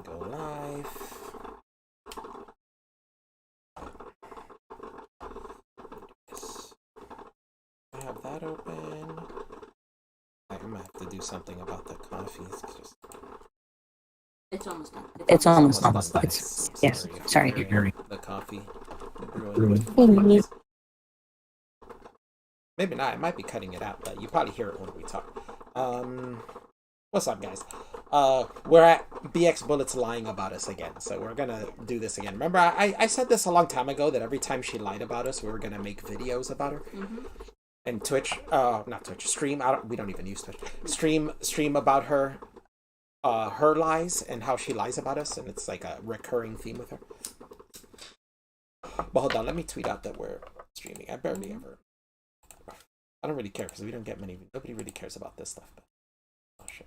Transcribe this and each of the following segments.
go live. Yes. I have that open. I'm gonna have to do something about the coffee. It's almost done. It's almost done. Guys. Yes. Sorry. The coffee. Brewing. Maybe not. I might be cutting it out, but you probably hear it when we talk. What's up, guys? We're at BXBullet's lying about us again, so we're gonna do this again. Remember, I said this a long time ago that every time she lied about us, we were gonna make videos about her. Mm-hmm. And Twitch, not Twitch, stream. We don't even use Twitch. Stream about her, her lies and how she lies about us, and it's like a recurring theme with her. But hold on, let me tweet out that we're streaming. I barely ever. I don't really care because we don't get many. Nobody really cares about this stuff. But, oh shit.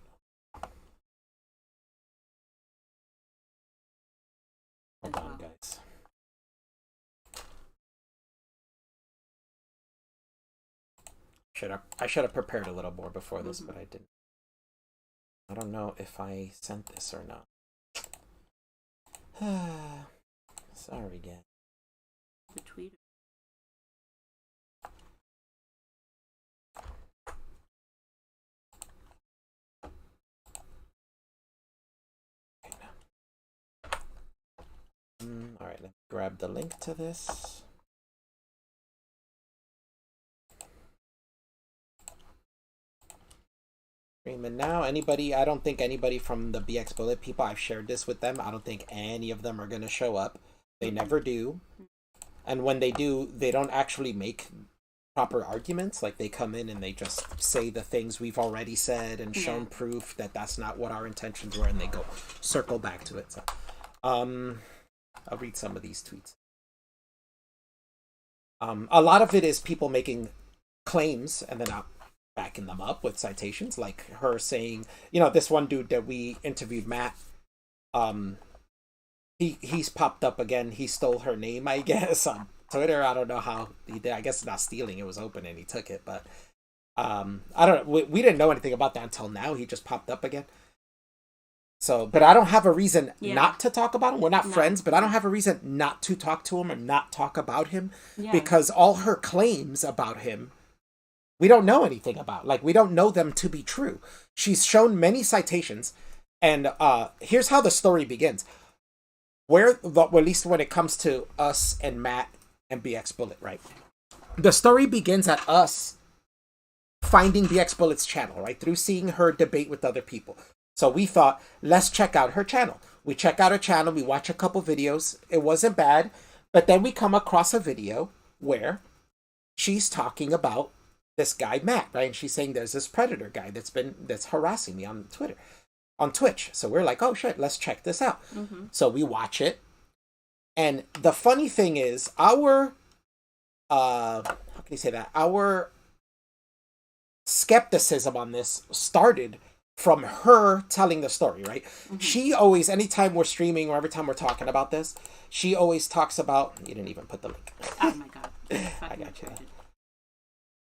Hold on, guys. I should have prepared a little more before this, but I didn't. I don't know if I sent this or not. Sorry again. The tweet. All right, let me grab the link to this. Streaming now. Anybody? I don't think anybody from the BXBullet people. I've shared this with them. I don't think any of them are gonna show up. They never do. And when they do, they don't actually make proper arguments. Like they come in and they just say the things we've already said and shown proof that that's not what our intentions were, and they go circle back to it. So, I'll read some of these tweets. A lot of it is people making claims and then backing them up with citations, like her saying, this one dude that we interviewed, Matt, he's popped up again. He stole her name, I guess, on Twitter. I don't know how he did. I guess it's not stealing. It was open and he took it, but I don't know. We didn't know anything about that until now. He just popped up again. So, but I don't have a reason not to talk about him. We're not friends, but I don't have a reason not to talk to him or not talk about him because all her claims about him, we don't know anything about. Like, we don't know them to be true. She's shown many citations, and here's how the story begins. At least when it comes to us and Matt and BXBullet, right? The story begins at us finding BXBullet's channel, right? Through seeing her debate with other people. So we thought, let's check out her channel. We check out her channel, we watch a couple videos. It wasn't bad, but then we come across a video where she's talking about this guy, Matt, right? And she's saying there's this predator guy that's harassing me on Twitch. So we're like, oh shit, let's check this out. Mm-hmm. So we watch it. And the funny thing is, our skepticism on this started from her telling the story, right? Mm-hmm. She always, anytime we're streaming or every time we're talking about this, she always talks about, you didn't even put the link. Oh my God. I got you.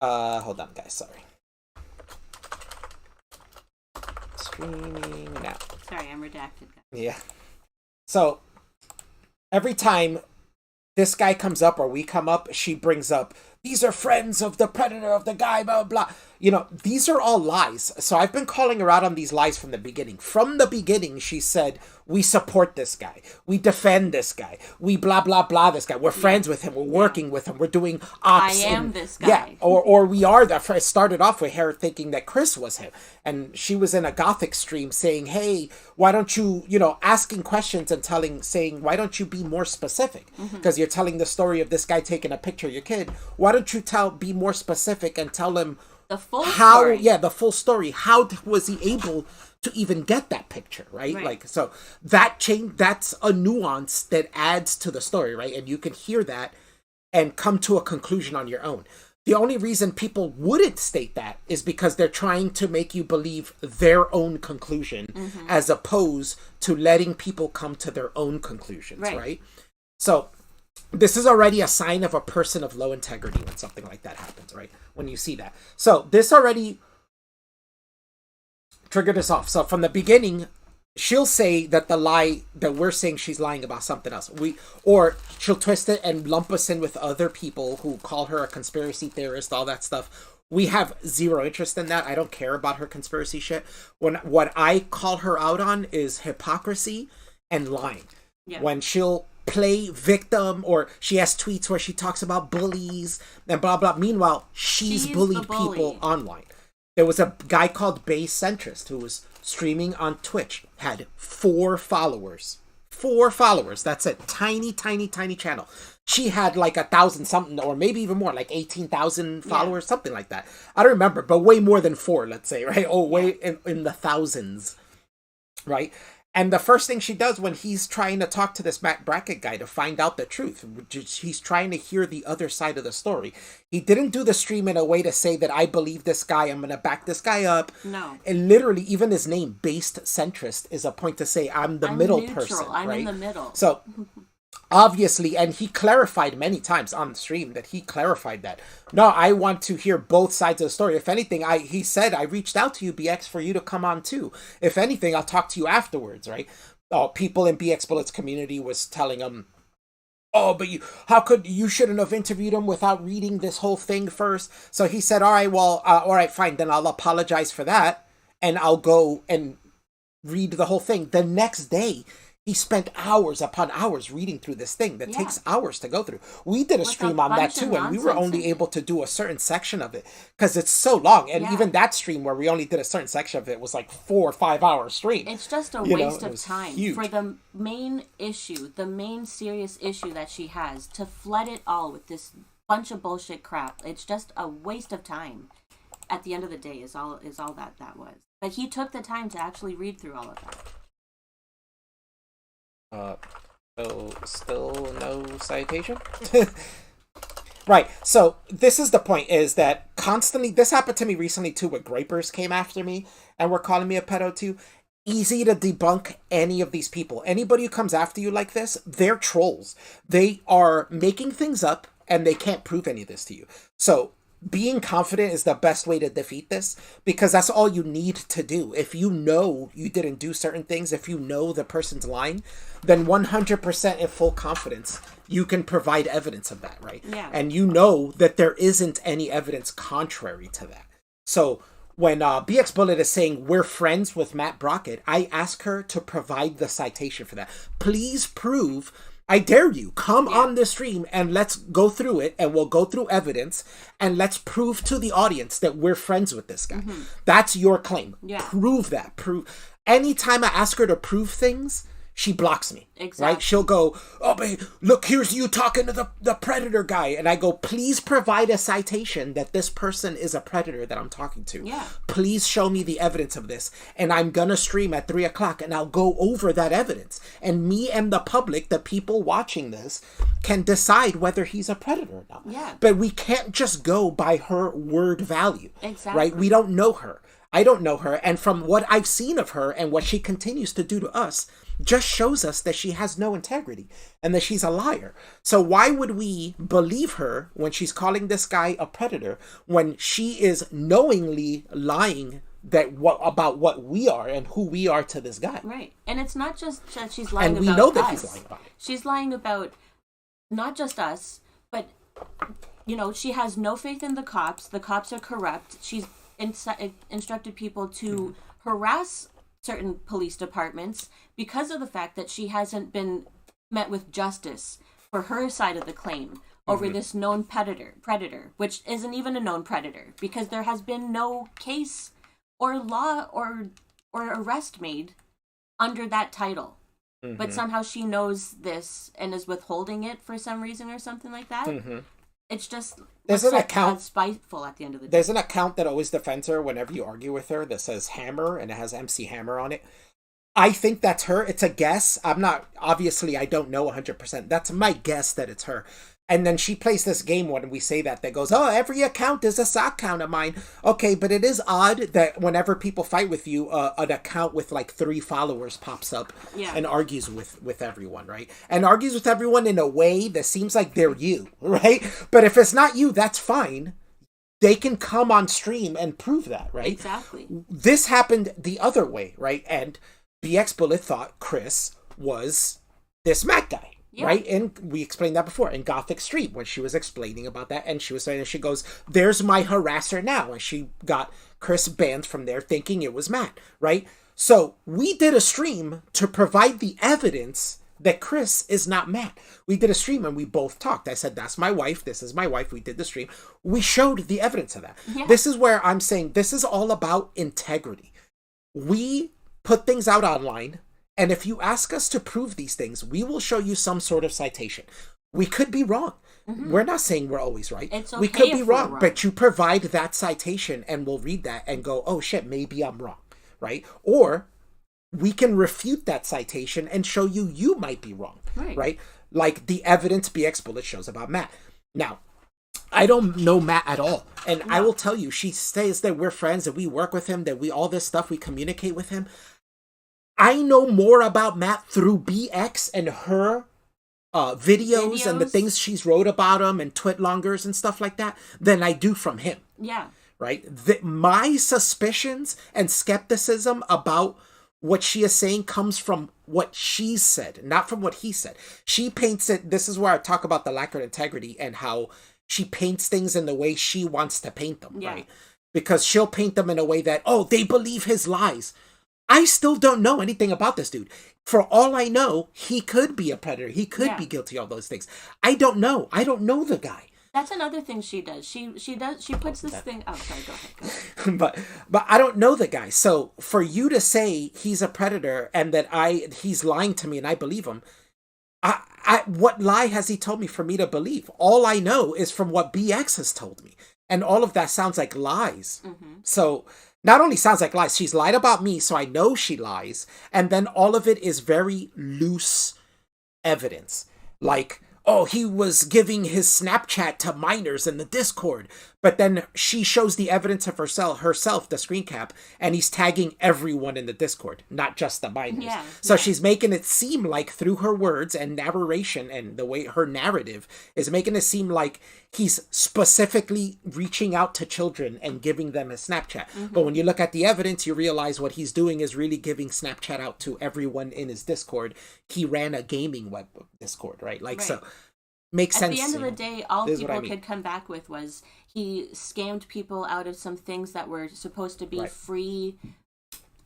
Hold on, guys, sorry. Streaming now. Sorry, I'm redacted. Yeah. So, every time this guy comes up or we come up, she brings up, these are friends of the predator, of the guy, blah, blah. These are all lies. So I've been calling her out on these lies from the beginning. From the beginning, she said, we support this guy. We defend this guy. We blah, blah, blah this guy. We're friends with him. We're working with him. We're doing ops. I am this guy. Yeah, or we are. It started off with her thinking that Chris was him. And she was in a Gothic stream saying, hey, why don't you, asking questions and saying, why don't you be more specific? Because you're telling the story of this guy taking a picture of your kid. Why don't you be more specific and tell him the full story? Yeah, the full story. How was he able to even get that picture, right? Like, so that's a nuance that adds to the story, right? And you can hear that and come to a conclusion on your own. The only reason people wouldn't state that is because they're trying to make you believe their own conclusion as opposed to letting people come to their own conclusions, right? So this is already a sign of a person of low integrity when something like that happens, right? When you see that. So this already triggered us off. So from the beginning, she'll say that the lie that we're saying she's lying about something else. Or she'll twist it and lump us in with other people who call her a conspiracy theorist, all that stuff. We have zero interest in that. I don't care about her conspiracy shit. What I call her out on is hypocrisy and lying. Yeah. When she'll play victim, or she has tweets where she talks about bullies and blah blah. Meanwhile, she's bullied people online. There was a guy called Bay Centrist who was streaming on Twitch, had 4 followers. 4 followers. That's a tiny channel. She had like 1,000 something, or maybe even more, like 18,000 followers, something like that. I don't remember, but way more than 4, let's say, right? Oh, way in the thousands, right? And the first thing she does when he's trying to talk to this Matt Brackett guy to find out the truth, he's trying to hear the other side of the story. He didn't do the stream in a way to say that I believe this guy, I'm going to back this guy up. No. And literally, even his name, Based Centrist, is a point to say I'm middle neutral. person. I'm right? in the middle. So obviously, and he clarified many times on the stream that he clarified that. No, I want to hear both sides of the story. If anything, he said, I reached out to you, BX, for you to come on too. If anything, I'll talk to you afterwards, right? People in BXBullet's community was telling him, oh, but you shouldn't have interviewed him without reading this whole thing first. So he said, all right, fine, then I'll apologize for that, and I'll go and read the whole thing. The next day, he spent hours upon hours reading through this thing that takes hours to go through. We did a stream on that too, and we were only able to do a certain section of it because it's so long. And even that stream where we only did a certain section of it was like 4 or 5 hour stream. It's just a waste of time for the main issue, the main serious issue that she has, to flood it all with this bunch of bullshit crap. It's just a waste of time. At the end of the day, is all that was. But he took the time to actually read through all of that. So still no citation? Right, so this is the point, is that constantly, this happened to me recently too, where Grapers came after me and were calling me a pedo too. Easy to debunk any of these people. Anybody who comes after you like this, they're trolls. They are making things up and they can't prove any of this to you. So being confident is the best way to defeat this, because that's all you need to do. If you know you didn't do certain things, if you know the person's lying, then 100% in full confidence, you can provide evidence of that, right? Yeah. And you know that there isn't any evidence contrary to that. So when BXBullet is saying we're friends with Matt Brackett, I ask her to provide the citation for that. Please prove, I dare you, come on this stream and let's go through it, and we'll go through evidence and let's prove to the audience that we're friends with this guy. That's your claim. Prove that. Anytime I ask her to prove things, she blocks me. Exactly. Right? She'll go, oh, babe, look, here's you talking to the predator guy. And I go, please provide a citation that this person is a predator that I'm talking to. Yeah. Please show me the evidence of this. And I'm going to stream at 3 o'clock and I'll go over that evidence. And me and the public, the people watching this, can decide whether he's a predator or not. Yeah. But we can't just go by her word value. Exactly. Right? We don't know her. I don't know her. And from what I've seen of her and what she continues to do to us, just shows us that she has no integrity and that she's a liar. So why would we believe her when she's calling this guy a predator, when she is knowingly lying about what we are and who we are to this guy? Right. And it's not just that she's lying about us. And we know that he's lying about it. She's lying about not just us, but, she has no faith in the cops. The cops are corrupt. She's instructed people to harass certain police departments because of the fact that she hasn't been met with justice for her side of the claim over this known predator, which isn't even a known predator, because there has been no case or law or arrest made under that title. But somehow she knows this and is withholding it for some reason or something like that. It's just spiteful at the end of the day. There's an account that always defends her whenever you argue with her that says Hammer, and it has MC Hammer on it. I think that's her. It's a guess. I don't know 100%. That's my guess that it's her. And then she plays this game when we say that goes, oh, every account is a sock count of mine. Okay, but it is odd that whenever people fight with you, an account with like 3 followers pops up and argues with everyone, right? And argues with everyone in a way that seems like they're you, right? But if it's not you, that's fine. They can come on stream and prove that, right? Exactly. This happened the other way, right? And BXBullet thought Chris was this Matt guy. Yeah. Right? And we explained that before in Gothic Street when she was explaining about that. And she was saying, and she goes, there's my harasser now. And she got Chris banned from there thinking it was Matt. Right? So we did a stream to provide the evidence that Chris is not Matt. We did a stream and we both talked. I said, that's my wife. This is my wife. We did the stream. We showed the evidence of that. Yeah. This is where I'm saying this is all about integrity. We put things out online. And if you ask us to prove these things, we will show you some sort of citation. We could be wrong. Mm-hmm. We're not saying we're always right. It's okay, we could be wrong, but you provide that citation and we'll read that and go, oh shit, maybe I'm wrong, right? Or we can refute that citation and show you might be wrong, right? Like the evidence BXBullet shows about Matt. Now, I don't know Matt at all. And no. I will tell you, she says that we're friends, that we work with him, that we all this stuff, we communicate with him. I know more about Matt through BX and her videos and the things she's wrote about him and twitlongers and stuff like that than I do from him. Yeah. Right? My suspicions and skepticism about what she is saying comes from what she said, not from what he said. She paints it. This is where I talk about the lack of integrity and how she paints things in the way she wants to paint them, right? Because she'll paint them in a way that, oh, they believe his lies. I still don't know anything about this dude. For all I know, he could be a predator. He could be guilty of those things. I don't know. I don't know the guy. That's another thing she does. She puts this thing. Oh, sorry. Go ahead. But I don't know the guy. So for you to say he's a predator and that he's lying to me and I believe him, what lie has he told me for me to believe? All I know is from what BX has told me, and all of that sounds like lies. Mm-hmm. So. Not only sounds like lies, she's lied about me, so I know she lies. And then all of it is very loose evidence. Like, oh, he was giving his Snapchat to minors in the Discord. But then she shows the evidence of herself, the screen cap, and he's tagging everyone in the Discord, not just the minors. So she's making it seem like through her words and narration and the way her narrative is making it seem like he's specifically reaching out to children and giving them his Snapchat. Mm-hmm. But when you look at the evidence, you realize what he's doing is really giving Snapchat out to everyone in his Discord. He ran a gaming web Discord, right? So makes sense. At the end of the day, all people could come back with was he scammed people out of some things that were supposed to be free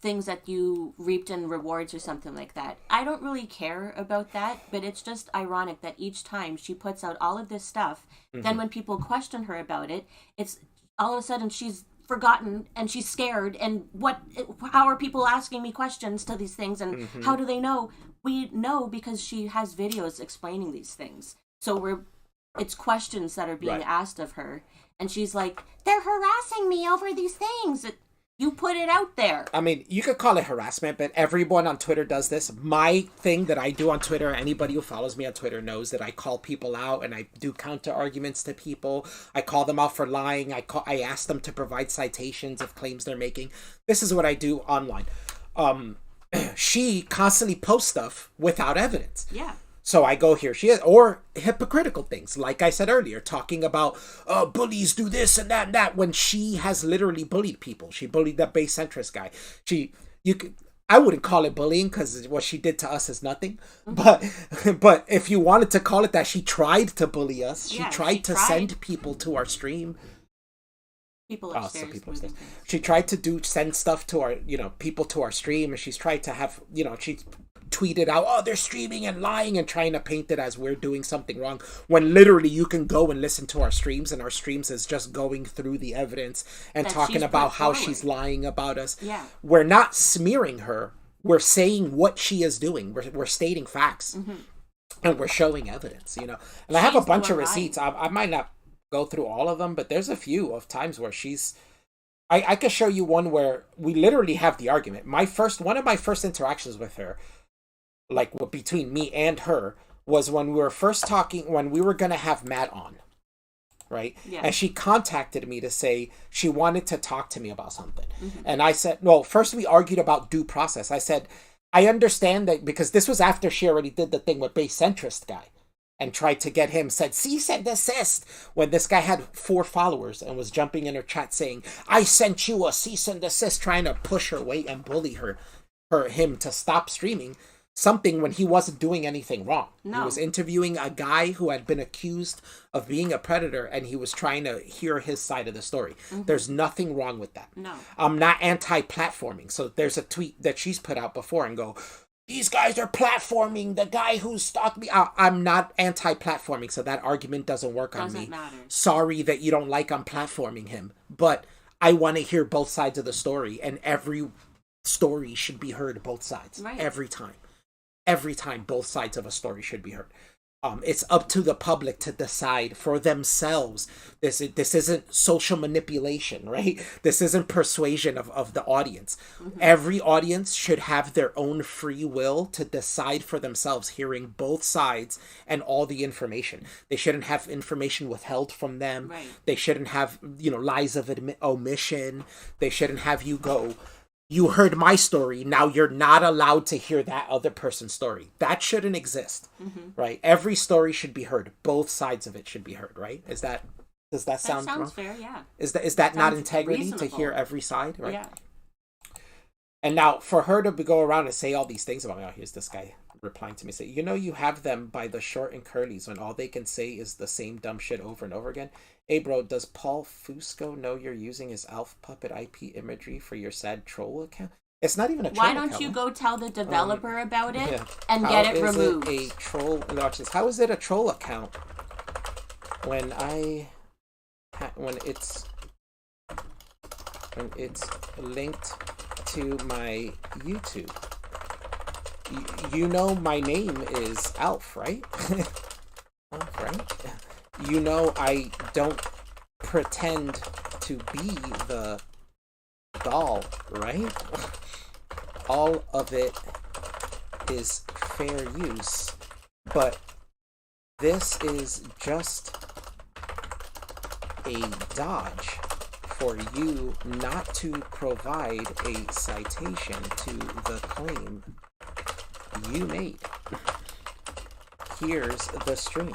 things that you reaped in rewards or something like that. I don't really care about that, but it's just ironic that each time she puts out all of this stuff, then when people question her about it, it's all of a sudden she's forgotten and she's scared and how are people asking me questions to these things and how do they know? We know because she has videos explaining these things. So it's questions that are being asked of her. And she's like, they're harassing me over these things. You put it out there. I mean, you could call it harassment, but everyone on Twitter does this. My thing that I do on Twitter, anybody who follows me on Twitter knows that I call people out and I do counter arguments to people. I call them out for lying. I ask them to provide citations of claims they're making. This is what I do online. She constantly posts stuff without evidence. Yeah. So I go here, she is, or hypocritical things, like I said earlier, talking about bullies do this and that, when she has literally bullied people. She bullied that base centrist guy. I wouldn't call it bullying because what she did to us is nothing. But if you wanted to call it that, she tried to bully us. She tried to send people to our stream. People upstairs. She tried to send stuff to our, people to our stream, and she's tried to have, she tweeted out, oh, they're streaming and lying and trying to paint it as we're doing something wrong, when literally you can go and listen to our streams, and our streams is just going through the evidence and that talking about how she's lying about us. Yeah. We're not smearing her. We're saying what she is doing. We're stating facts. Mm-hmm. And we're showing evidence, And I have a bunch of receipts. I might not go through all of them, but there's a few of times where I could show you one where we literally have the argument. One of my first interactions with her, like between me and her, was when we were first talking, when we were going to have Matt on, right? Yeah. And she contacted me to say she wanted to talk to me about something. Mm-hmm. And I said, well, first we argued about due process. I said, I understand that, because this was after she already did the thing with base centrist guy and tried to get him, said cease and desist, when this guy had 4 followers and was jumping in her chat saying, I sent you a cease and desist, trying to push her weight and bully her. him to stop streaming something when he wasn't doing anything wrong. No. He was interviewing a guy who had been accused of being a predator, and he was trying to hear his side of the story. There's nothing wrong with that. No. I'm not anti-platforming. So there's a tweet that she's put out before and go, these guys are platforming the guy who stalked me. I'm not anti-platforming, so that argument doesn't work on me. Doesn't matter. Sorry that you don't like I'm platforming him, but I want to hear both sides of the story, and every story should be heard both sides. Right. Every time both sides of a story should be heard. It's up to the public to decide for themselves. This isn't social manipulation, right? This isn't persuasion of the audience. Every audience should have their own free will to decide for themselves, hearing both sides and all the information. They shouldn't have information withheld from them. Right. They shouldn't have, lies of omission. They shouldn't have you go, you heard my story, now you're not allowed to hear that other person's story. That shouldn't exist, right? Every story should be heard. Both sides of it should be heard, right? Does that sound That sounds wrong? fair, yeah. Is that not Sounds integrity reasonable. to hear every side, right? Yeah. And now for her to go around and say all these things about me, oh, here's this guy replying to me, say, you have them by the short and curlies when all they can say is the same dumb shit over and over again. Hey bro, does Paul Fusco know you're using his Elf Puppet IP imagery for your sad troll account? It's not even a troll Why don't account. you go tell the developer about it Yeah. and How get it is removed? It a troll? Watch this. How is it a troll account when it's linked to my YouTube? You know my name is Alf, right? Alf, right? You know I don't pretend to be the doll, right? All of it is fair use, but this is just a dodge for you not to provide a citation to the claim you made. Here's the stream.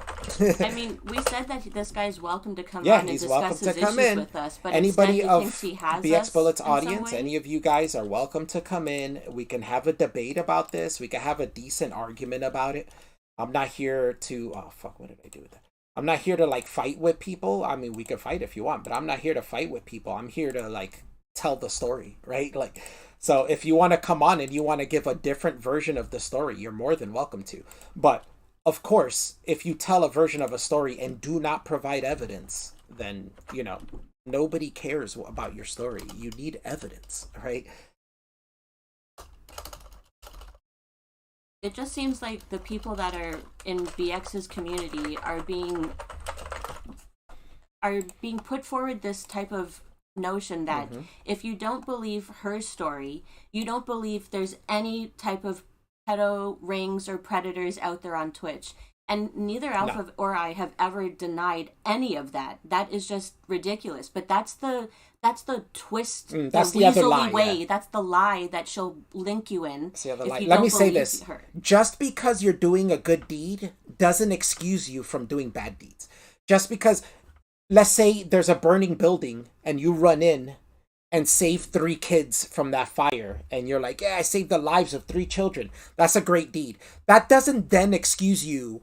I mean, we said that this guy's welcome to come Yeah, on and he's discuss welcome his to come issues in. with us, but Anybody instead he of thinks he has BXBullet's us in some audience, way. any of you guys are welcome to come in. We can have a debate about this. We can have a decent argument about it. I'm not here to... Oh, fuck, what did I do with that? I'm not here to, fight with people. I mean, we can fight if you want, but I'm not here to fight with people. I'm here to, tell the story, right? So if you want to come on and you want to give a different version of the story, you're more than welcome to. But of course, if you tell a version of a story and do not provide evidence, then, nobody cares about your story. You need evidence, right? It just seems like the people that are in BX's community are being put forward this type of notion that if you don't believe her story, you don't believe there's any type of pedo rings or predators out there on Twitch. And neither Alpha or I have ever denied any of that. That is just ridiculous. But that's the twist, that's the the other weaselly lie, way. yeah. That's the lie that she'll link you in. That's the other if lie. you Let don't me say believe this. her. Just because you're doing a good deed doesn't excuse you from doing bad deeds. Just because, let's say there's a burning building and you run in and save 3 kids from that fire, and you're like, yeah, I saved the lives of 3 children. That's a great deed. That doesn't then excuse you,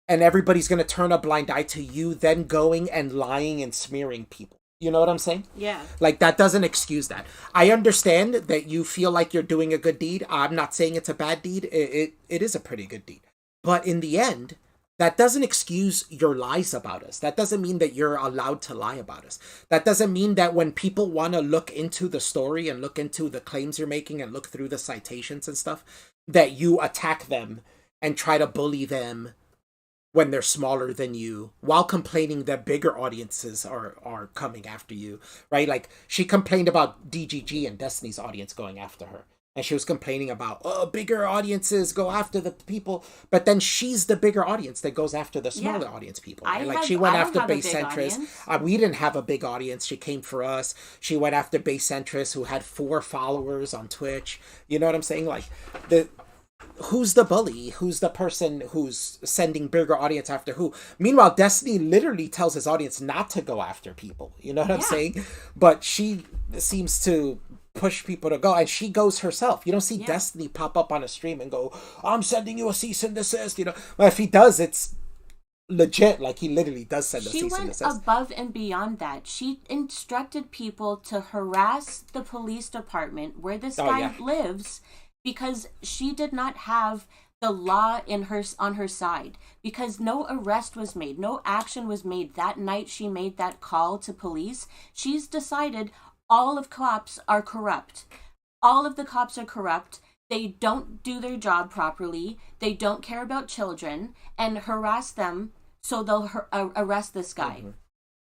and everybody's going to turn a blind eye to you then going and lying and smearing people. You know what I'm saying? Yeah. That doesn't excuse that. I understand that you feel like you're doing a good deed. I'm not saying it's a bad deed. It is a pretty good deed. But in the end, that doesn't excuse your lies about us. That doesn't mean that you're allowed to lie about us. That doesn't mean that when people want to look into the story and look into the claims you're making and look through the citations and stuff, that you attack them and try to bully them when they're smaller than you, while complaining that bigger audiences are coming after you, right? She complained about DGG and Destiny's audience going after her. And she was complaining about, bigger audiences go after the people. But then she's the bigger audience that goes after the smaller audience people. Right? She went after Base Centrist. We didn't have a big audience. She came for us. She went after Base Centrist, who had 4 followers on Twitch. You know what I'm saying? Who's the bully? Who's the person who's sending bigger audience after who? Meanwhile, Destiny literally tells his audience not to go after people. You know what I'm saying? But she seems to push people to go, and she goes herself. You don't see Yeah. Destiny pop up on a stream and go, I'm sending you a cease and desist, you know. Well, if he does, it's legit. Like, he literally does send a She cease and went desist. above and beyond that. She instructed people to harass the police department where this Oh, guy yeah. lives because she did not have the law on her side, because no arrest was made, no action was made that night she made that call to police. She's decided all of cops are corrupt. All of the cops are corrupt. They don't do their job properly. They don't care about children and harass them, so they'll arrest this guy. Mm-hmm.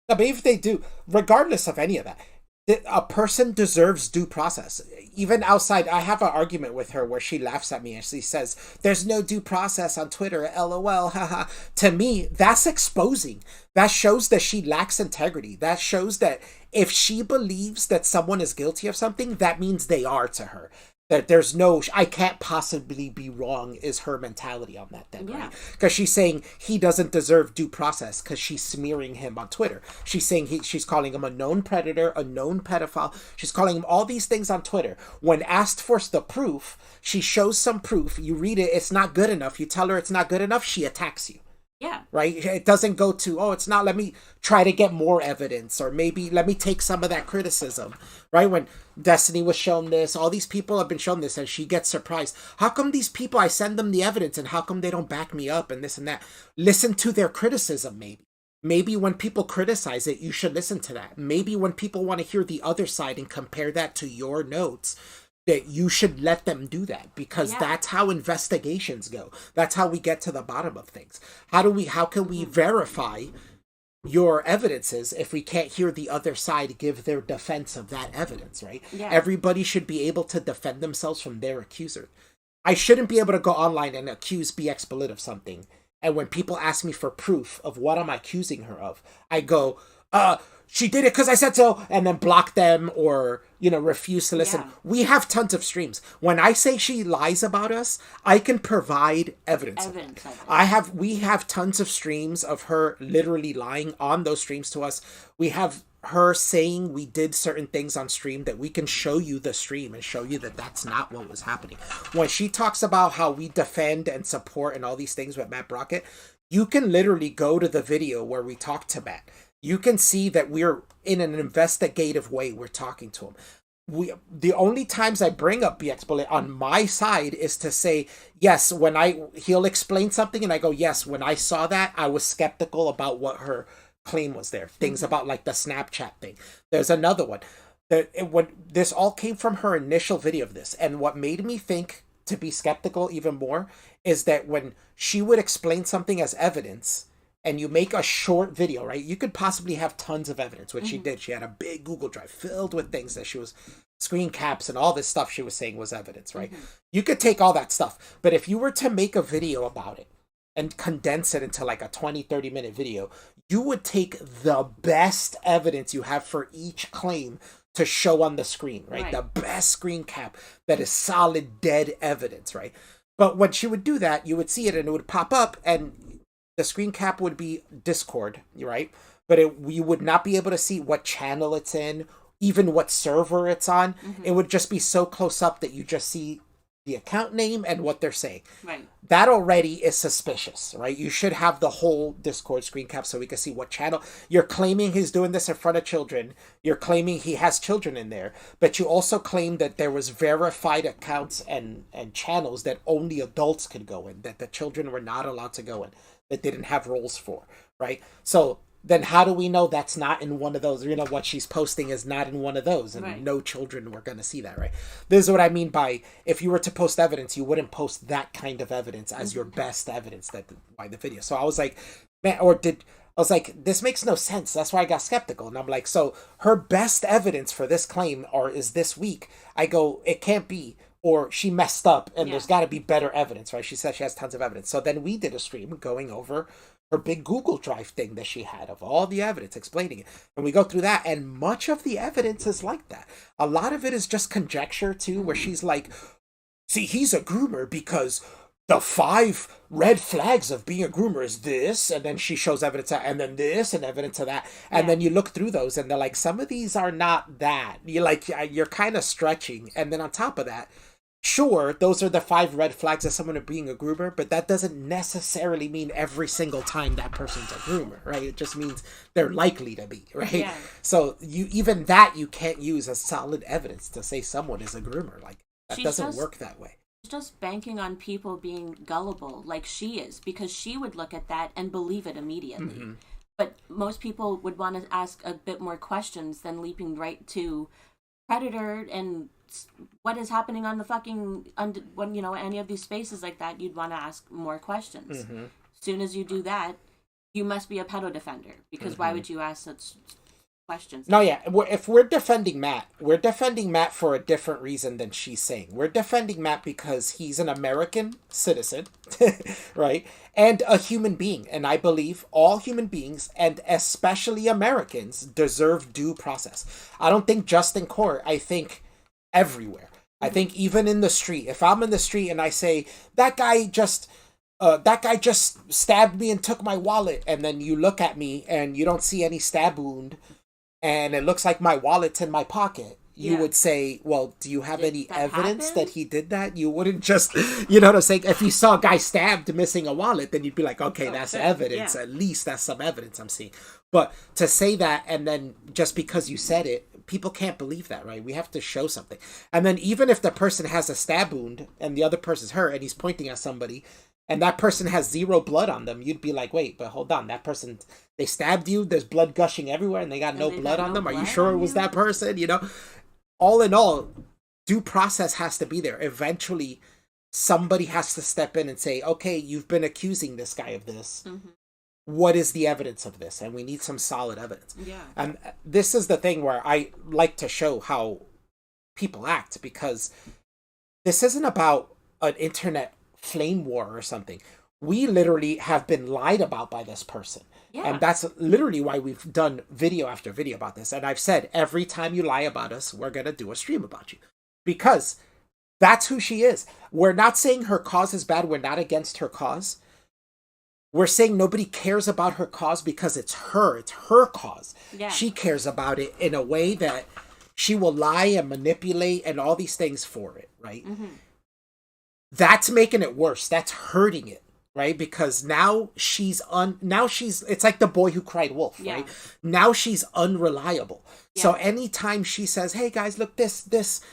No, but if they do, regardless of any of that, a person deserves due process. Even outside, I have an argument with her where she laughs at me and she says, "There's no due process on Twitter, LOL, haha." To me, that's exposing. That shows that she lacks integrity. That shows that if she believes that someone is guilty of something, that means they are to her. That there's no, I can't possibly be wrong, is her mentality on that then, Yeah. right? Because she's saying he doesn't deserve due process because she's smearing him on Twitter. She's saying she's calling him a known predator, a known pedophile. She's calling him all these things on Twitter. When asked for the proof, she shows some proof. You read it, it's not good enough. You tell her it's not good enough, she attacks you. Yeah. Right? It doesn't go to, oh, it's not, let me try to get more evidence, or maybe let me take some of that criticism. Right? When Destiny was shown this, all these people have been shown this, and she gets surprised. How come these people, I send them the evidence, and how come they don't back me up, and this and that? Listen to their criticism, maybe. Maybe when people criticize it, you should listen to that. Maybe when people want to hear the other side and compare that to your notes, that you should let them do that, because that's how investigations go. That's how we get to the bottom of things. How can we verify your evidences if we can't hear the other side give their defense of that evidence, right? Yeah. Everybody should be able to defend themselves from their accuser. I shouldn't be able to go online and accuse BXBullet of something, and when people ask me for proof of what I'm accusing her of, I go, she did it because I said so, and then block them, or, refuse to listen. Yeah. We have tons of streams. When I say she lies about us, I can provide evidence. Evidence of it. We have tons of streams of her literally lying on those streams to us. We have her saying we did certain things on stream that we can show you the stream and show you that that's not what was happening. When she talks about how we defend and support and all these things with Matt Brockett, you can literally go to the video where we talk to Matt. You can see that we're in an investigative way. We're talking to him. The only times I bring up BXBullet on my side is to say, yes, he'll explain something and I go, yes, when I saw that, I was skeptical about what her claim was there. Things about like the Snapchat thing. There's another one. This all came from her initial video of this. And what made me think to be skeptical even more is that when she would explain something as evidence, and you make a short video, right? You could possibly have tons of evidence, which she did. She had a big Google Drive filled with things that she was, screen caps and all this stuff she was saying was evidence, right? You could take all that stuff. But if you were to make a video about it and condense it into like a 20, 30-minute video, you would take the best evidence you have for each claim to show on the screen, right? The best screen cap that is solid, dead evidence, right? But when she would do that, you would see it and it would pop up, and the screen cap would be Discord, right? But you would not be able to see what channel it's in, even what server it's on. It would just be so close up that you just see the account name and what they're saying. Right. That already is suspicious, right? You should have the whole Discord screen cap so we can see what channel. You're claiming he's doing this in front of children. You're claiming he has children in there. But you also claim that there was verified accounts and channels that only adults could go in, that the children were not allowed to go in, that they didn't have roles for, right? So then how do we know that's not in one of those? What she's posting is not in one of those, and no children were going to see that, right? This is what I mean by, if you were to post evidence, you wouldn't post that kind of evidence as your best evidence by the video. So I was like, this makes no sense. That's why I got skeptical. And I'm like, so her best evidence for this claim is this week. I go, it can't be. Or she messed up, and there's got to be better evidence, right? She said she has tons of evidence. So then we did a stream going over her big Google Drive thing that she had of all the evidence, explaining it. And we go through that, and much of the evidence is like that. A lot of it is just conjecture, too, where she's like, see, he's a groomer because the 5 red flags of being a groomer is this, and then she shows evidence of, and then this and evidence of that, and then you look through those and they're like, some of these are not that. You're like, you're kind of stretching. And then on top of that, sure, those are the 5 red flags of someone being a groomer, but that doesn't necessarily mean every single time that person's a groomer, right? It just means they're likely to be, right? Yeah. So even that you can't use as solid evidence to say someone is a groomer. Like, that doesn't work that way. Just banking on people being gullible like she is, because she would look at that and believe it immediately. Mm-hmm. But most people would want to ask a bit more questions than leaping right to predator and what is happening on the fucking when, you know, any of these spaces like that. You'd want to ask more questions. Mm-hmm. As soon as you do that, you must be a pedo defender, because why would you ask such questions? No, yeah. If we're defending Matt for a different reason than she's saying. We're defending Matt because he's an American citizen, right? And a human being. And I believe all human beings, and especially Americans, deserve due process. I don't think just in court. I think everywhere. I think even in the street. If I'm in the street and I say, that guy just stabbed me and took my wallet, and then you look at me and you don't see any stab wound, and it looks like my wallet's in my pocket, you would say, well, do you have any evidence that he did that? You wouldn't just, you know what I'm saying? If you saw a guy stabbed missing a wallet, then you'd be like, okay, that's evidence. Yeah. At least that's some evidence I'm seeing. But to say that, and then just because you said it, people can't believe that, right? We have to show something. And then even if the person has a stab wound and the other person's hurt and he's pointing at somebody, and that person has 0 blood on them, you'd be like, wait, but hold on, that person, they stabbed you, there's blood gushing everywhere, and they got no blood on them? Are you sure it was that person? You know? All in all, due process has to be there. Eventually, somebody has to step in and say, okay, you've been accusing this guy of this. Mm-hmm. What is the evidence of this? And we need some solid evidence. Yeah. And this is the thing where I like to show how people act, because this isn't about an internet flame war or something. We literally have been lied about by this person. Yeah. And that's literally why we've done video after video about this. And I've said, every time you lie about us, we're going to do a stream about you. Because that's who she is. We're not saying her cause is bad. We're not against her cause. We're saying nobody cares about her cause because it's her. It's her cause. Yeah. She cares about it in a way that she will lie and manipulate and all these things for it, right? Mm-hmm. That's making it worse. That's hurting it, right? Because now she's it's like the boy who cried wolf, right? Now she's unreliable. Yeah. So anytime she says, hey guys, look, this,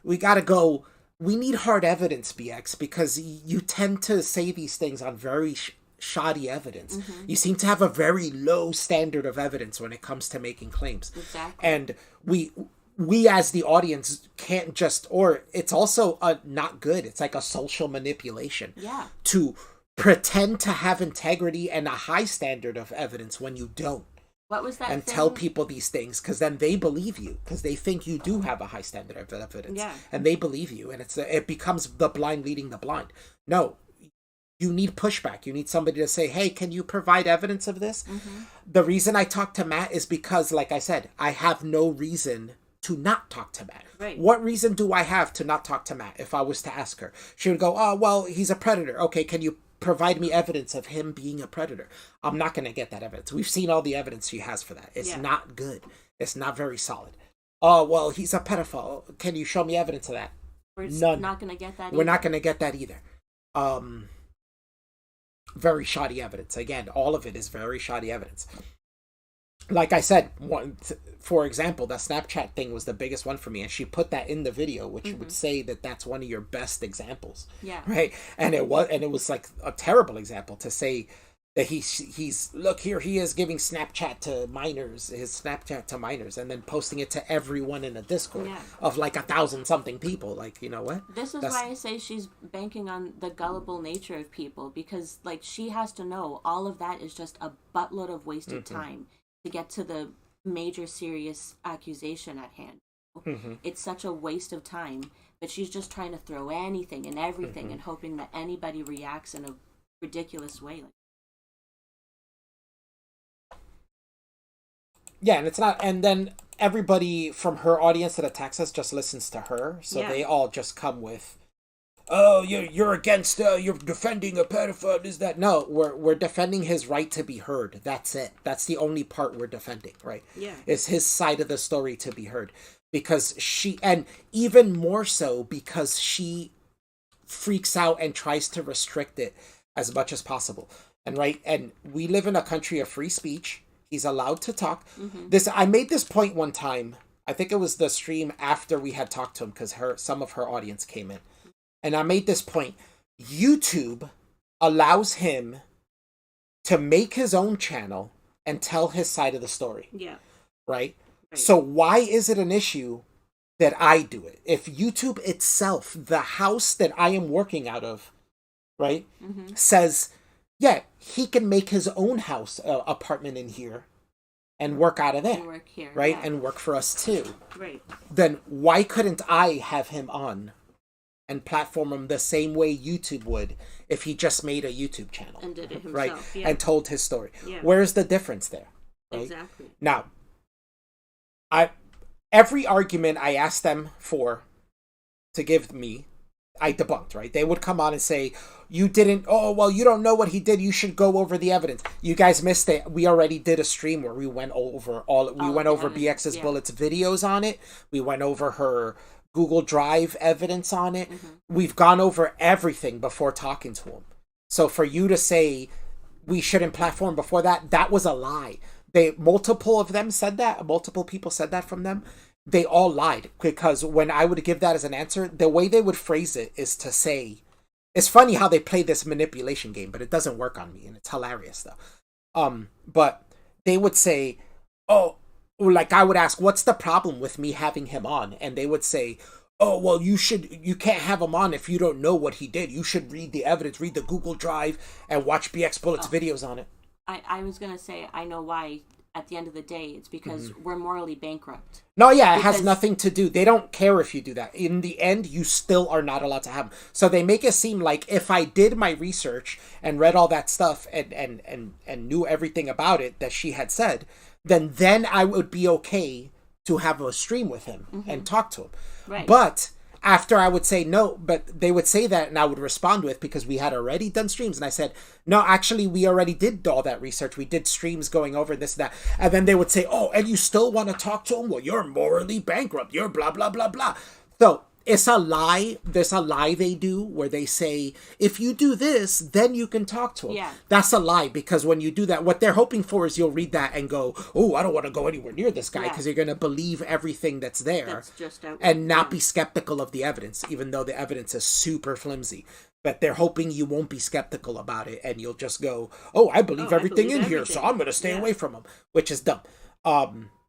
we gotta go. We need hard evidence, BX, because you tend to say these things on very shoddy evidence. Mm-hmm. You seem to have a very low standard of evidence when it comes to making claims. Exactly. And we as the audience can't just, or it's also not good. It's like a social manipulation. Yeah. To pretend to have integrity and a high standard of evidence when you don't. What was that and thing? Tell people these things, because then they believe you, because they think you do have a high standard of evidence. Yeah. And they believe you, and it becomes the blind leading the blind. No, you need pushback. You need somebody to say, hey, can you provide evidence of this? Mm-hmm. The reason I talked to Matt is because, like I said, I have no reason to not talk to Matt. Right. What reason do I have to not talk to Matt if I was to ask her? She would go, oh, well, he's a predator. Okay, can you provide me evidence of him being a predator? I'm not going to get that evidence. We've seen all the evidence she has for that. It's not good. It's not very solid. Oh, well, he's a pedophile. Can you show me evidence of that? We're None. Not going to get that. We're not going to get that either. Very shoddy evidence. Again, all of it is very shoddy evidence. Like I said, for example, that Snapchat thing was the biggest one for me, and she put that in the video, which would say that that's one of your best examples. Yeah. Right. And it was like a terrible example to say that he's look here, he is giving his Snapchat to minors, and then posting it to everyone in a Discord of like 1,000-something people. Like, you know what? This is why I say she's banking on the gullible nature of people, because like she has to know all of that is just a buttload of wasted time to get to the major serious accusation at hand. Mm-hmm. It's such a waste of time, but she's just trying to throw anything and everything and hoping that anybody reacts in a ridiculous way. Yeah, and it's not, and then everybody from her audience that attacks us just listens to her, so they all just come with oh, you're against, you're defending a pedophile, is that? No, we're defending his right to be heard. That's it. That's the only part we're defending, right? Yeah. Is his side of the story to be heard. Because she, and even more so because she freaks out and tries to restrict it as much as possible. And right, and we live in a country of free speech. He's allowed to talk. This, I made this point one time. I think it was the stream after we had talked to him because some of her audience came in. And I made this point. YouTube allows him to make his own channel and tell his side of the story. Yeah. Right? So why is it an issue that I do it? If YouTube itself, the house that I am working out of, right, says, yeah, he can make his own house, apartment in here and work out of there. And work here. Right? Yeah. And work for us too. Right. Then why couldn't I have him on and platform him the same way YouTube would if he just made a YouTube channel? And did it himself. Right? Yeah. And told his story. Yeah. Where's the difference there? Right? Exactly. Now, every argument I asked them to give me, I debunked, right? They would come on and say, you didn't, oh, well, you don't know what he did. You should go over the evidence. You guys missed it. We already did a stream where we went over BX's Bullet's videos on it. We went over her Google Drive evidence on it. We've gone over everything before talking to him. So for you to say we shouldn't platform before that, that was a lie. Multiple of them said that. Multiple people said that from them. They all lied, because when I would give that as an answer, the way they would phrase it is to say, it's funny how they play this manipulation game, but it doesn't work on me, and it's hilarious though. But they would say, oh, like I would ask, what's the problem with me having him on? And they would say, oh, well, you can't have him on if you don't know what he did. You should read the evidence, read the Google Drive, and watch BXBullet's videos on it. I was going to say, I know why. At the end of the day, it's because we're morally bankrupt. No, yeah, it has nothing to do. They don't care if you do that. In the end, you still are not allowed to have them. So they make it seem like if I did my research and read all that stuff and knew everything about it that she had said, then I would be okay to have a stream with him and talk to him. Right. But after I would say no, but they would say that and I would respond with, because we had already done streams, and I said, no, actually we already did all that research. We did streams going over this and that. And then they would say, oh, and you still want to talk to him? Well, you're morally bankrupt. You're blah, blah, blah, blah. So it's a lie. There's a lie they do where they say, if you do this, then you can talk to him. Yeah. That's a lie, because when you do that, what they're hoping for is you'll read that and go, oh, I don't want to go anywhere near this guy, because you're going to believe everything that's there. That's just out and not be skeptical of the evidence, even though the evidence is super flimsy. But they're hoping you won't be skeptical about it, and you'll just go, oh, I believe everything in here, so I'm going to stay away from him, which is dumb.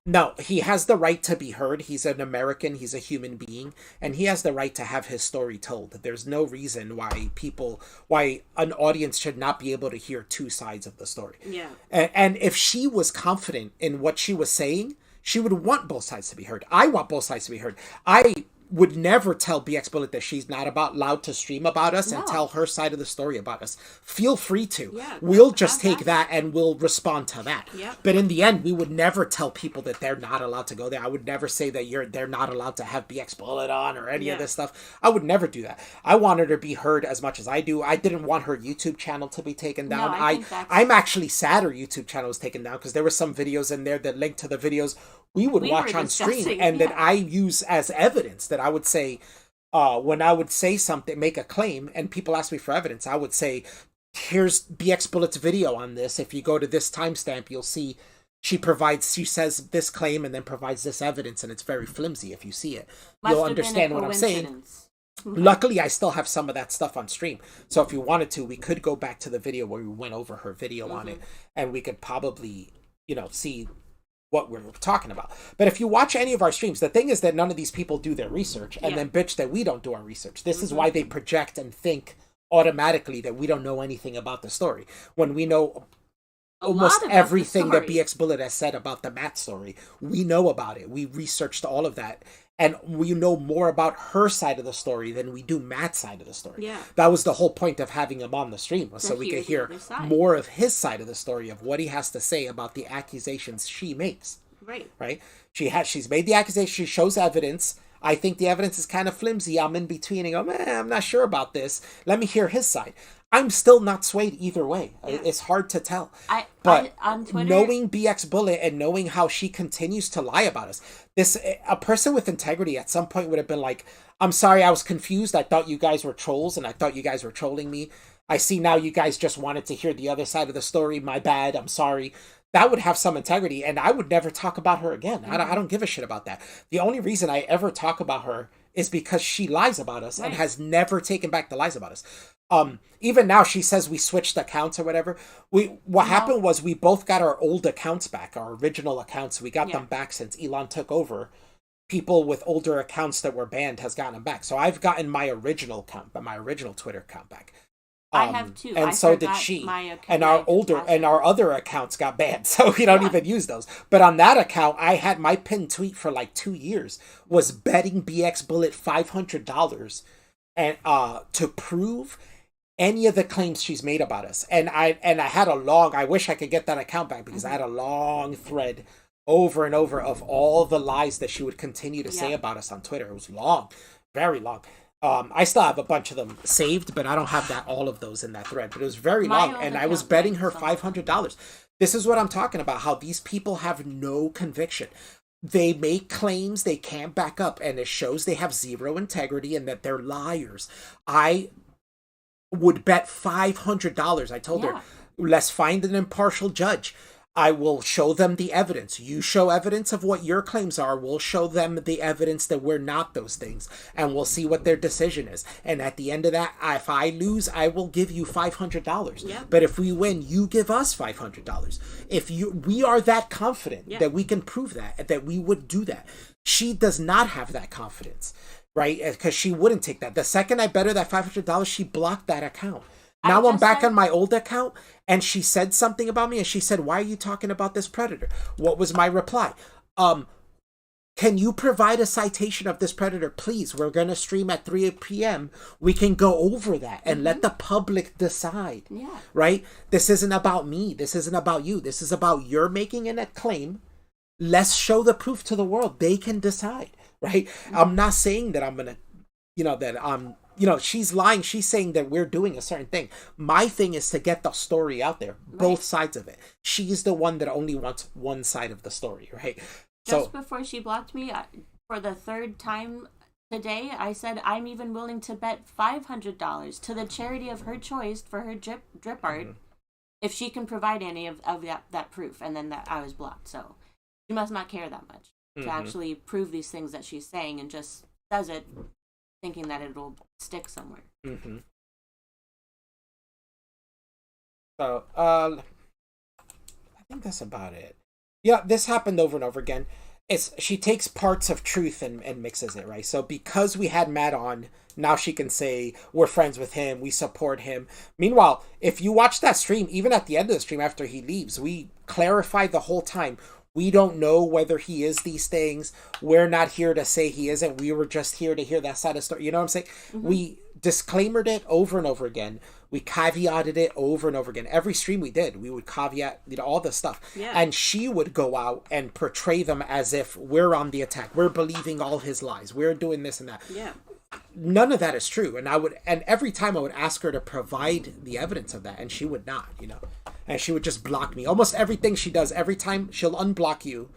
No, he has the right to be heard. He's an American. He's a human being. And he has the right to have his story told. There's no reason why an audience should not be able to hear two sides of the story. Yeah. And if she was confident in what she was saying, she would want both sides to be heard. I want both sides to be heard. I would never tell BXBullet that she's not allowed to stream about us and tell her side of the story about us. Feel free to. Yeah, we'll just take that and we'll respond to that. Yep. But in the end, we would never tell people that they're not allowed to go there. I would never say that they're not allowed to have BXBullet on or any of this stuff. I would never do that. I want her to be heard as much as I do. I didn't want her YouTube channel to be taken down. No, I'm actually sad her YouTube channel was taken down, because there were some videos in there that linked to the videos we would watch on stream, and that I use as evidence. That I would say, when I would say something, make a claim, and people ask me for evidence, I would say, here's BXBullet's video on this. If you go to this timestamp, you'll see she says this claim and then provides this evidence, and it's very flimsy. If you see it, you'll understand what I'm saying. Luckily, I still have some of that stuff on stream. So if you wanted to, we could go back to the video where we went over her video on it, and we could probably, see what we're talking about. But if you watch any of our streams, the thing is that none of these people do their research and then bitch that we don't do our research. This is why they project and think automatically that we don't know anything about the story, when we know almost everything that BXBullet has said about the Matt story. We know about it. We researched all of that. And we know more about her side of the story than we do Matt's side of the story. Yeah. That was the whole point of having him on the stream, was so we could hear more of his side of the story, of what he has to say about the accusations she makes. Right. Right? She's made the accusation. She shows evidence. I think the evidence is kind of flimsy. I'm in between and go, man, I'm not sure about this. Let me hear his side. I'm still not swayed either way. Yeah. It's hard to tell. But on Twitter, knowing BXBullet and knowing how she continues to lie about us, a person with integrity at some point would have been like, I'm sorry, I was confused. I thought you guys were trolls and I thought you guys were trolling me. I see now you guys just wanted to hear the other side of the story. My bad. I'm sorry. That would have some integrity, and I would never talk about her again. I don't give a shit about that. The only reason I ever talk about her is because she lies about us and has never taken back the lies about us. Even now she says we switched accounts or whatever. What happened was we both got our old accounts back, our original accounts. We got them back since Elon took over. People with older accounts that were banned has gotten them back. So I've gotten my original account, my original Twitter account back. I have too. And so did she. And our our other accounts got banned, so we don't even use those. But on that account, I had my pinned tweet for like 2 years was betting BXBullet $500 and to prove any of the claims she's made about us. And I had a long, I wish I could get that account back because I had a long thread over and over of all the lies that she would continue to say about us on Twitter. It was long, very long. I still have a bunch of them saved, but I don't have all of those in that thread. But it was very long, and I was betting her $500. This is what I'm talking about, how these people have no conviction. They make claims they can't back up, and it shows they have zero integrity and that they're liars. I would bet $500. I told her, let's find an impartial judge. I will show them the evidence. You show evidence of what your claims are. We'll show them the evidence that we're not those things. And we'll see what their decision is. And at the end of that, if I lose, I will give you $500. Yeah. But if we win, you give us $500. We are that confident that we can prove that we would do that. She does not have that confidence, right? Because she wouldn't take that. The second I bet her that $500, she blocked that account. Now I'm back on my old account, and she said something about me, and she said, why are you talking about this predator? What was my reply? Can you provide a citation of this predator, please? We're going to stream at 3 p.m. We can go over that and let the public decide, right? This isn't about me. This isn't about you. This is about you're making a claim. Let's show the proof to the world. They can decide, right? I'm not saying that I'm going to, she's lying. She's saying that we're doing a certain thing. My thing is to get the story out there, both sides of it. She's the one that only wants one side of the story, right? Just before she blocked me, for the third time today, I said I'm even willing to bet $500 to the charity of her choice for her drip art if she can provide any of that proof. And then that I was blocked. So she must not care that much to actually prove these things that she's saying, and just says it thinking that it'll stick somewhere. So, I think that's about it. Yeah, this happened over and over again. She takes parts of truth and mixes it, right? So because we had Matt on, now she can say, we're friends with him, we support him. Meanwhile, if you watch that stream, even at the end of the stream after he leaves, we clarify the whole time. We don't know whether he is these things. We're not here to say he isn't. We were just here to hear that side of the story. You know what I'm saying? We disclaimered it over and over again. We caveated it over and over again. Every stream we did, we would caveat all this stuff. Yeah. And she would go out and portray them as if we're on the attack. We're believing all his lies. We're doing this and that. Yeah. None of that is true. And every time I would ask her to provide the evidence of that, and she would not, and she would just block me. Almost everything she does, every time she'll unblock you,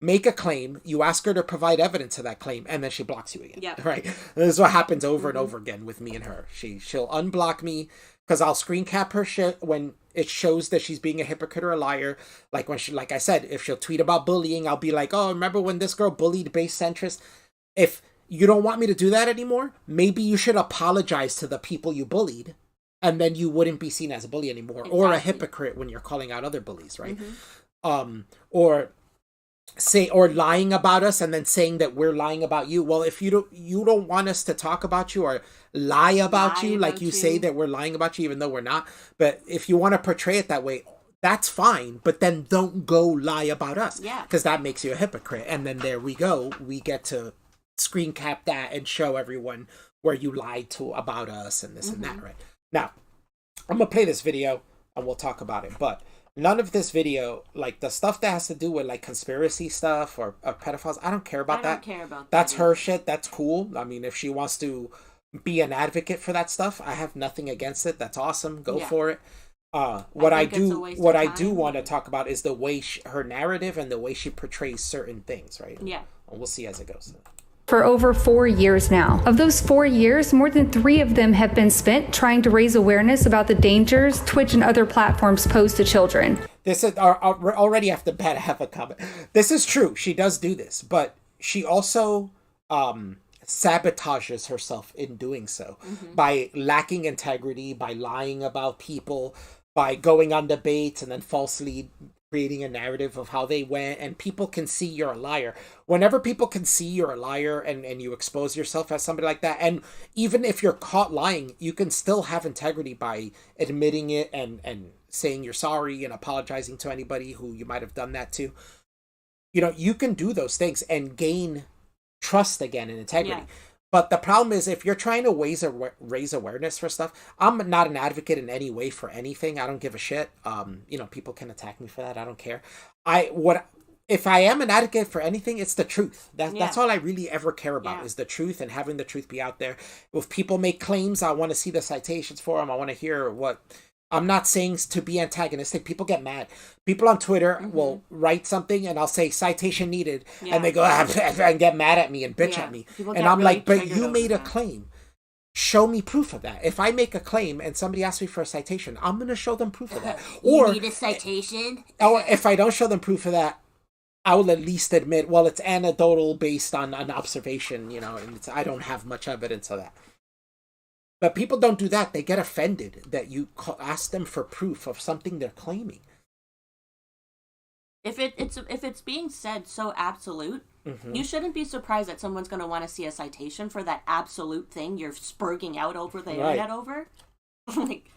make a claim, you ask her to provide evidence of that claim, and then she blocks you again. Yeah. Right? This is what happens over and over again with me and her. She'll unblock me because I'll screen cap her shit when it shows that she's being a hypocrite or a liar. Like I said, if she'll tweet about bullying, I'll be like, oh, remember when this girl bullied base centrist? If you don't want me to do that anymore, maybe you should apologize to the people you bullied, and then you wouldn't be seen as a bully anymore. Exactly. Or a hypocrite when you're calling out other bullies, right? Or lying about us and then saying that we're lying about you. Well, if you don't want us to talk about you or lie about you, like you say that we're lying about you, even though we're not. But if you want to portray it that way, that's fine. But then don't go lie about us. Yeah. Because that makes you a hypocrite. And then there we go. We get to screen cap that and show everyone where you lied about us and this and that, right? Now, I'm going to play this video and we'll talk about it. But none of this video, like the stuff that has to do with like conspiracy stuff or pedophiles, I don't care about I that. don't care about that That's her either. shit. That's cool. I mean, if she wants to be an advocate for that stuff, I have nothing against it. That's awesome. Go Yeah. for it. I think it's a waste What of I do time. want to talk about is the way her narrative and the way she portrays certain things, right? Yeah. We'll see as it goes. For over 4 years now. Of those 4 years, more than 3 of them have been spent trying to raise awareness about the dangers Twitch and other platforms pose to children. This is already off the bat. I have a comment. This is true. She does do this, but she also sabotages herself in doing so by lacking integrity, by lying about people, by going on debates and then falsely creating a narrative of how they went, and people can see you're a liar. Whenever people can see you're a liar and you expose yourself as somebody like that, and even if you're caught lying, you can still have integrity by admitting it and saying you're sorry and apologizing to anybody who you might have done that to. You know, you can do those things and gain trust again and integrity. Yeah. But the problem is, if you're trying to raise awareness for stuff, I'm not an advocate in any way for anything. I don't give a shit. You know, people can attack me for that. I don't care. If I am an advocate for anything, it's the truth. That's all I really ever care about is the truth and having the truth be out there. If people make claims, I want to see the citations for them. I want to hear what. I'm not saying to be antagonistic. People get mad. People on Twitter will write something and I'll say citation needed, and they go and get mad at me and bitch at me. People And get I'm really like, but triggered you over made a that. claim. Show me proof of that. If I make a claim and somebody asks me for a citation, I'm going to show them proof of that. You need a citation? Or if I don't show them proof of that, I will at least admit, well, it's anecdotal based on an observation, you know, and I don't have much evidence of that. But people don't do that. They get offended that you ask them for proof of something they're claiming. If it's being said so absolute, you shouldn't be surprised that someone's going to want to see a citation for that absolute thing you're spurging out over the internet over. Like,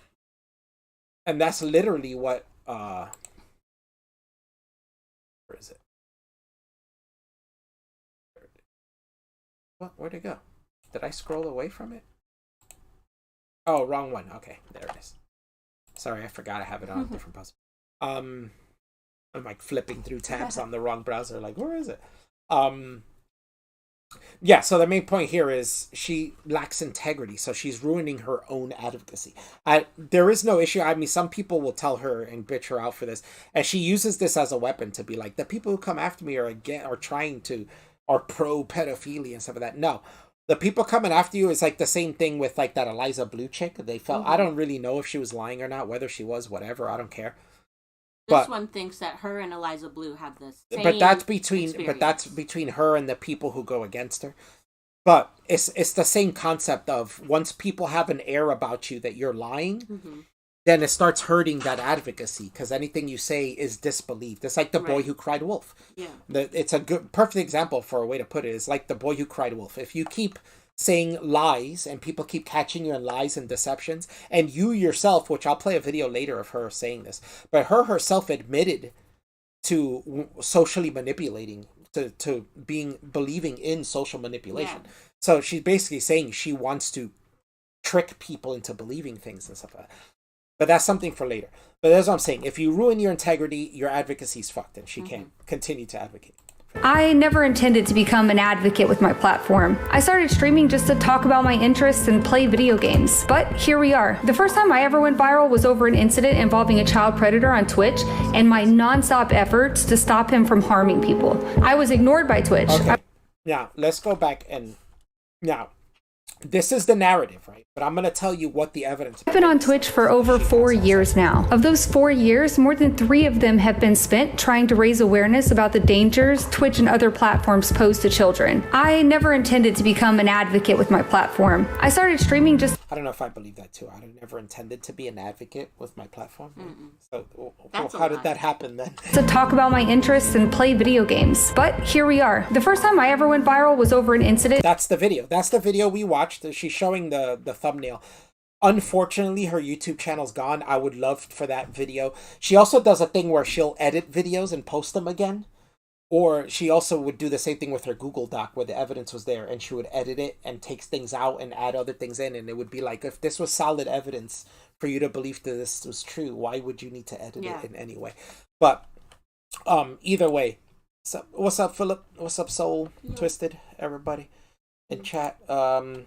and that's literally what where is it? Where'd it go? Did I scroll away from it? Oh, wrong one. Okay, there it is. Sorry, I forgot I have it on a different browser. I'm like flipping through tabs on the wrong browser. Like, where is it? Yeah, so the main point here is she lacks integrity, so she's ruining her own advocacy. There is no issue. I mean, some people will tell her and bitch her out for this, and she uses this as a weapon to be like, the people who come after me are pro pedophilia and stuff like that. No, the people coming after you is like the same thing with like that Eliza Blue chick. They felt I don't really know if she was lying or not, whether she was, whatever. I don't care. this one thinks that her and Eliza Blue have this same But that's between her and the people who go against her. But it's the same concept of once people have an air about you that you're lying, then it starts hurting that advocacy because anything you say is disbelieved. It's like the boy who cried wolf. Yeah. It's a perfect example for a way to put it. It's like the boy who cried wolf. If you keep saying lies and people keep catching you in lies and deceptions, and you yourself, which I'll play a video later of her saying this, but her herself admitted to socially manipulating, to believing in social manipulation. Yeah. So she's basically saying she wants to trick people into believing things and stuff like that. But that's something for later. But that's what I'm saying. If you ruin your integrity, your advocacy's fucked, and she can't continue to advocate. I never intended to become an advocate with my platform. I started streaming just to talk about my interests and play video games. But here we are. The first time I ever went viral was over an incident involving a child predator on Twitch and my nonstop efforts to stop him from harming people. I was ignored by Twitch. Okay. Now, let's go back and... Now, this is the narrative, right? But I'm going to tell you what the evidence... I've been on Twitch for over 4 years now. Of those 4 years, more than 3 of them have been spent trying to raise awareness about the dangers Twitch and other platforms pose to children. I never intended to become an advocate with my platform. I started streaming just... I don't know if I believe that too. I never intended to be an advocate with my platform. So how did that happen then? to talk about my interests and play video games. But here we are. The first time I ever went viral was over an incident... That's the video. That's the video we watched. She's showing the thumbnail. Unfortunately, her YouTube channel's gone. I would love for that video. She also does a thing where she'll edit videos and post them again. Or she also would do the same thing with her Google Doc where the evidence was there and she would edit it and takes things out and add other things in. And it would be like, if this was solid evidence for you to believe that this was true. Why would you need to edit Yeah. it in any way? But either way, what's up, Philip? What's up, Soul Twisted? Everybody in chat. We're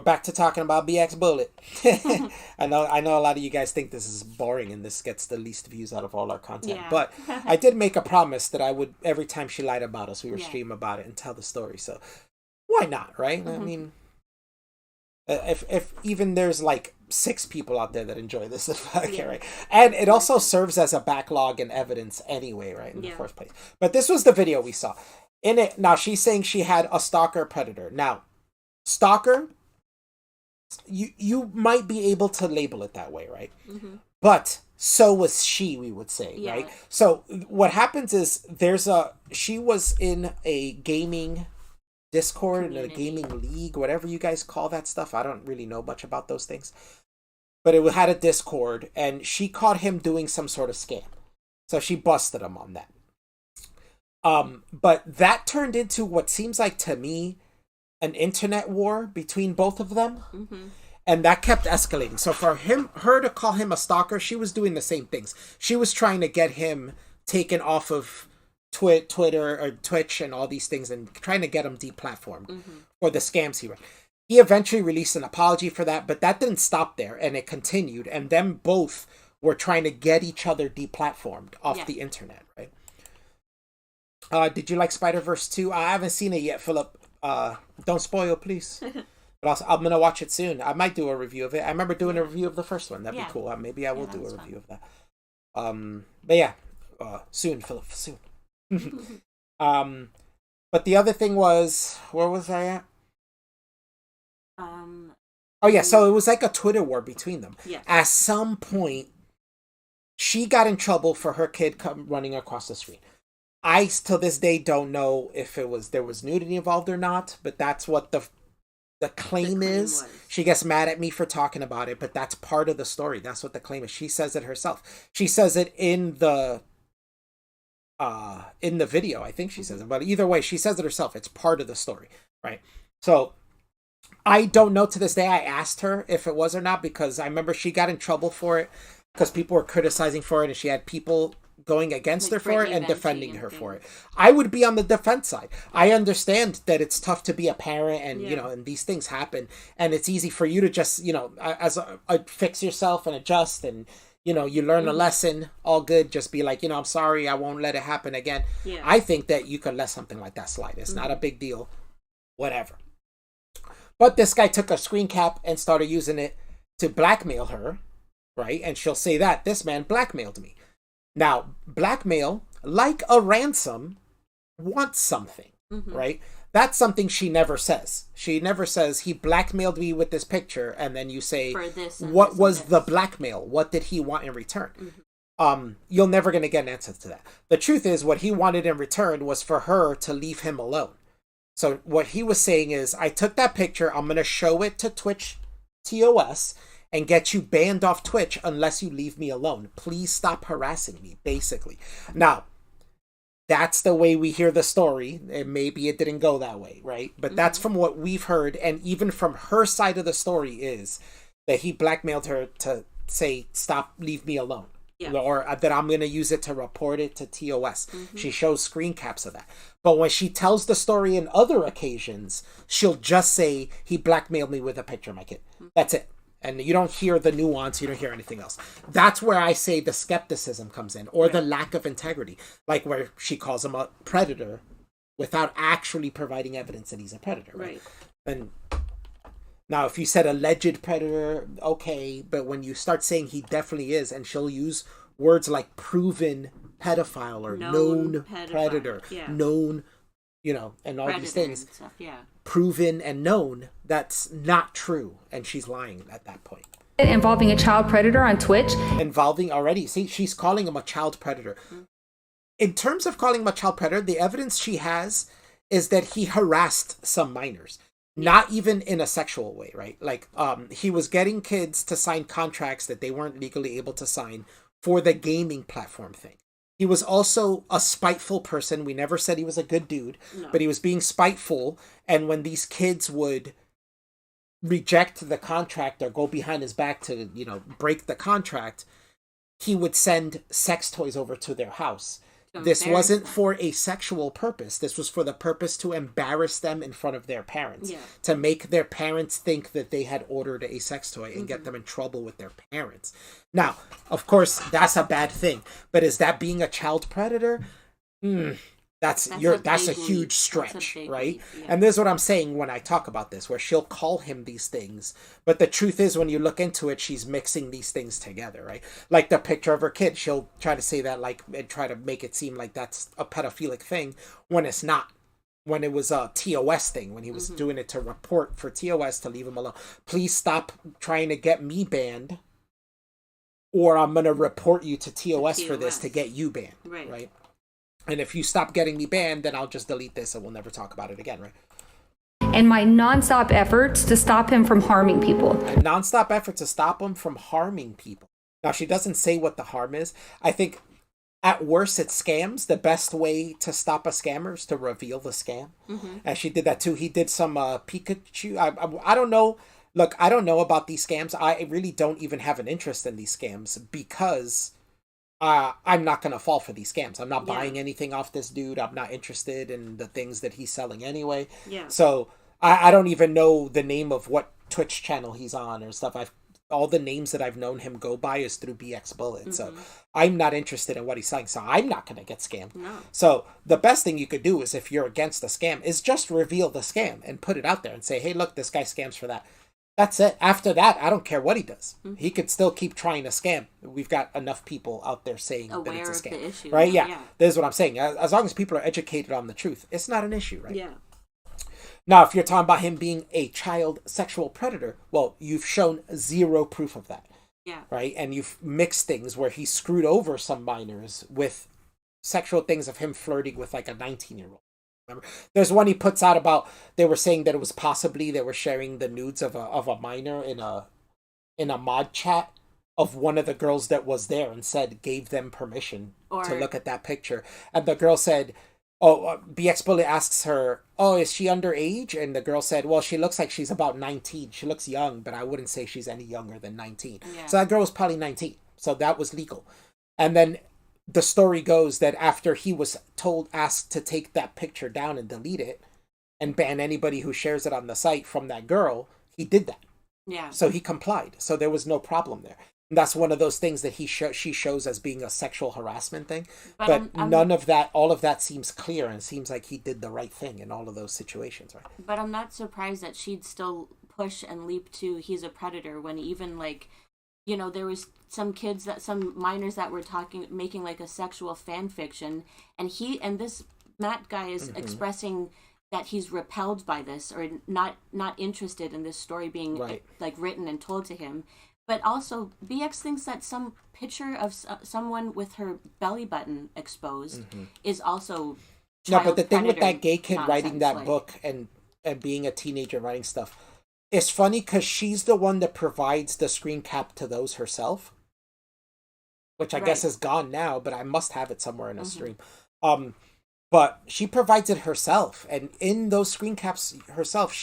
back to talking about BXBullet. I know a lot of you guys think this is boring and this gets the least views out of all our content. Yeah. But I did make a promise that I would, every time she lied about us, we would Yeah. stream about it and tell the story. So why not, right? I mean, if even there's like 6 people out there that enjoy this, okay, right? And it also serves as a backlog and evidence anyway, right? In the first place. But this was the video we saw. In it, now she's saying she had a stalker predator. Now, stalker, you might be able to label it that way, right? But so was she, we would say, right? So what happens is she was in a gaming Discord, in a gaming league, whatever you guys call that stuff. I don't really know much about those things. But it had a Discord, and she caught him doing some sort of scam. So she busted him on that. But that turned into what seems like to me an internet war between both of them. And that kept escalating. So for her to call him a stalker, she was doing the same things. She was trying to get him taken off of Twitter or Twitch and all these things and trying to get him deplatformed for the scams he ran. He eventually released an apology for that, but that didn't stop there, and it continued. And them both were trying to get each other deplatformed off the internet, right? Did you like Spider-Verse 2? I haven't seen it yet, Philip. Don't spoil, please. But also, I'm gonna watch it soon. I might do a review of it. I remember doing a review of the first one. That'd be cool. Maybe I will do a review of that. But yeah, soon, Philip, soon. But the other thing was, where was I at? Oh yeah, so it was like a Twitter war between them. Yeah. At some point, she got in trouble for her kid running across the screen. I till this day don't know if there was nudity involved or not, but that's what the claim is. Was. She gets mad at me for talking about it, but that's part of the story. That's what the claim is. She says it herself. She says it in the video. I think she says it, but either way, she says it herself. It's part of the story, right? So I don't know to this day. I asked her if it was or not because I remember she got in trouble for it because people were criticizing for it and she had people going against her for it and defending her for it. I would be on the defense side. I understand that it's tough to be a parent and, and these things happen and it's easy for you to just, fix yourself and adjust and, you learn a lesson, all good. Just be like, I'm sorry, I won't let it happen again. Yeah. I think that you could let something like that slide. It's not a big deal, whatever. But this guy took a screen cap and started using it to blackmail her, right? And she'll say that this man blackmailed me. Now, blackmail, like a ransom, wants something, right? That's something she never says. She never says, he blackmailed me with this picture, and then you say, what was the blackmail? What did he want in return? You're never going to get an answer to that. The truth is, what he wanted in return was for her to leave him alone. So what he was saying is, I took that picture, I'm going to show it to Twitch TOS, and get you banned off Twitch unless you leave me alone. Please stop harassing me, basically. Now, that's the way we hear the story, and maybe it didn't go that way, right? But that's from what we've heard, and even from her side of the story is that he blackmailed her to say, stop, leave me alone. Yeah. Or that I'm going to use it to report it to TOS. She shows screen caps of that. But when she tells the story in other occasions, she'll just say, he blackmailed me with a picture of my kid. That's it. And you don't hear the nuance, you don't hear anything else. That's where I say the skepticism comes in, or the lack of integrity. Like where she calls him a predator without actually providing evidence that he's a predator, right? And now, if you said alleged predator, okay, but when you start saying he definitely is, and she'll use words like proven pedophile or known predator, known, and all these things, and stuff, proven and known, that's not true, and she's lying at that point. Involving a child predator on Twitch. See, she's calling him a child predator. In terms of calling him a child predator, the evidence she has is that he harassed some minors. Not even in a sexual way, right? Like, he was getting kids to sign contracts that they weren't legally able to sign for the gaming platform thing. He was also a spiteful person. We never said he was a good dude, but he was being spiteful. And when these kids would reject the contract or go behind his back to, break the contract, he would send sex toys over to their house. This wasn't for a sexual purpose. This was for the purpose to embarrass them in front of their parents. Yeah. To make their parents think that they had ordered a sex toy and get them in trouble with their parents. Now, of course, that's a bad thing. But is that being a child predator? That's a huge stretch, right? Yeah. And this is what I'm saying when I talk about this, where she'll call him these things, but the truth is, when you look into it, she's mixing these things together, right? Like the picture of her kid, she'll try to say that and try to make it seem like that's a pedophilic thing when it's not. When it was a TOS thing, when he was doing it to report for TOS to leave him alone. Please stop trying to get me banned, or I'm gonna report you to TOS for this to get you banned, right? And if you stop getting me banned, then I'll just delete this and we'll never talk about it again, right? And my nonstop efforts to stop him from harming people. A nonstop effort to stop him from harming people. Now, she doesn't say what the harm is. I think at worst, it's scams. The best way to stop a scammer is to reveal the scam. And she did that too. He did some Pikachu. I don't know. Look, I don't know about these scams. I really don't even have an interest in these scams because I'm not going to fall for these scams. I'm not buying anything off this dude. I'm not interested in the things that he's selling anyway. Yeah. So I don't even know the name of what Twitch channel he's on or stuff. All the names that I've known him go by is through BXBullet. So I'm not interested in what he's selling. So I'm not going to get scammed. No. So the best thing you could do is, if you're against the scam, is just reveal the scam and put it out there and say, hey, look, this guy scams for that. That's it. After that, I don't care what he does. He could still keep trying to scam. We've got enough people out there saying that it's a scam. Aware of the issue. Right? Yeah. This is what I'm saying. As long as people are educated on the truth, it's not an issue, right? Yeah. Now, if you're talking about him being a child sexual predator, well, you've shown zero proof of that. Yeah. Right? And you've mixed things where he screwed over some minors with sexual things of him flirting with like a 19-year-old. Remember? There's one he puts out about, they were saying that it was possibly they were sharing the nudes of a minor in a mod chat of one of the girls that was there, and said gave them permission to look at that picture. And the girl said, BXBullet asks her, is she underage? And the girl said, well, she looks like she's about 19. She looks young, but I wouldn't say she's any younger than 19. Yeah. So that girl was probably 19. So that was legal. And then the story goes that after he was asked to take that picture down and delete it and ban anybody who shares it on the site from that girl, he did that. Yeah. So he complied. So there was no problem there. And that's one of those things that she shows as being a sexual harassment thing. But none of that, all of that seems clear, and seems like he did the right thing in all of those situations, right? But I'm not surprised that she'd still push and leap to he's a predator, when even there was some minors that were making like a sexual fan fiction, and this Matt guy is expressing that he's repelled by this, or not interested in this story being written and told to him. But also, BX thinks that some picture of someone with her belly button exposed is also no. But the thing with that gay kid nonsense, writing that book and being a teenager writing stuff, it's funny because she's the one that provides the screen cap to those herself, which I guess is gone now, but I must have it somewhere in a stream. But she provides it herself, and in those screen caps herself,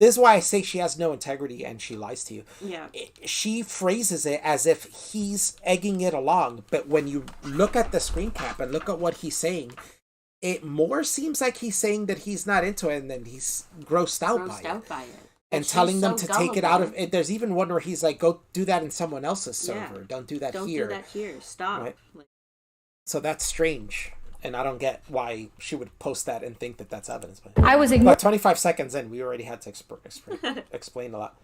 this is why I say she has no integrity and she lies to you. Yeah. She phrases it as if he's egging it along, but when you look at the screen cap and look at what he's saying, it more seems like he's saying that he's not into it, and then he's grossed out by it. And telling them to take it out of it. There's even one where he's like, go do that in someone else's server. Yeah. Don't do that here. Don't do that here. Stop. Right? So that's strange. And I don't get why she would post that and think that that's evidence. But 25 seconds in, we already had to explain a lot.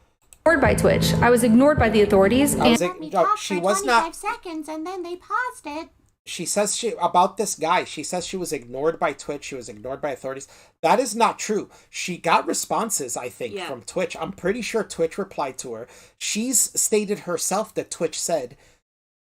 Ignored by Twitch. I was ignored by the authorities. She was not. 25 seconds, and then they paused it. She says about this guy. She says she was ignored by Twitch. She was ignored by authorities. That is not true. She got responses, I think, from Twitch. I'm pretty sure Twitch replied to her. She's stated herself that Twitch said,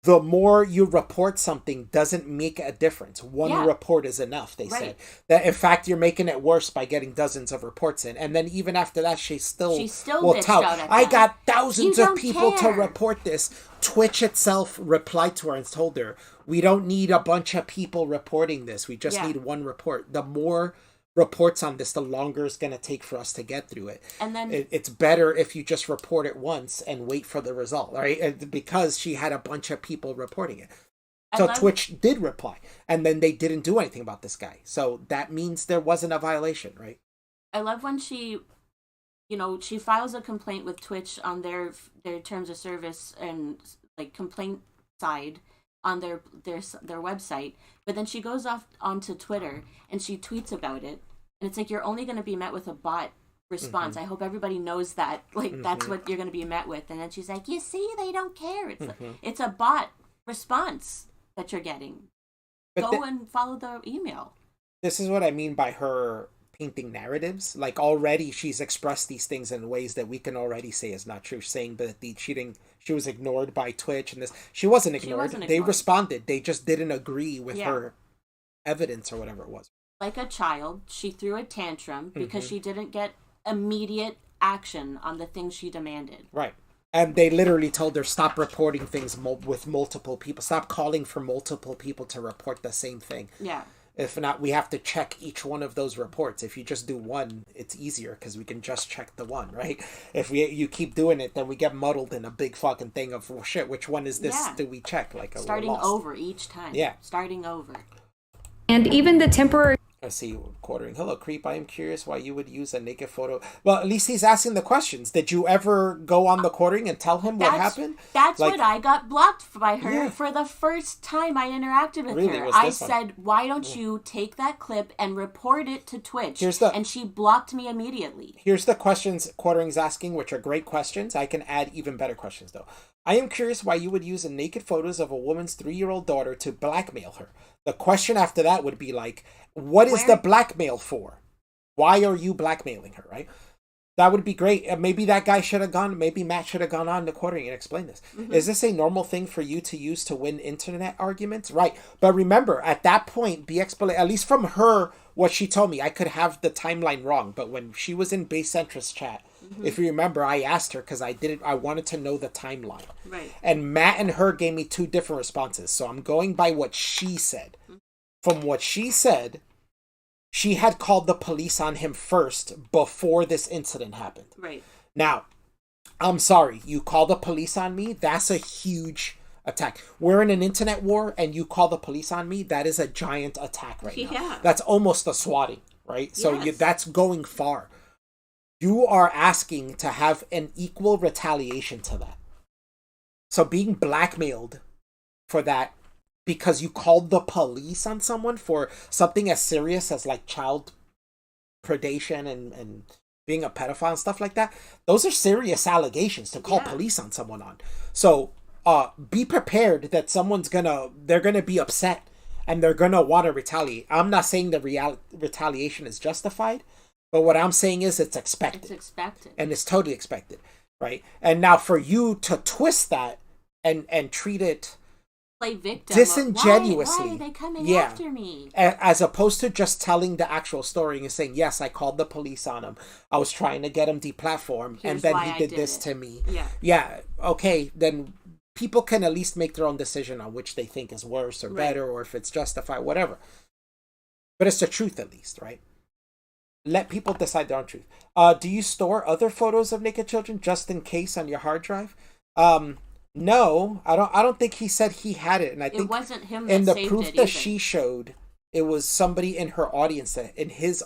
the more you report something doesn't make a difference. One report is enough, they said. That, in fact, you're making it worse by getting dozens of reports in. And then even after that, she still will tell. I got thousands of people to report this. Twitch itself replied to her and told her, we don't need a bunch of people reporting this. We just need one report. The more reports on this, the longer it's going to take for us to get through it. And then It's better if you just report it once and wait for the result, right? Because she had a bunch of people reporting it. So Twitch did reply, and then they didn't do anything about this guy. So that means there wasn't a violation, right? I love when she files a complaint with Twitch on their terms of service and like complaint side on their website, but then she goes off onto Twitter and she tweets about it, and it's like, you're only going to be met with a bot response. I hope everybody knows that, like, that's what you're going to be met with. And then she's like, you see, they don't care. It's a bot response that you're getting. Go and follow the email. This is what I mean by her painting narratives. Like, already she's expressed these things in ways that we can already say is not true, saying that she was ignored by Twitch, and this, she wasn't ignored. They responded. They just didn't agree with her evidence or whatever it was. Like a child, she threw a tantrum because she didn't get immediate action on the things she demanded. Right. And they literally told her, stop reporting things with multiple people. Stop calling for multiple people to report the same thing. Yeah. If not, we have to check each one of those reports. If you just do one, it's easier because we can just check the one, right? If you keep doing it, then we get muddled in a big fucking thing of, well, shit, which one is this? Yeah. Do we check? Like, starting over each time. Yeah. Starting over. And even the temporary... I see quartering. Hello, creep. I am curious why you would use a naked photo. Well, at least he's asking the questions. Did you ever go on the quartering and tell him what happened? That's like, what I got blocked by her for the first time I interacted with her. I said, why don't you take that clip and report it to Twitch? And she blocked me immediately. Here's the questions Quartering's asking, which are great questions. I can add even better questions, though. I am curious why you would use a naked photos of a woman's 3-year-old daughter to blackmail her. The question after that would be like, what is the blackmail for? Why are you blackmailing her, right? That would be great. Maybe that guy should have gone, maybe Matt should have gone on to Quartering and explained this. Is this a normal thing for you to use to win internet arguments? Right. But remember, at that point, BXBullet, at least from her, what she told me, I could have the timeline wrong, but when she was in Base Centrist chat, if you remember, I asked her because I wanted to know the timeline. Right. And Matt and her gave me 2 different responses. So I'm going by what she said. From what she said, she had called the police on him first before this incident happened. Right. Now, I'm sorry, you call the police on me? That's a huge attack. We're in an internet war and you call the police on me? That is a giant attack right now. That's almost a swatting, right? So that's going far. You are asking to have an equal retaliation to that. So being blackmailed for that because you called the police on someone for something as serious as like child predation and being a pedophile and stuff like that, those are serious allegations to call police on someone on. So be prepared that they're gonna be upset and they're gonna want to retaliate. I'm not saying the retaliation is justified, but what I'm saying is it's expected. It's expected. And it's totally expected, right? And now for you to twist that and treat it play victim disingenuously. Why are they coming after me? As opposed to just telling the actual story and saying, yes, I called the police on him. I was trying to get him deplatformed, and then he did this to me. Yeah, okay, then people can at least make their own decision on which they think is worse or better, or if it's justified, whatever. But it's the truth at least, right? Let people decide their own truth. Do you store other photos of naked children just in case on your hard drive? No, I don't think he said he had it, and I think it wasn't him that in the saved proof it that either. she showed, it was somebody in her audience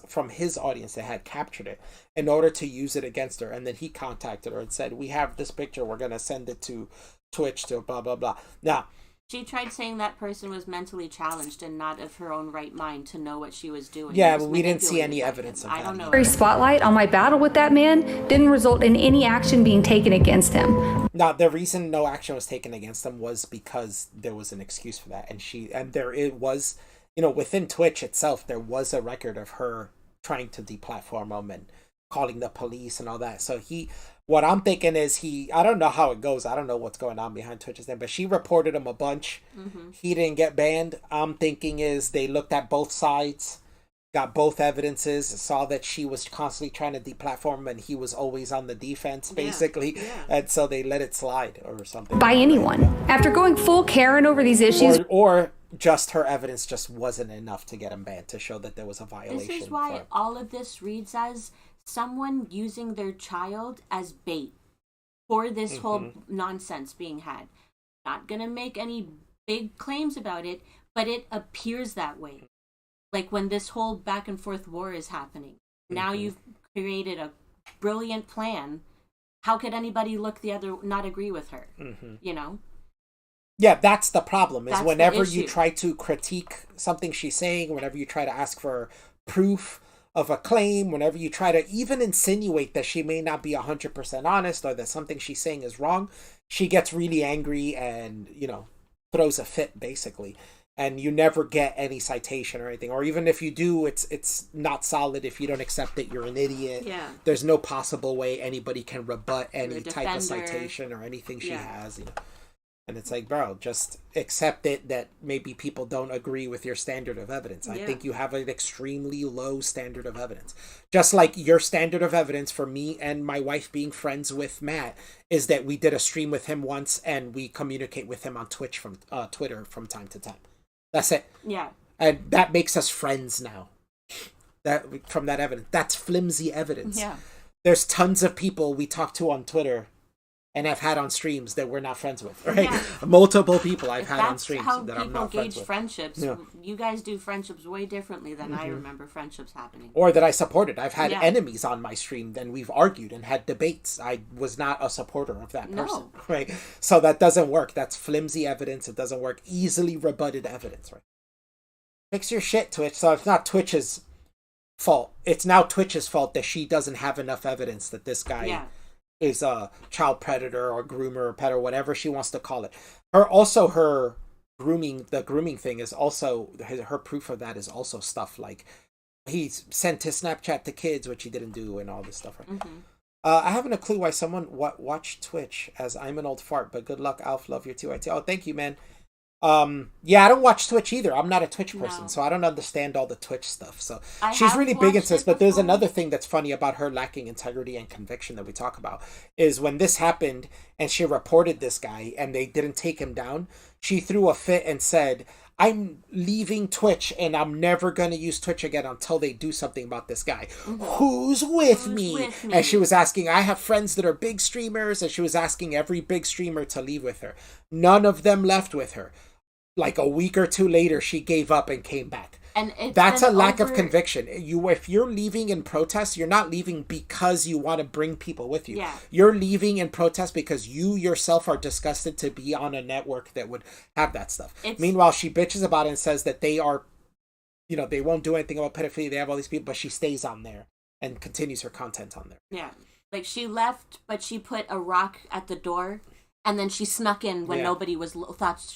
from his audience that had captured it in order to use it against her, and then he contacted her and said, "We have this picture. We're gonna send it to Twitch to blah blah blah." Now, she tried saying that person was mentally challenged and not of her own right mind to know what she was doing. Yeah, but we didn't see any evidence of that. I don't know. Spotlight on my battle with that man didn't result in any action being taken against him. Now, the reason no action was taken against him was because there was an excuse for that, it was, within Twitch itself, there was a record of her trying to deplatform him and calling the police and all that. So what I'm thinking is I don't know how it goes. I don't know what's going on behind Twitch's name, but she reported him a bunch. He didn't get banned. I'm thinking is they looked at both sides, got both evidences, saw that she was constantly trying to deplatform him and he was always on the defense, basically. And so they let it slide or something. By anyone. After going full Karen over these issues. Or just her evidence just wasn't enough to get him banned, to show that there was a violation. This is why all of this reads as someone using their child as bait for this whole nonsense being had. Not gonna make any big claims about it, but it appears that way. Like when this whole back and forth war is happening. Now you've created a brilliant plan. How could anybody not agree with her? You know? Yeah, that's the problem, is That's whenever the you issue. try to critique something she's saying, whenever you try to ask for proof of a claim, whenever you try to even insinuate that she may not be 100% honest or that something she's saying is wrong, she gets really angry and, you know, throws a fit, basically. And you never get any citation or anything. Or even if you do, it's not solid. If you don't accept it, you're an idiot. Yeah. There's no possible way anybody can rebut any The type of defender. citation or anything she Yeah. has, you know. And it's like, bro, just accept it that maybe people don't agree with your standard of evidence. I Yeah. think you have an extremely low standard of evidence. Just like your standard of evidence for me and my wife being friends with Matt is that we did a stream with him once and we communicate with him on Twitch from Twitter from time to time. That's it. Yeah. And that makes us friends now. That from that evidence. That's flimsy evidence. Yeah. There's tons of people we talk to on Twitter and I've had on streams that we're not friends with, right? Yeah. Multiple people I've If had on that's streams how that I'm people not friends gauge with. friendships. Yeah. You guys do friendships way differently than I remember friendships happening. Or that I supported. I've had Yeah. enemies on my stream, then we've argued and had debates. I was not a supporter of that person, right? So that doesn't work. That's flimsy evidence. It doesn't work. Easily rebutted evidence, right? Fix your shit, Twitch. So it's not Twitch's fault. It's now Twitch's fault that she doesn't have enough evidence that this guy is a child predator or groomer or pet or whatever she wants to call it. Her grooming, the grooming thing is also, her proof of that is also stuff like he sent his Snapchat to kids, which he didn't do, and all this stuff. Right? I haven't a clue why someone watched Twitch, as I'm an old fart, but good luck, Alf. Love your TYT. Oh, thank you, man. Yeah, I don't watch Twitch either. I'm not a Twitch person, so I don't understand all the Twitch stuff. So she's really big into this, but there's another thing that's funny about her lacking integrity and conviction that we talk about is when this happened and she reported this guy and they didn't take him down, she threw a fit and said, I'm leaving Twitch and I'm never going to use Twitch again until they do something about this guy. Who's with me? And she was asking, I have friends that are big streamers, and she was asking every big streamer to leave with her. None of them left with her. Like a week or two later, she gave up and came back. And that's a lack of conviction. If you're leaving in protest, you're not leaving because you want to bring people with you. Yeah. You're leaving in protest because you yourself are disgusted to be on a network that would have that stuff. Meanwhile, she bitches about it and says that they are, you know, they won't do anything about pedophilia. They have all these people, but she stays on there and continues her content on there. Yeah. Like she left, but she put a rock at the door. And then she snuck in when nobody was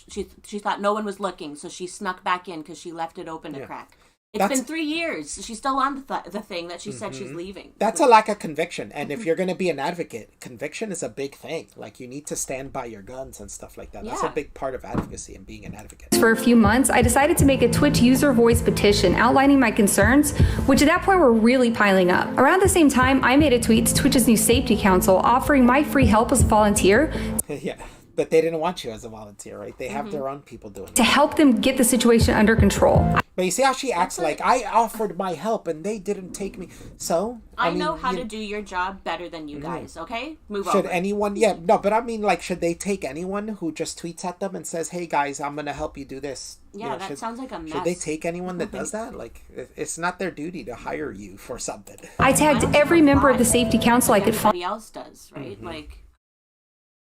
she thought no one was looking, so she snuck back in because she left it open a crack. It's been 3 years. She's still on the thing that she said she's leaving. That's a lack of conviction. And if you're going to be an advocate, conviction is a big thing. Like, you need to stand by your guns and stuff like that. That's a big part of advocacy and being an advocate. For a few months, I decided to make a Twitch user voice petition outlining my concerns, which at that point were really piling up. Around the same time, I made a tweet to Twitch's new safety council offering my free help as a volunteer. Yeah. But they didn't want you as a volunteer, right? They have their own people doing it. To help them get the situation under control. But you see how she acts like, I offered my help and they didn't take me. So? I know how to do your job better than you guys, okay? Move on. Should anyone, but I mean, like, should they take anyone who just tweets at them and says, hey guys, I'm going to help you do this? Yeah, that sounds like a mess. Should they take anyone that does that? Like, it's not their duty to hire you for something. I tagged every member of the safety council I could find. Everybody else does, right? Like,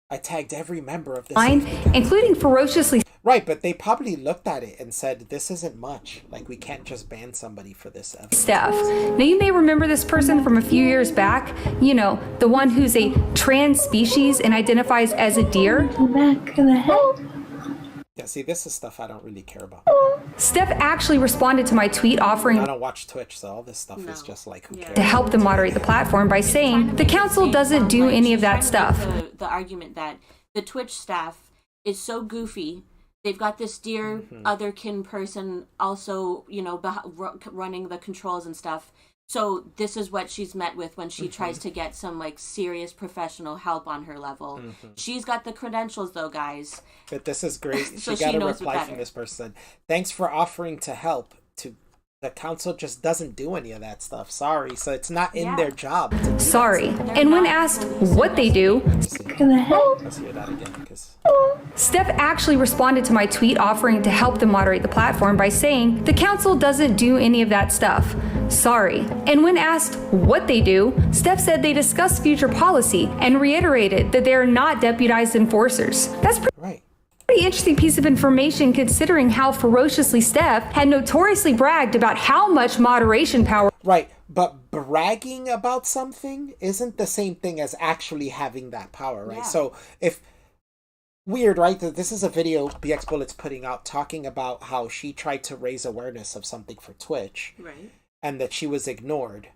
I tagged every member of the including ferociously. Right, but they probably looked at it and said, this isn't much. Like, we can't just ban somebody for this evidence. Stuff. Now, you may remember this person from a few years back. You know, the one who's a trans species and identifies as a deer. Back of the head. Yeah, see, this is stuff I don't really care about. Steph actually responded to my tweet offering I don't watch Twitch, so all this stuff is just like, who cares? to help them moderate the platform by saying the council doesn't do any of that stuff. The argument that the Twitch staff is so goofy. They've got this dear other kin person also, you know, running the controls and stuff. So this is what she's met with when she tries to get some like serious professional help on her level. She's got the credentials though, guys. But this is great. So she got she a knows reply better. from this person. Thanks for offering to help. The council just doesn't do any of that stuff. Sorry. So it's not in their job to do that Sorry. stuff. And when asked what they do, Let's hear that again. Because Steph actually responded to my tweet offering to help them moderate the platform by saying, the council doesn't do any of that stuff. Sorry. And when asked what they do, Steph said they discuss future policy and reiterated that they are not deputized enforcers. That's right. pretty interesting piece of information considering how ferociously Steph had notoriously bragged about how much moderation power. Right. But bragging about something isn't the same thing as actually having that power, right? Yeah. So if weird, right? This is a video BXBullet's putting out talking about how she tried to raise awareness of something for Twitch. Right. And that she was ignored.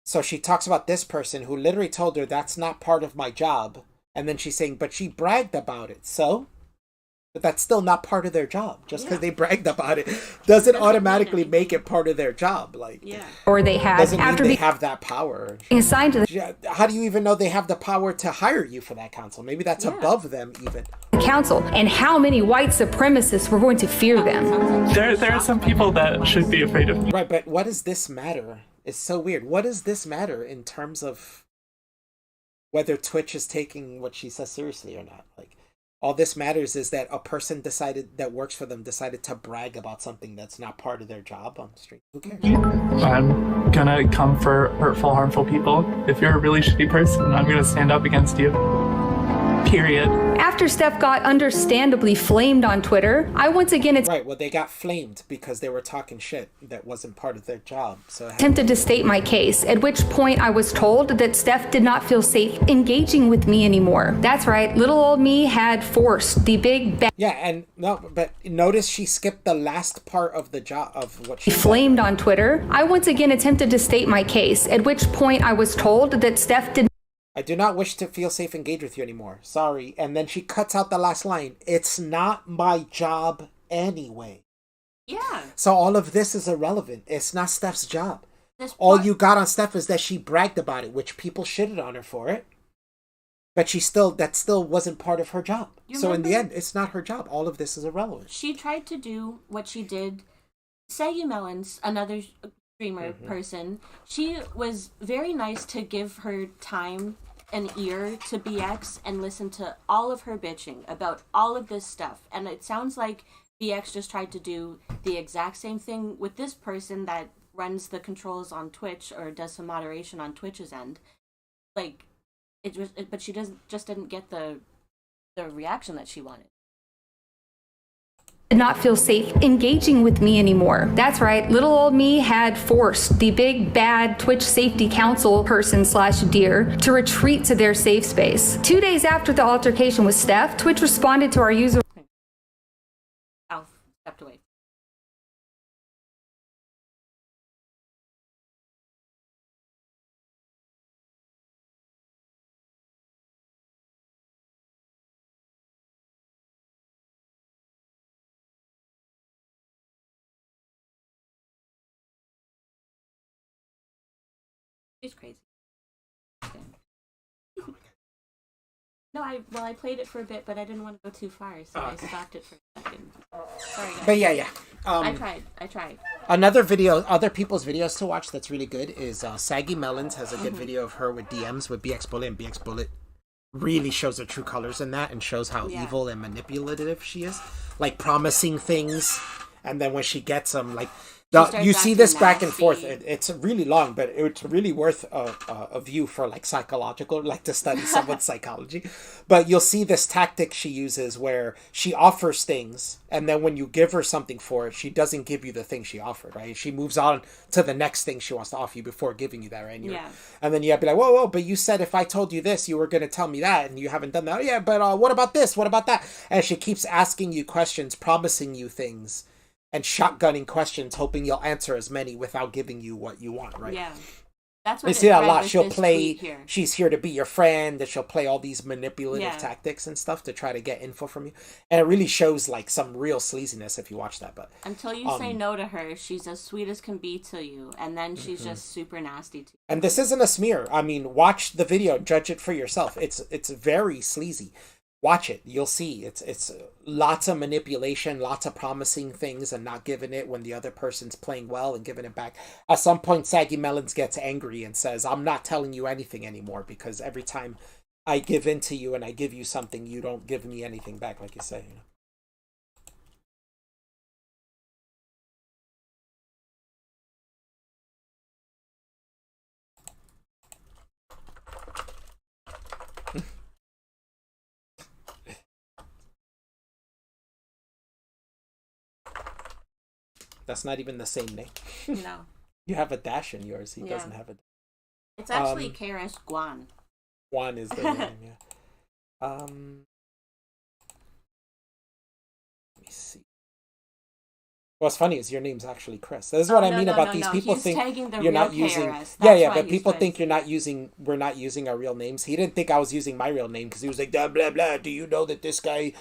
So she talks about this person who literally told her that's not part of my job. And then she's saying, but she bragged about it. So? But that's still not part of their job. Just because they bragged about it doesn't automatically make it part of their job. Like, Or they had doesn't after mean they being have that power. assigned to the How do you even know they have the power to hire you for that council? Maybe that's above them even. council, and how many white supremacists were going to fear them. There are some people that should be afraid of me. Right, but what does this matter? It's so weird. What does this matter in terms of whether Twitch is taking what she says seriously or not? Like, all this matters is that a person that works for them decided to brag about something that's not part of their job on the street. Who cares? I'm gonna come for hurtful, harmful people. If you're a really shitty person, I'm gonna stand up against you. Period. After Steph got understandably flamed on Twitter, I once again Right, well, they got flamed because they were talking shit that wasn't part of their job. So attempted to state my case, at which point I was told that Steph did not feel safe engaging with me anymore. That's right, little old me had forced the big bad yeah, and no, but notice she skipped the last part of the job of what she flamed on Twitter. I once again attempted to state my case, at which point I was told that Steph did I do not wish to feel safe engaged with you anymore. Sorry. And then she cuts out the last line. It's not my job anyway. Yeah. So all of this is irrelevant. It's not Steph's job. All you got on Steph is that she bragged about it, which people shitted on her for it. But that still wasn't part of her job. So in the end, it's not her job. All of this is irrelevant. She tried to do what she did. Saggy Melons, another streamer person, she was very nice to give her time an ear to BX and listen to all of her bitching about all of this stuff. And it sounds like BX just tried to do the exact same thing with this person that runs the controls on Twitch or does some moderation on Twitch's end. Like, but she didn't get the reaction that she wanted. did not feel safe engaging with me anymore. That's right, little old me had forced the big bad Twitch Safety Council person / deer to retreat to their safe space. 2 days after the altercation with Steph, Twitch responded to our user. Alf stepped away. She's crazy. No, I played it for a bit, but I didn't want to go too far, so I stopped it for a second. Sorry, guys. But yeah. I tried. Another video, other people's videos to watch that's really good is Saggy Melons has a good video of her with DMs with BXBullet, and BXBullet really shows her true colors in that and shows how evil and manipulative she is. Like promising things, and then when she gets them, like... you see this back and forth. It's really long, but it's really worth a view for like psychological, like to study someone's psychology. But you'll see this tactic she uses where she offers things, and then when you give her something for it, she doesn't give you the thing she offered, right? She moves on to the next thing she wants to offer you before giving you that, right? And then you have to be like, whoa, but you said if I told you this, you were going to tell me that, and you haven't done that. Oh, yeah, but what about this? What about that? And she keeps asking you questions, promising you things, and shotgunning questions, hoping you'll answer as many without giving you what you want, right? Yeah. That's what I see it that a read lot. with She'll this play, tweet here. she's here to be your friend, that she'll play all these manipulative Yeah. tactics and stuff to try to get info from you. And it really shows like some real sleaziness if you watch that. But Until you say no to her, she's as sweet as can be to you, and then she's just super nasty to you. and this isn't a smear. I mean, watch the video and judge it for yourself. It's very sleazy. Watch it. You'll see. It's lots of manipulation, lots of promising things and not giving it when the other person's playing well and giving it back. At some point, Saggy Melons gets angry and says, I'm not telling you anything anymore because every time I give in to you and I give you something, you don't give me anything back, like you say. You know? That's not even the same name. No. You have a dash in yours. He Yeah. doesn't have a. It's actually KRS Guan. Juan is the name, yeah. Let me see. What's funny is your name's actually Chris. This is what I mean about these people He's think tagging the you're real not using. KRS. Yeah, That's yeah, why but he's people pissed. think we're not using our real names. He didn't think I was using my real name because he was like, blah blah blah. Do you know that this guy?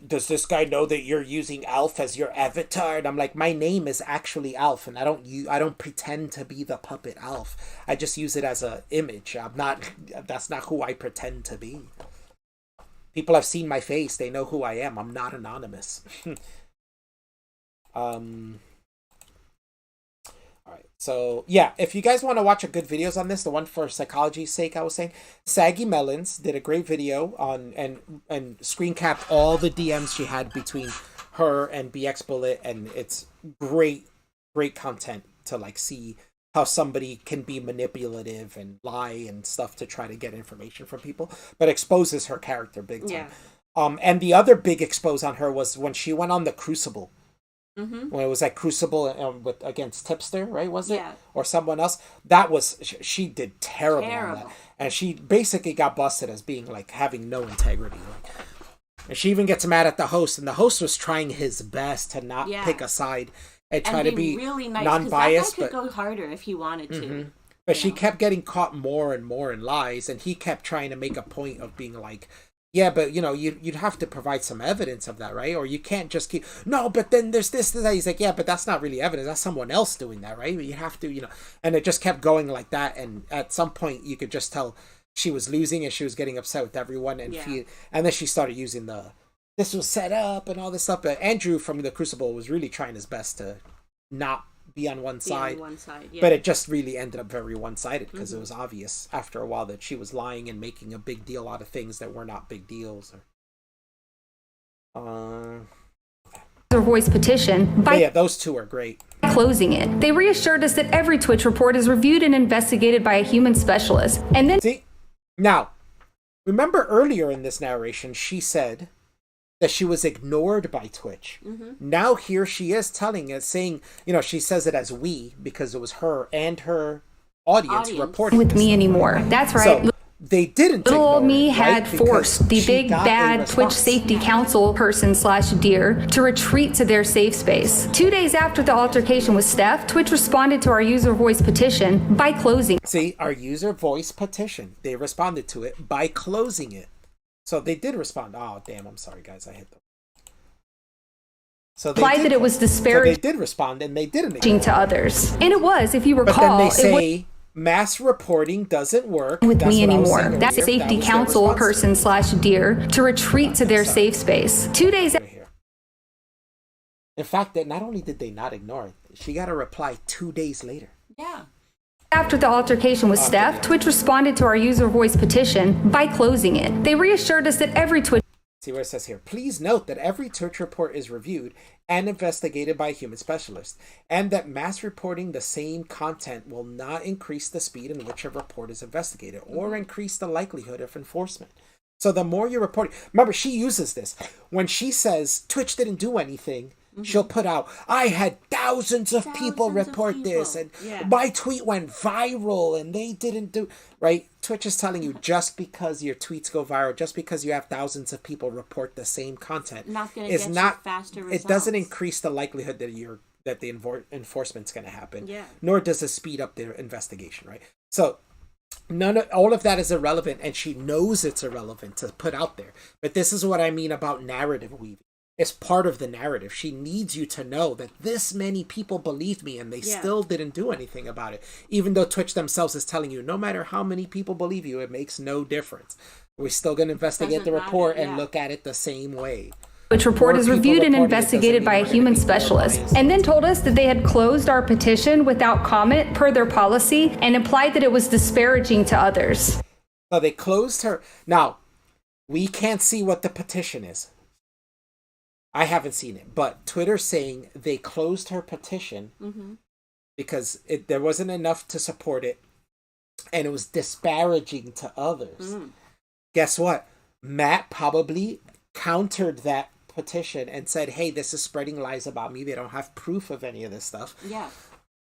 Does this guy know that you're using Alf as your avatar? And I'm like, my name is actually Alf, and I don't pretend to be the puppet Alf. I just use it as a image. I'm not. That's not who I pretend to be. People have seen my face. They know who I am. I'm not anonymous. All right. So yeah, if you guys want to watch a good videos on this, the one for psychology's sake, I was saying, Saggy Melons did a great video on and screen capped all the DMs she had between her and BXBullet, and it's great content to like see how somebody can be manipulative and lie and stuff to try to get information from people, but exposes her character big time. Yeah. And the other big expose on her was when she went on the Crucible. Mm-hmm. When it was like Crucible with against Tipster, right? Was it? Yeah. Or someone else? That was she did terrible on that, and she basically got busted as being like having no integrity. Like, and she even gets mad at the host, and the host was trying his best to not pick a side and try to be really nice, non-biased. That guy but could go harder if he wanted to. But she kept getting caught more and more in lies, and he kept trying to make a point of being like, yeah, but, you'd have to provide some evidence of that, right? Or you can't just keep, no, but then there's this, that. He's like, yeah, but that's not really evidence. That's someone else doing that, right? You have to, and it just kept going like that. And at some point, you could just tell she was losing and she was getting upset with everyone. And and then she started using this was set up and all this stuff. But Andrew from the Crucible was really trying his best to not be on one side. But it just really ended up very one-sided because it was obvious after a while that she was lying and making a big deal out of things that were not big deals. Their voice petition by those two are great. Closing it. They reassured us that every Twitch report is reviewed and investigated by a human specialist. And then see, now, remember earlier in this narration, she said that she was ignored by Twitch. Now here she is saying, she says it as we because it was her and her audience reporting with me anymore. That's right. So they didn't. Little old me had right? forced the she big got bad Twitch safety council person / dear to retreat to their safe space. 2 days after the altercation with Steph, Twitch responded to our user voice petition by closing. See, our user voice petition. They responded to it by closing it. So they did respond. Oh, damn, I'm sorry, guys. I hit them. So they implied that it was disparaging. So they did respond, and they didn't to others. And it was, if you recall. But then they say mass reporting doesn't work with me anymore. That's a safety council person / dear to retreat to their safe space. 2 days. In fact, that not only did they not ignore it, she got a reply 2 days later. Yeah. After the altercation with Steph, Twitch responded to our user voice petition by closing it. They reassured us that every Twitch. See where it says here, please note that every Twitch report is reviewed and investigated by a human specialist, and that mass reporting the same content will not increase the speed in which a report is investigated or increase the likelihood of enforcement. So the more you report, remember, she uses this. When she says Twitch didn't do anything, she'll put out, I had thousands of people report this, and my tweet went viral, and they didn't do, right? Twitch is telling you just because your tweets go viral, just because you have thousands of people report the same content, not going to get you faster results. It doesn't increase the likelihood that that the enforcement's going to happen. Yeah. Nor does it speed up their investigation, right? So all of that is irrelevant, and she knows it's irrelevant to put out there. But this is what I mean about narrative weaving. It's part of the narrative. She needs you to know that this many people believed me and they still didn't do anything about it. Even though Twitch themselves is telling you, no matter how many people believe you, it makes no difference. We're still going to investigate the report and look at it the same way. Which report is reviewed and investigated by a human specialist, and then told us that they had closed our petition without comment per their policy and implied that it was disparaging to others. So they closed her. Now, we can't see what the petition is. I haven't seen it, but Twitter's saying they closed her petition because there wasn't enough to support it, and it was disparaging to others. Guess what? Matt probably countered that petition and said, hey, this is spreading lies about me. They don't have proof of any of this stuff. Yeah.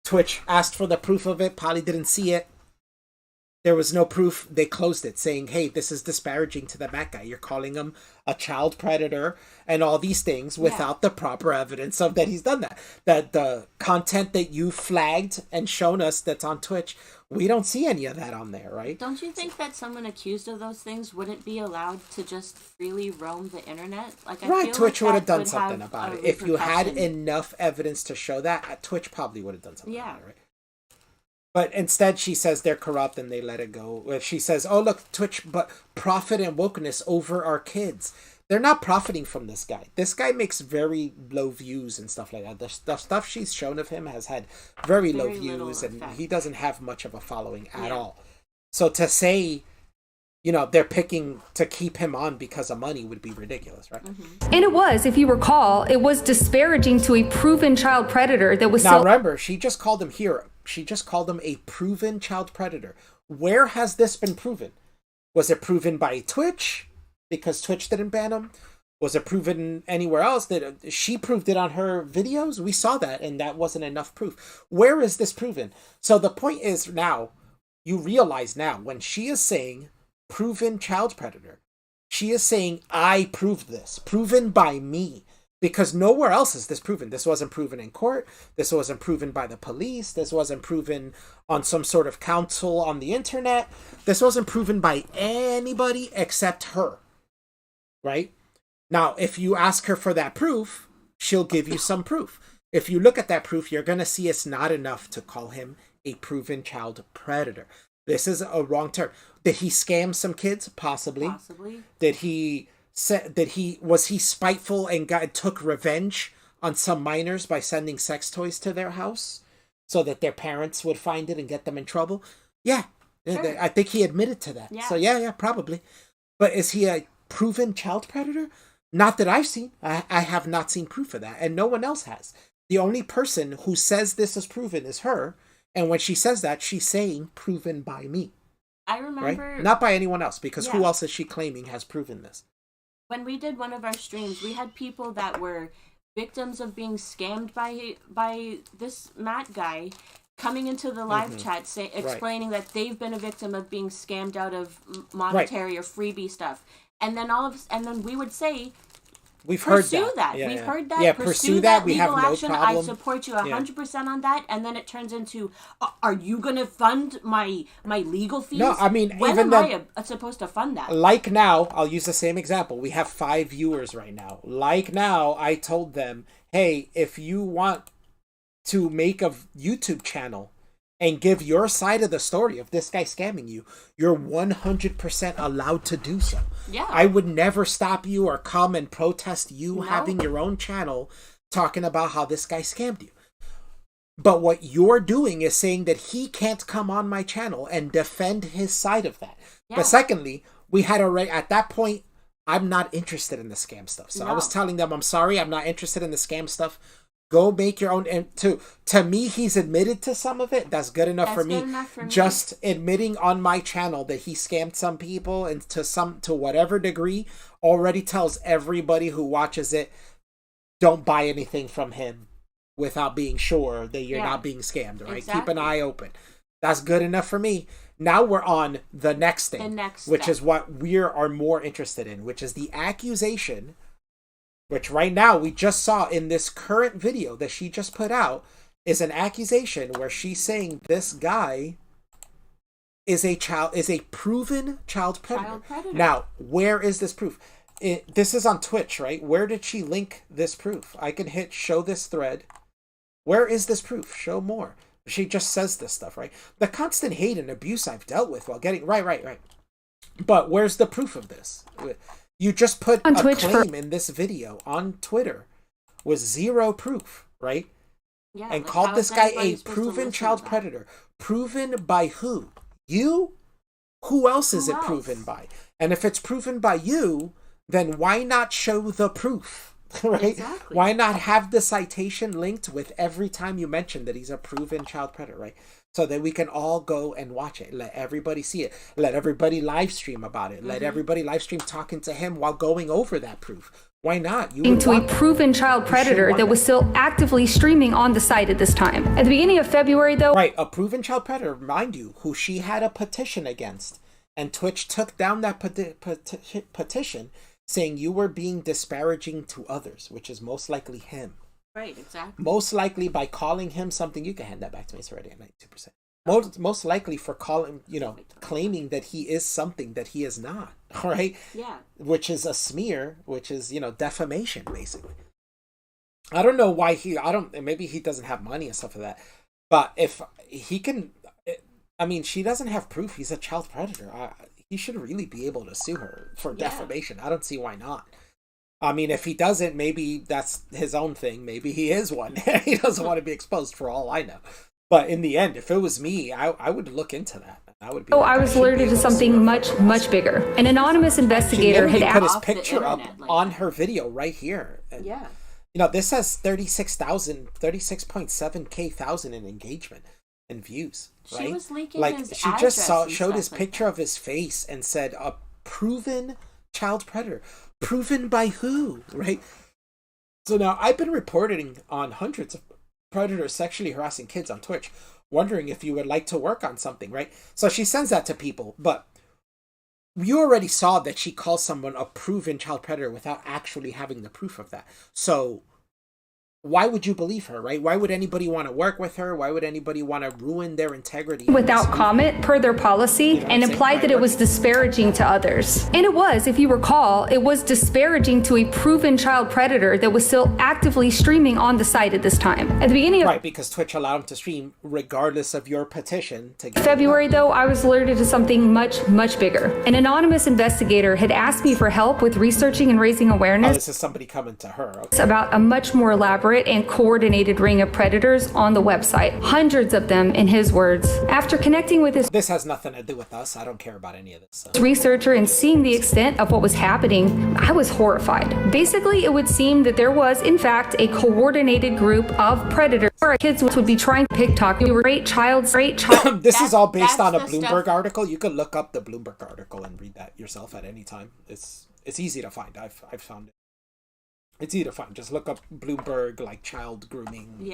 Twitch asked for the proof of it. Polly didn't see it. There was no proof. They closed it, saying, hey, this is disparaging to the Matt guy. You're calling him a child predator and all these things without the proper evidence of that he's done that. That the content that you flagged and shown us that's on Twitch, we don't see any of that on there, right? Don't you think that someone accused of those things wouldn't be allowed to just freely roam the internet? Like, I feel Twitch like would have done would something have about a it. If you had repercussion. enough evidence to show that, Twitch probably would have done something Yeah. about it, right? But instead, she says they're corrupt and they let it go. She says, oh, look, Twitch, but profit and wokeness over our kids. They're not profiting from this guy. This guy makes very low views and stuff like that. The stuff she's shown of him has had very low views, and he doesn't have much of a following at all. So to say, you know, they're picking to keep him on because of money would be ridiculous, right? And it was, if you recall, it was disparaging to a proven child predator that was Now remember, she just called him here. She just called him a proven child predator. Where has this been proven? Was it proven by Twitch because Twitch didn't ban him? Was it proven anywhere else? That she proved it on her videos? We saw that, and that wasn't enough proof. Where is this proven? So the point is now, you realize now, when she is saying proven child predator, she is saying, I proved this, proven by me. Because nowhere else is this proven. This wasn't proven in court. This wasn't proven by the police. This wasn't proven on some sort of council on the internet. This wasn't proven by anybody except her. Right? Now, if you ask her for that proof, she'll give you some proof. If you look at that proof, you're going to see it's not enough to call him a proven child predator. This is a wrong term. Did he scam some kids? Possibly. Possibly. Did he was he spiteful and took revenge on some minors by sending sex toys to their house so that their parents would find it and get them in trouble? Yeah. Sure. I think he admitted to that. Yeah. So yeah, probably. But is he a proven child predator? Not that I've seen. I have not seen proof of that, and no one else has. The only person who says this is proven is her, and when she says that, she's saying proven by me. I remember... Right? Not by anyone else, because who else is she claiming has proven this? When we did one of our streams, we had people that were victims of being scammed by this Matt guy coming into the live chat explaining that they've been a victim of being scammed out of monetary or freebie stuff. And then we would say, we've heard that. Yeah, We've heard that. Yeah, pursue that. We have no action. problem. I support you 100% on that. And then it turns into, are you going to fund my legal fees? No, I mean, when even am I supposed to fund that? Like now, I'll use the same example. We have 5 viewers right now. Like now, I told them, hey, if you want to make a YouTube channel and give your side of the story of this guy scamming you, you're 100% allowed to do so. Yeah. I would never stop you or come and protest you having your own channel talking about how this guy scammed you. But what you're doing is saying that he can't come on my channel and defend his side of that. Yeah. But secondly, we had already, at that point, I'm not interested in the scam stuff. So I was telling them, I'm sorry, I'm not interested in the scam stuff. Go make your own. And to me, he's admitted to some of it. That's good enough for me. Just admitting on my channel that he scammed some people and to whatever degree already tells everybody who watches it, don't buy anything from him without being sure that you're not being scammed, right? Exactly. Keep an eye open. That's good enough for me. Now we're on the next thing, which is what we are more interested in, which is the accusation which right now we just saw in this current video that she just put out, is an accusation where she's saying this guy is a proven child predator. Now, where is this proof? This is on Twitch, right? Where did she link this proof? I can hit show this thread. Where is this proof? Show more. She just says this stuff, right? The constant hate and abuse I've dealt with while getting... Right. But where's the proof of this? You just put on a Twitch claim in this video on Twitter with zero proof, right? Yeah, and like, called this guy a proven child that? predator. Proven by who? You? Who else is it proven by? And if it's proven by you, then why not show the proof? Right? Exactly. Why not have the citation linked with every time you mention that he's a proven child predator, right? So that we can all go and watch it. Let everybody see it. Let everybody live stream about it. Let everybody live stream talking to him while going over that proof. Why not? Into a proven child predator that was still actively streaming on the site at this time. At the beginning of February, though... Right, a proven child predator, mind you, who she had a petition against. And Twitch took down that petition saying you were being disparaging to others, which is most likely him. Right, exactly. Most likely by calling him something. You can hand that back to me. It's already at 92%. Most likely for calling, claiming that he is something that he is not. All right. Yeah. Which is a smear, which is, defamation, basically. I don't know why maybe he doesn't have money and stuff like that. But if he can, she doesn't have proof he's a child predator. He should really be able to sue her for defamation. I don't see why not. If he doesn't, maybe that's his own thing. Maybe he is one. He doesn't want to be exposed for all I know. But in the end, if it was me, I would look into that. I would be. I was alerted to something much bigger. An anonymous investigator had put his off picture the up internet, on her video right here. And, this has 36.7K thousand in engagement and views. Right? She was leaking his she just showed his like picture of his face and said a proven child predator. Proven by who? Right? So now I've been reporting on hundreds of predators sexually harassing kids on Twitch, wondering if you would like to work on something, right? So she sends that to people, but you already saw that she calls someone a proven child predator without actually having the proof of that. So why would you believe her, right? Why would anybody want to work with her? Why would anybody want to ruin their integrity? Without comment, per their policy, and implied that it was disparaging to others. And it was, if you recall, it was disparaging to a proven child predator that was still actively streaming on the site at this time. At the beginning of... Right, because Twitch allowed him to stream regardless of your petition. To get February, though, I was alerted to something much bigger. An anonymous investigator had asked me for help with researching and raising awareness. This is somebody coming to her. Okay. About a much more elaborate and coordinated ring of predators on the website. Hundreds of them, in his words. After connecting with his... This has nothing to do with us. I don't care about any of this. So. Researcher and seeing the extent of what was happening, I was horrified. Basically, it would seem that there was, in fact, a coordinated group of predators where kids would be trying to TikTok. We were great child. This is all based on a Bloomberg article. You could look up the Bloomberg article and read that yourself at any time. It's easy to find. I've found it. It's easy to find. Just look up Bloomberg, child grooming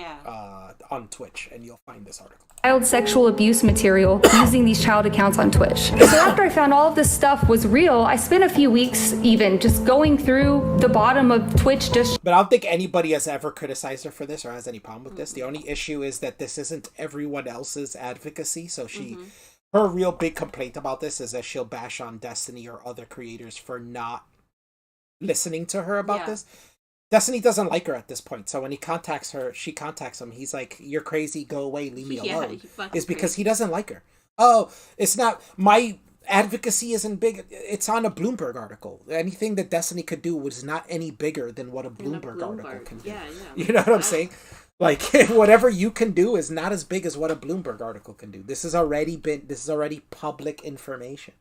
on Twitch, and you'll find this article. Child sexual abuse material using these child accounts on Twitch. So after I found all of this stuff was real, I spent a few weeks even just going through the bottom of Twitch just... But I don't think anybody has ever criticized her for this or has any problem with this. The only issue is that this isn't everyone else's advocacy, so her real big complaint about this is that she'll bash on Destiny or other creators for not listening to her about this. Destiny doesn't like her at this point, so when he contacts her, she contacts him. He's like, "You're crazy. Go away. Leave me alone." Is because he doesn't like her. Oh, it's not my advocacy isn't big. It's on a Bloomberg article. Anything that Destiny could do was not any bigger than what a Bloomberg article can do. You know what I'm saying? Whatever you can do is not as big as what a Bloomberg article can do. This is already public information.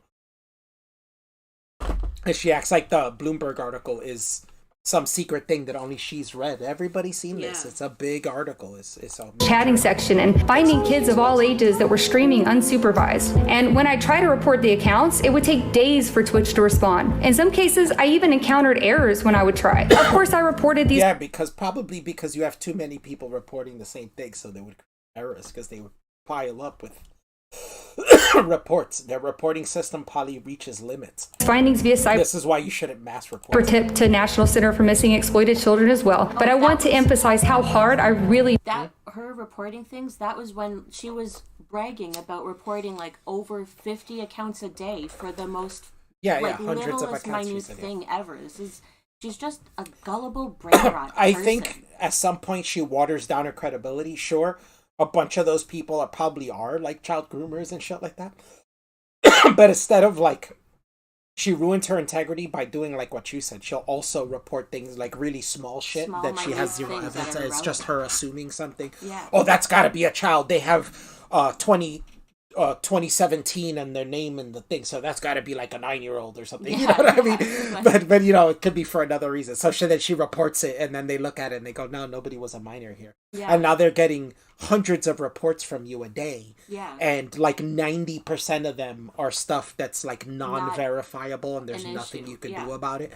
And she acts like the Bloomberg article is some secret thing that only she's read. Everybody's seen this. It's a big article. It's a chatting section and finding kids of all ages that were streaming unsupervised. And when I try to report the accounts, it would take days for Twitch to respond. In some cases, I even encountered errors when I would try. Of course, I reported these... Yeah, because you have too many people reporting the same thing, so they would errors because they would pile up with reports. Their reporting system probably reaches limits. Findings via cyber. This is why you shouldn't mass report. Tip to National Center for Missing Exploited Children as well. But I want to emphasize how hard I really. That her reporting things. That was when she was bragging about reporting like over 50 accounts a day for the most hundreds of littlest accounts. minute thing ever. She's just a gullible brain rot. I person. think at some point she waters down her credibility. Sure, a bunch of those people probably are like child groomers and shit like that. But instead of like, she ruined her integrity by doing like what you said. She'll also report things like really small shit that she has zero evidence. It's just her assuming something. Yeah. Oh, that's got to be a child. They have 2017 and their name and the thing, so that's got to be like a 9-year-old or something. You know what I mean? But you know, it could be for another reason. So then she reports it, and then they look at it and they go, no, nobody was a minor here. Yeah. And now they're getting hundreds of reports from you a day. Yeah. And like 90% of them are stuff that's like non-verifiable, and there's nothing you can do about it.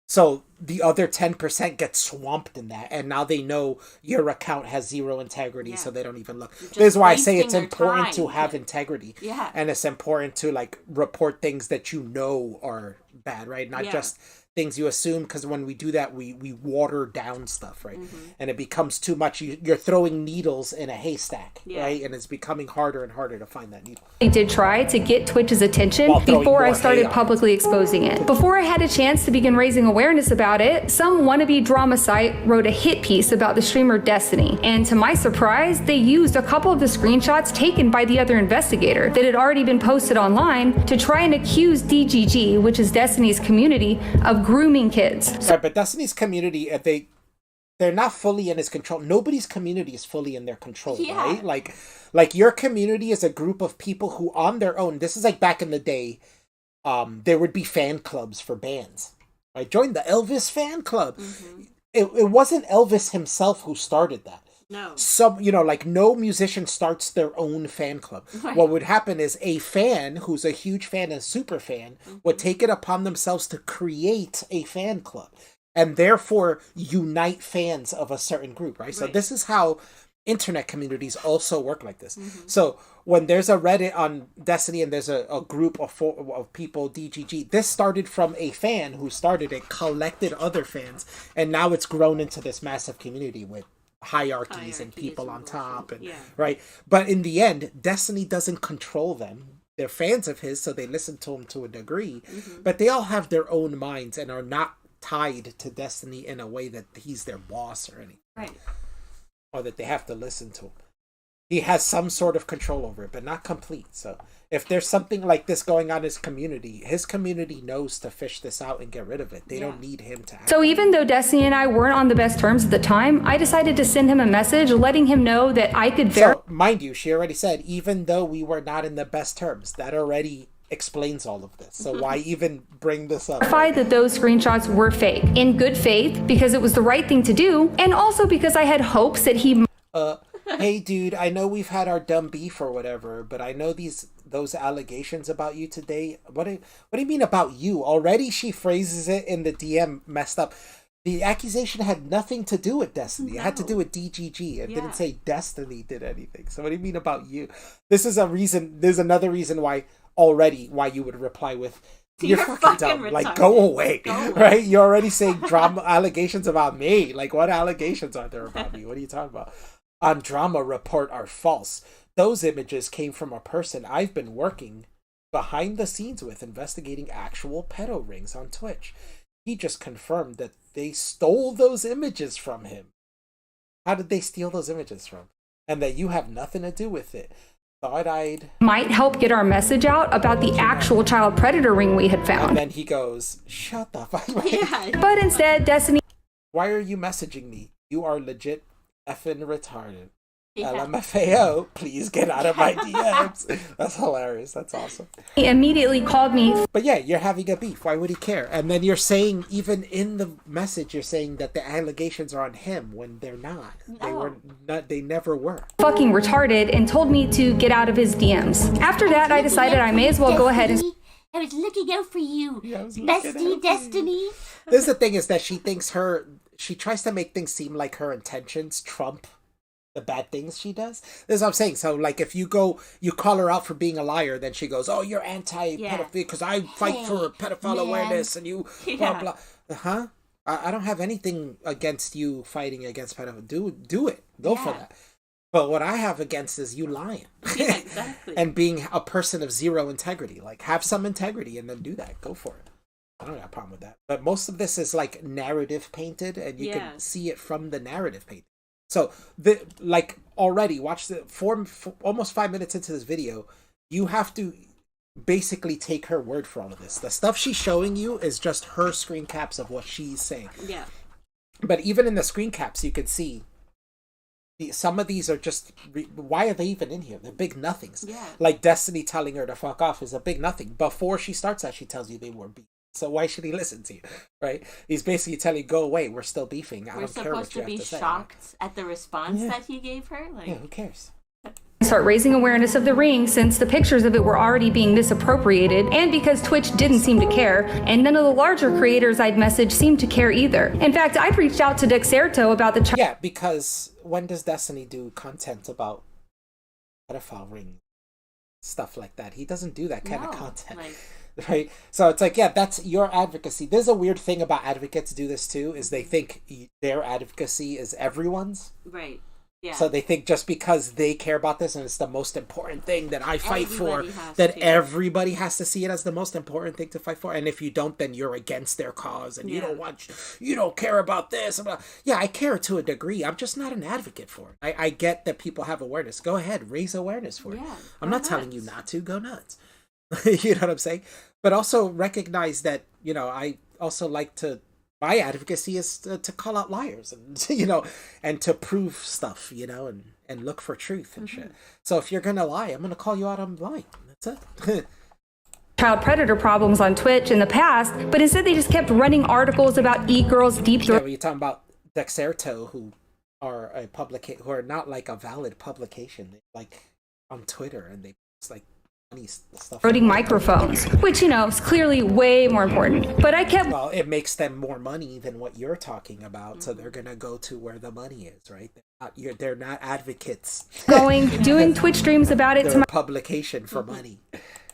So the other 10% gets swamped in that, and now they know your account has zero integrity, so they don't even look. This is why I say it's important to have integrity. Yeah. And it's important to like report things that you know are bad, right? Not just things you assume, because when we do that, we water down stuff, right? And it becomes too much. You're throwing needles in a haystack, right? And it's becoming harder and harder to find that needle. I did try to get Twitch's attention before I started publicly exposing it. Before I had a chance to begin raising awareness about it, some wannabe drama site wrote a hit piece about the streamer Destiny, and to my surprise, they used a couple of the screenshots taken by the other investigator that had already been posted online to try and accuse DGG, which is Destiny's community, of grooming kids. Right, but Destiny's community, they're not fully in his control. Nobody's community is fully in their control, right? Like your community is a group of people who on their own, this is like back in the day, there would be fan clubs for bands. Right? Join the Elvis fan club. It wasn't Elvis himself who started that. No. Like no musician starts their own fan club. Right. What would happen is a fan who's a huge fan and super fan would take it upon themselves to create a fan club and therefore unite fans of a certain group, right? So this is how internet communities also work like this. So when there's a Reddit on Destiny and there's a group of people, DGG, this started from a fan who started it, collected other fans, and now it's grown into this massive community with hierarchies and people on top and right. But in the end, Destiny doesn't control them. They're fans of his, so they listen to him to a degree, but they all have their own minds and are not tied to Destiny in a way that he's their boss or anything, right? Or that they have to listen to him. He has some sort of control over it, but not complete. So if there's something like this going on in his community knows to fish this out and get rid of it. They don't need him to act. So even though Destiny and I weren't on the best terms at the time, I decided to send him a message letting him know that I could So, mind you, she already said, even though we were not in the best terms, that already explains all of this. So why even bring this up? Verify that those screenshots were fake in good faith because it was the right thing to do, and also because I had hopes that he hey dude, I know we've had our dumb beef or whatever, but I know those allegations about you today. What do you mean about you? Already she phrases it in the DM messed up. The accusation had nothing to do with Destiny. It had to do with DGG. It didn't say Destiny did anything. So what do you mean about you? This is a reason. There's another reason why you would reply with, you're fucking dumb. Retarded. Like, go away. Right? You're already saying drama allegations about me. Like, what allegations are there about me? What are you talking about? On Drama Report are false. Those images came from a person I've been working behind the scenes with, investigating actual pedo rings on Twitch. He just confirmed that they stole those images from him. How did they steal those images from? And that you have nothing to do with it. Thought I'd... might help get our message out about the actual child predator ring we had found. And then he goes, shut the fuck up. But instead, Destiny... Why are you messaging me? You are legit effing retarded. LMFAO, please get out of my DMs. That's hilarious. That's awesome. He immediately called me. But yeah, you're having a beef. Why would he care? And then you're saying, even in the message, you're saying that the allegations are on him when they're not. They were not. They never were. Fucking retarded, and told me to get out of his DMs. After that, I decided I may as well go ahead and... I was looking out for you, bestie Destiny. This is the thing, is that she thinks she tries to make things seem like her intentions trump the bad things she does. This is what I'm saying. So like if you call her out for being a liar, then she goes, oh, you're anti-pedophile because I fight for pedophile awareness and you blah blah. Huh? I don't have anything against you fighting against pedophiles. Do it. Go for that. But what I have against is you lying. Yeah, exactly. And being a person of zero integrity. Like, have some integrity and then do that. Go for it. I don't have a problem with that. But most of this is like narrative painted, and you can see it from the narrative painted. So, already, watch the almost 5 minutes into this video, you have to basically take her word for all of this. The stuff she's showing you is just her screen caps of what she's saying. Yeah. But even in the screen caps, you could see some of these are just, why are they even in here? They're big nothings. Yeah. Like Destiny telling her to fuck off is a big nothing. Before she starts that, she tells you they were beefing. So why should he listen to you, right? He's basically telling you, go away, we're still beefing. I don't care what you have to say. We're supposed to be shocked at the response that he gave her? Like, yeah, who cares? Start raising awareness of the ring since the pictures of it were already being misappropriated, and because Twitch didn't seem to care, and none of the larger creators I'd messaged seemed to care either. In fact, I'd reached out to Dexerto about the yeah, because when does Destiny do content about pedophile ring stuff like that? He doesn't do that kind of content. Right? So it's like, yeah, that's your advocacy. There's a weird thing about advocates do this too, is they think their advocacy is everyone's. Right. Yeah. So they think just because they care about this and it's the most important thing that I fight for, that everybody has to see it as the most important thing to fight for. And if you don't, then you're against their cause and you don't care about this. Yeah, I care to a degree. I'm just not an advocate for it. I get that people have awareness. Go ahead, raise awareness for it. I'm not telling you not to. Go nuts. You know what I'm saying? But also recognize that, I also like to, my advocacy is to call out liars and, and to prove stuff, and look for truth and shit. So if you're going to lie, I'm going to call you out on lying. That's it. child predator problems on Twitch in the past, but instead they just kept running articles about e-girls deep throat. Yeah, you're talking about Dexerto, who are who are not like a valid publication. They're like on Twitter, and they like stuff Roading microphones, which is clearly way more important. But I kept it makes them more money than what you're talking about, so they're gonna go to where the money is, right? They're not advocates. doing Twitch streams about it they're to my publication for money.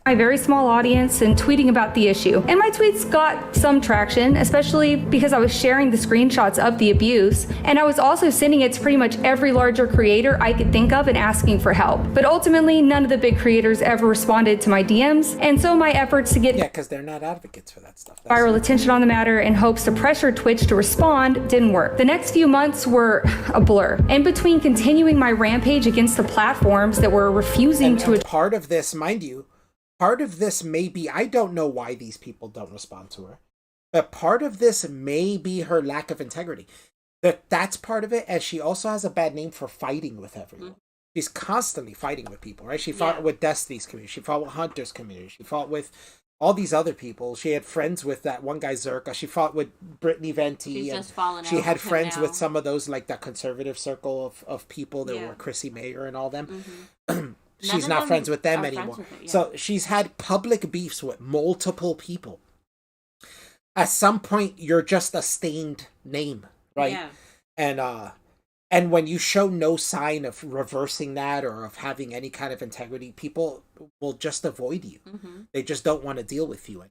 My very small audience and tweeting about the issue. And my tweets got some traction, especially because I was sharing the screenshots of the abuse, and I was also sending it to pretty much every larger creator I could think of and asking for help. But ultimately, none of the big creators ever responded to my DMs, and so my efforts to get because they're not advocates for that stuff. Viral attention on the matter in hopes to pressure Twitch to respond didn't work. The next few months were a blur. In between continuing my rampage against the platforms that were refusing to... Part of this, mind you, part of this may be, I don't know why these people don't respond to her, but part of this may be her lack of integrity. That's part of it, and she also has a bad name for fighting with everyone. She's constantly fighting with people, right? She fought with Destiny's community, she fought with Hunter's community, she fought with all these other people. She had friends with that one guy Zerka. She fought with Brittany Venti. She had friends with some of those, like that conservative circle of people that were Chrissy Mayer and all them. She's not friends with them anymore. So she's had public beefs with multiple people. At some point, you're just a stained name, right? Yeah. And when you show no sign of reversing that or of having any kind of integrity, people will just avoid you. They just don't want to deal with you,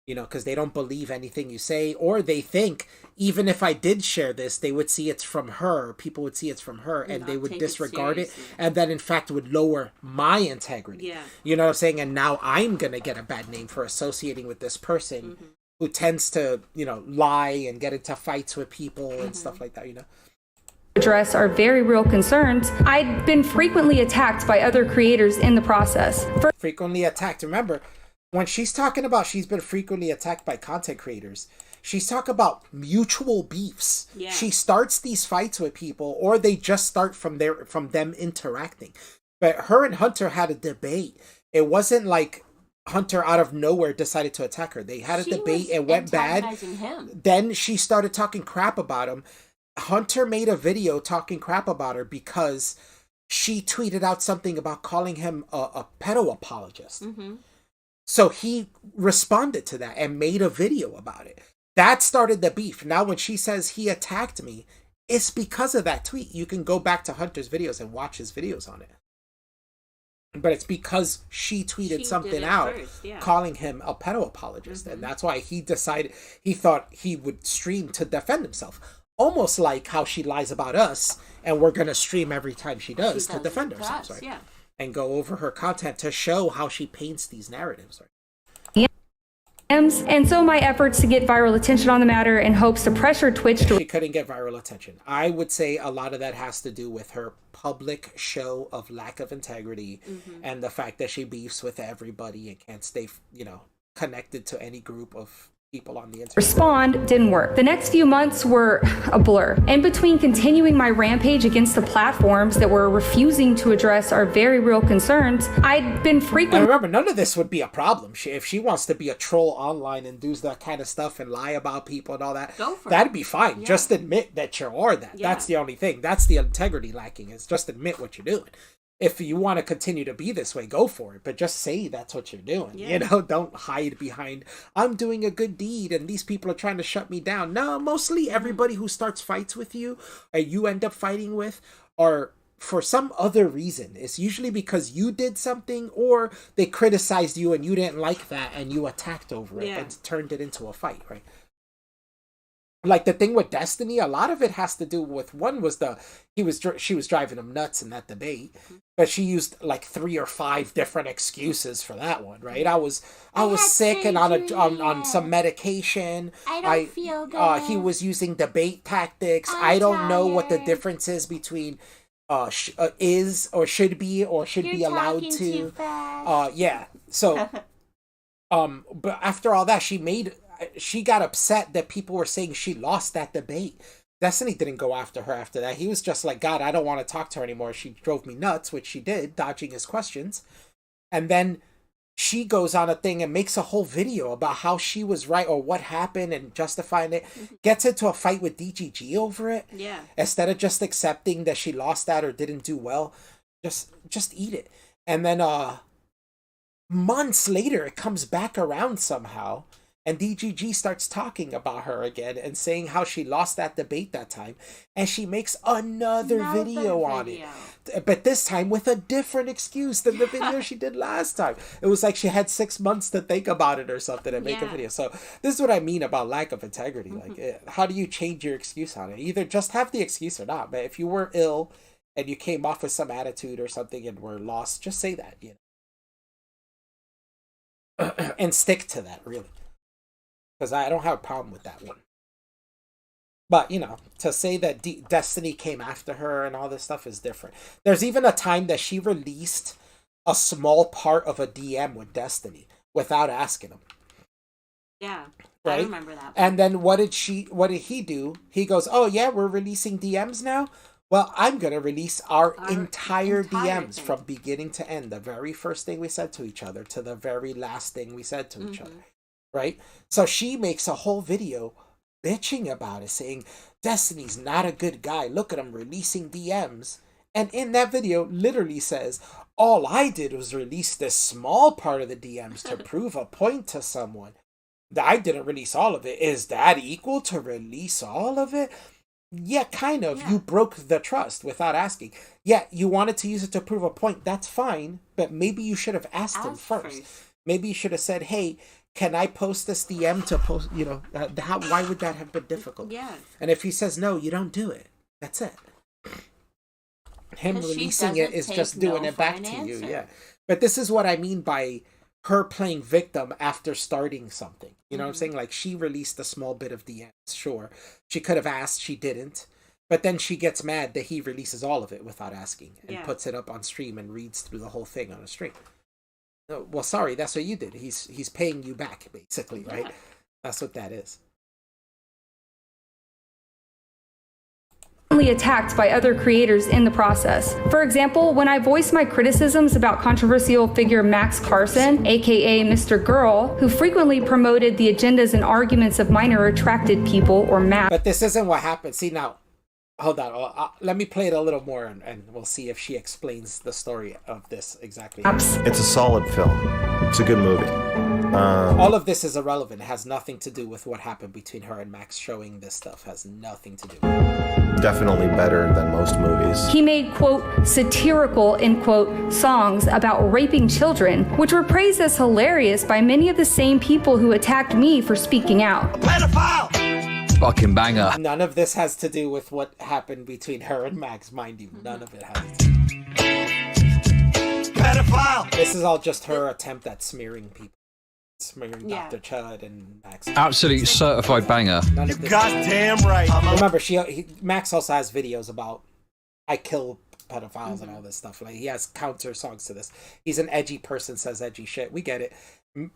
because they don't believe anything you say, or they think even if I did share this, they would see it's from her. People would see it's from her, and they would disregard it, and then in fact would lower my integrity. Yeah. You know what I'm saying? And now I'm gonna get a bad name for associating with this person who tends to, lie and get into fights with people and stuff like that. Address are very real concerns. I'd been frequently attacked by other creators in the process. Frequently attacked. Remember, when she's talking about she's been frequently attacked by content creators, she's talking about mutual beefs. Yeah. She starts these fights with people, or they just start from them interacting. But her and Hunter had a debate. It wasn't like Hunter out of nowhere decided to attack her. They had a debate. It went bad. Then she started talking crap about him. Hunter made a video talking crap about her because she tweeted out something about calling him a pedo apologist. So he responded to that and made a video about it. That started the beef. Now when she says he attacked me, it's because of that tweet. You can go back to Hunter's videos and watch his videos on it. But it's because she tweeted something out first, calling him a pedo apologist. And that's why he thought he would stream to defend himself. Almost like how she lies about us, and we're going to stream every time she does to defend ourselves, right? Yeah. And go over her content to show how she paints these narratives, right? And so my efforts to get viral attention on the matter in hopes to pressure Twitch to... She couldn't get viral attention. I would say a lot of that has to do with her public show of lack of integrity and the fact that she beefs with everybody and can't stay, connected to any group of people on the internet. Respond didn't work. The next few months were a blur. In between continuing my rampage against the platforms that were refusing to address our very real concerns, I'd been frequently... And remember, none of this would be a problem. If she wants to be a troll online and do that kind of stuff and lie about people and all that, that'd be fine. Yeah. Just admit that you are that. Yeah. That's the only thing. That's the integrity lacking, is just admit what you're doing. If you want to continue to be this way, go for it. But just say that's what you're doing. Yeah. Don't hide behind, I'm doing a good deed and these people are trying to shut me down. No, mostly everybody who starts fights with you or you end up fighting with are for some other reason. It's usually because you did something or they criticized you and you didn't like that and you attacked over it and turned it into a fight, right? Like the thing with Destiny, a lot of it has to do with, one was she was driving him nuts in that debate, but she used like 3 or 5 different excuses for that one, right? I was sick and on some medication. I don't feel good. He was using debate tactics. I don't know what the difference is between is or should be allowed to. Yeah. So but after all that, she got upset that people were saying she lost that debate. Destiny didn't go after her after that. He was just like, God, I don't want to talk to her anymore. She drove me nuts, which she did, dodging his questions. And then she goes on a thing and makes a whole video about how she was right or what happened and justifying it. Gets into a fight with DGG over it. Yeah. Instead of just accepting that she lost that or didn't do well, just eat it. And then months later, it comes back around somehow. And DGG starts talking about her again and saying how she lost that debate that time. And she makes another video on it. But this time with a different excuse than the video she did last time. It was like she had 6 months to think about it or something and make a video. So this is what I mean about lack of integrity. Like, how do you change your excuse on it? Either just have the excuse or not. But if you were ill and you came off with some attitude or something and were lost, just say that, and stick to that, really. Because I don't have a problem with that one. But, to say that Destiny came after her and all this stuff is different. There's even a time that she released a small part of a DM with Destiny without asking him. Yeah, right? I remember that. And then what did he do? He goes, oh yeah, we're releasing DMs now? Well, I'm going to release our entire DMs thing. From beginning to end. The very first thing we said to each other to the very last thing we said to each other. Right? So she makes a whole video bitching about it, saying Destiny's not a good guy. Look at him releasing DMs. And in that video literally says, all I did was release this small part of the DMs to prove a point to someone. I didn't release all of it. Is that equal to release all of it? Yeah, kind of. Yeah. You broke the trust without asking. Yeah, you wanted to use it to prove a point. That's fine. But maybe you should have asked him first. Maybe you should have said, hey, can I post this DM to post, why would that have been difficult? Yeah. And if he says no, you don't do it. That's it. Him releasing it is just doing it back to you. Yeah. But this is what I mean by her playing victim after starting something. You know what I'm saying? Like, she released a small bit of DMs, sure. She could have asked, she didn't. But then she gets mad that he releases all of it without asking and puts it up on stream and reads through the whole thing on a stream. Well, sorry, that's what you did. He's paying you back, basically, right? Yeah. That's what that is. Attacked by other creators in the process. For example, when I voiced my criticisms about controversial figure Max Carson, aka Mr. Girl, who frequently promoted the agendas and arguments of minor attracted people or MAP. But this isn't what happened. See, now, hold on. Let me play it a little more, and we'll see if she explains the story of this exactly. It's a solid film. It's a good movie. All of this is irrelevant. It has nothing to do with what happened between her and Max. Showing this stuff has nothing to do with it. Definitely better than most movies. He made, quote, satirical, end quote, songs about raping children, which were praised as hilarious by many of the same people who attacked me for speaking out. A pedophile! Fucking banger. None of this has to do with what happened between her and Max, mind you. None of it has to. Pedophile! This is all just her attempt at smearing people. Smearing Yeah. Dr. Chud and Max. Absolute certified banger. None of this. Goddamn right. Remember, Max also has videos about I kill pedophiles and all this stuff. Like, he has counter songs to this. He's an edgy person, says edgy shit. We get it.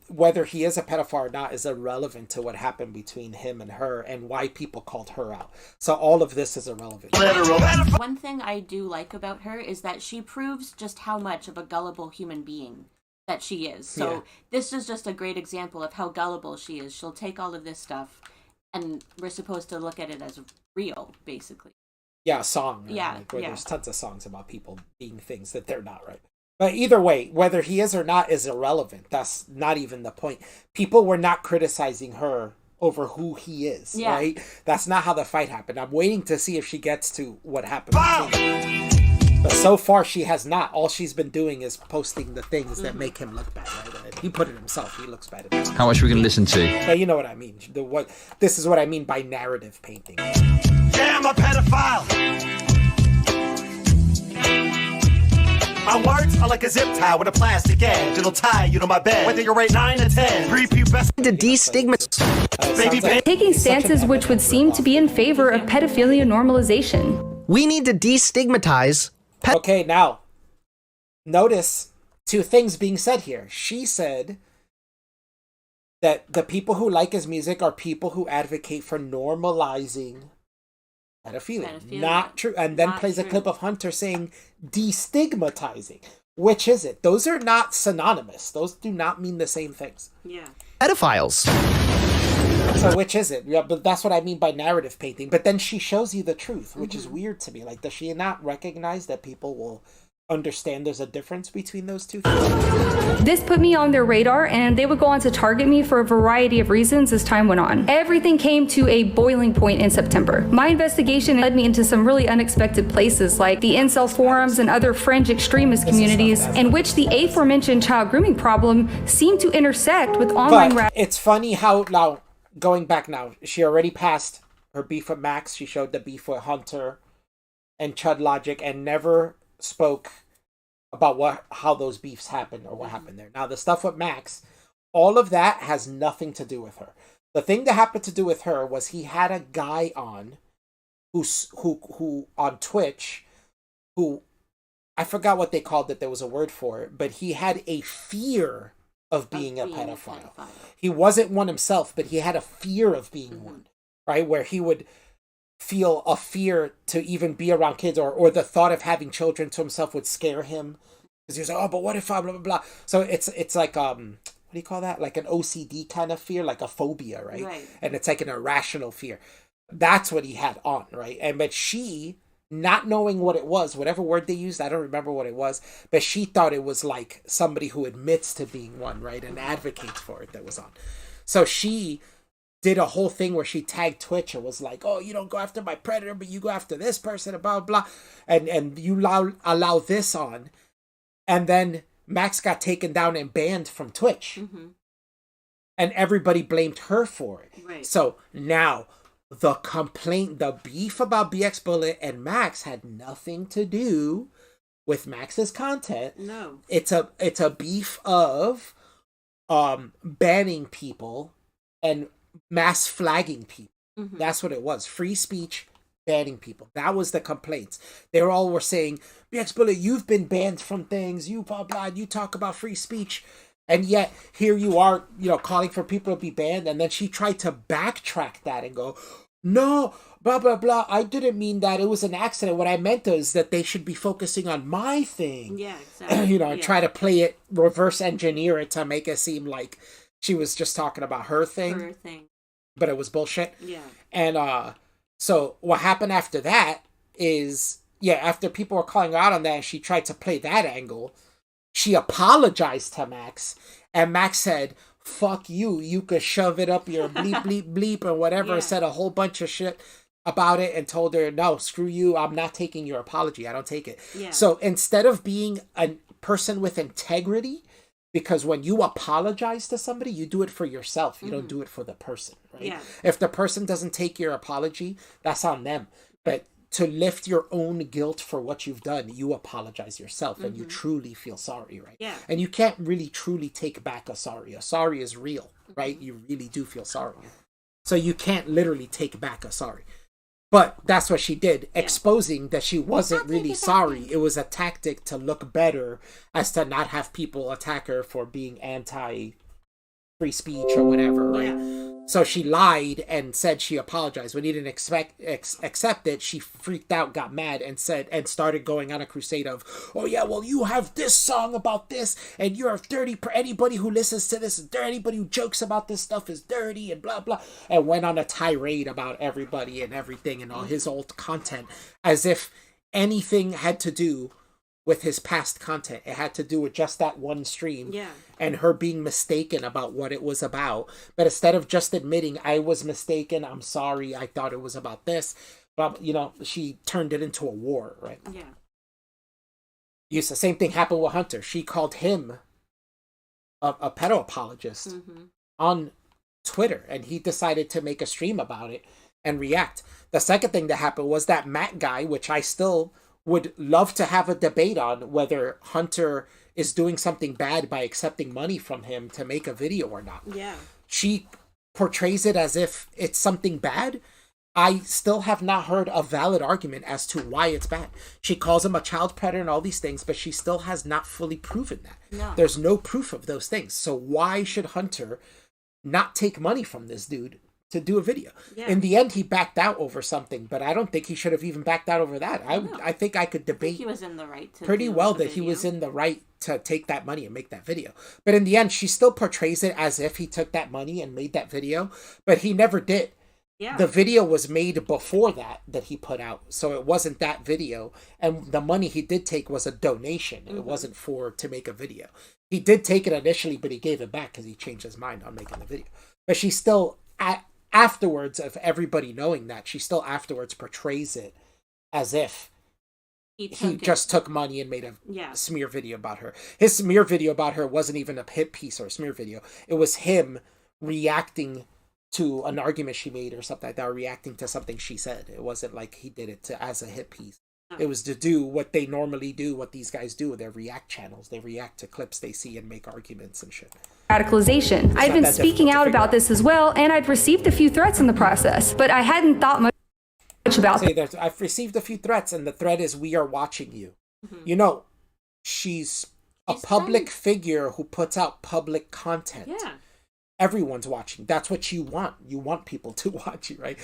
Whether he is a pedophile or not is irrelevant to what happened between him and her and why people called her out. So all of this is irrelevant. One thing I do like about her is that she proves just how much of a gullible human being that she is. So Yeah. this is just a great example of how gullible she is. She'll take all of this stuff and we're supposed to look at it as real, basically. Yeah, a song. Right? Yeah, Like, where yeah. there's tons of songs about people being things that they're not, right? But either way, whether he is or not is irrelevant. That's not even the point. People were not criticizing her over who he is, Yeah. right? That's not how the fight happened. I'm waiting to see if she gets to what happened between them. But so far, she has not. All she's been doing is posting the things that make him look bad, right? And he put it himself. He looks bad himself. How much are we going to listen to? But you know what I mean. This is what I mean by narrative painting. Yeah, I'm a pedophile. My words are like a zip tie with a plastic edge. It'll tie you to my bed. Whether you're 8, 9, or 10. Prepubescent to destigmatize. Baby, Sounds like Taking he's such an stances which would seem to be in favor of pedophilia normalization. We need to destigmatize Okay, now, notice two things being said here. She said that the people who like his music are people who advocate for normalizing pedophilia. Not true. And then Not plays a true. clip of Hunter saying destigmatizing. Which is it? Those are not synonymous. Those do not mean the same things. Yeah. pedophiles. So which is it? Yeah, but that's what I mean by narrative painting. But then she shows you the truth, which is weird to me. Like, does she not recognize that people will understand there's a difference between those two things? This put me on their radar, and they would go on to target me for a variety of reasons as time went on. Everything came to a boiling point in September. My investigation led me into some really unexpected places, like the incel forums and other fringe extremist communities, in which the aforementioned child grooming problem seemed to intersect with online But it's funny how, now, going back now, she already passed her beef with Max. She showed the beef with Hunter and Chud Logic and never spoke about how those beefs happened or what happened there. Now, the stuff with Max, all of that has nothing to do with her. The thing that happened to do with her was he had a guy on who on Twitch, who I forgot what they called it. There was a word for it, but he had a fear of being a pedophile. He wasn't one himself, but he had a fear of being one, right? Where he would feel a fear to even be around kids, or the thought of having children to himself would scare him. Because he was like, oh, but what if I blah, blah, blah. So it's like, what do you call that? Like an OCD kind of fear, like a phobia, right? And it's like an irrational fear. That's what he had on, right? But she, not knowing what it was, whatever word they used, I don't remember what it was, but she thought it was like somebody who admits to being one, right? And advocates for it that was on. So she did a whole thing where she tagged Twitch and was like, oh, you don't go after my predator, but you go after this person, and blah, blah, and you allow this on. And then Max got taken down and banned from Twitch. And everybody blamed her for it. Right. So now the complaint, the beef about BXBullet and Max had nothing to do with Max's content. No. It's a beef of banning people and mass flagging people. That's what it was. Free speech, banning people. That was the complaints. They all were saying, BXBullet, you've been banned from things, you blah blah, you talk about free speech, and yet here you are, calling for people to be banned. And then she tried to backtrack that and go, no, blah blah blah, I didn't mean that, it was an accident. What I meant is that they should be focusing on my thing. Yeah, exactly. And try to play it, reverse engineer it to make it seem like she was just talking about her thing. Her thing. But it was bullshit. Yeah. And so what happened after that is, yeah, after people were calling her out on that and she tried to play that angle, she apologized to Max, and Max said, fuck you, you could shove it up your bleep, bleep, bleep, or whatever, said a whole bunch of shit about it and told her, no, screw you, I'm not taking your apology, I don't take it. Yeah. So instead of being a person with integrity, because when you apologize to somebody, you do it for yourself. You don't do it for the person, right? Yeah. If the person doesn't take your apology, that's on them. But to lift your own guilt for what you've done, you apologize yourself and you truly feel sorry, right? Yeah. And you can't really truly take back a sorry. A sorry is real, right? You really do feel sorry. So you can't literally take back a sorry. But that's what she did, exposing that she wasn't really sorry. It was a tactic to look better, as to not have people attack her for being anti-free speech or whatever, right? Yeah. So she lied and said she apologized. When he didn't accept it, she freaked out, got mad, and started going on a crusade of, oh yeah, well, you have this song about this, and you're dirty. Anybody who listens to this is dirty. Anybody who jokes about this stuff is dirty, and blah, blah. And went on a tirade about everybody and everything and all his old content, as if anything had to do with his past content. It had to do with just that one stream and her being mistaken about what it was about. But instead of just admitting, I was mistaken, I'm sorry, I thought it was about this, but she turned it into a war, right? Yeah. The same thing happened with Hunter. She called him a pedo apologist on Twitter, and he decided to make a stream about it and react. The second thing that happened was that Matt guy, which I still would love to have a debate on whether Hunter is doing something bad by accepting money from him to make a video or not. Yeah. She portrays it as if it's something bad. I still have not heard a valid argument as to why it's bad. She calls him a child predator and all these things, but she still has not fully proven that. No. There's no proof of those things. So why should Hunter not take money from this dude to do a video? Yeah. In the end, he backed out over something, but I don't think he should have even backed out over that. I think I could debate he was in the right to pretty well that he was in the right to take that money and make that video. But in the end, she still portrays it as if he took that money and made that video, but he never did. Yeah. The video was made before that he put out, so it wasn't that video, and the money he did take was a donation. It wasn't to make a video. He did take it initially, but he gave it back because he changed his mind on making the video. But she still afterwards of everybody knowing that, she still afterwards portrays it as if he just took money and made a smear video about her. His smear video about her wasn't even a hit piece or a smear video. It was him reacting to an argument she made or something like that, or reacting to something she said. It wasn't like he did it as a hit piece. It was to do what they normally do, what these guys do with their react channels. They react to clips they see and make arguments and shit. Radicalization. I'd been speaking out about this as well, and I'd received a few threats in the process, but I hadn't thought much about it. I've received a few threats, and the threat is, we are watching you. Mm-hmm. She's a public figure who puts out public content. Yeah. Everyone's watching. That's what you want. You want people to watch you, right?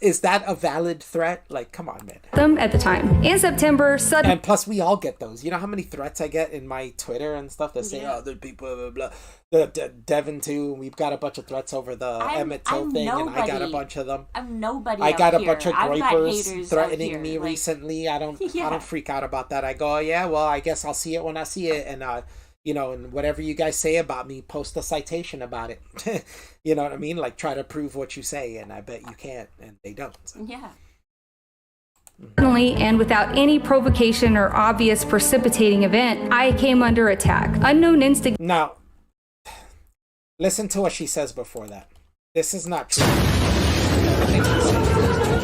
Is that a valid threat? Like, come on, man. Them at the time. In September, and plus we all get those. You know how many threats I get in my Twitter and stuff that say, other people, blah, blah, blah. Devin too. We've got a bunch of threats over the Emmett Till thing, and I got a bunch of them. I'm nobody. I got a bunch of gripers threatening me recently. I don't freak out about that. I go, yeah, well, I guess I'll see it when I see it, and and whatever you guys say about me, post a citation about it. You know what I mean? Like, try to prove what you say, and I bet you can't, and they don't. So. Yeah. And without any provocation or obvious precipitating event, I came under attack. Unknown instinct. Now, listen to what she says before that. This is not true.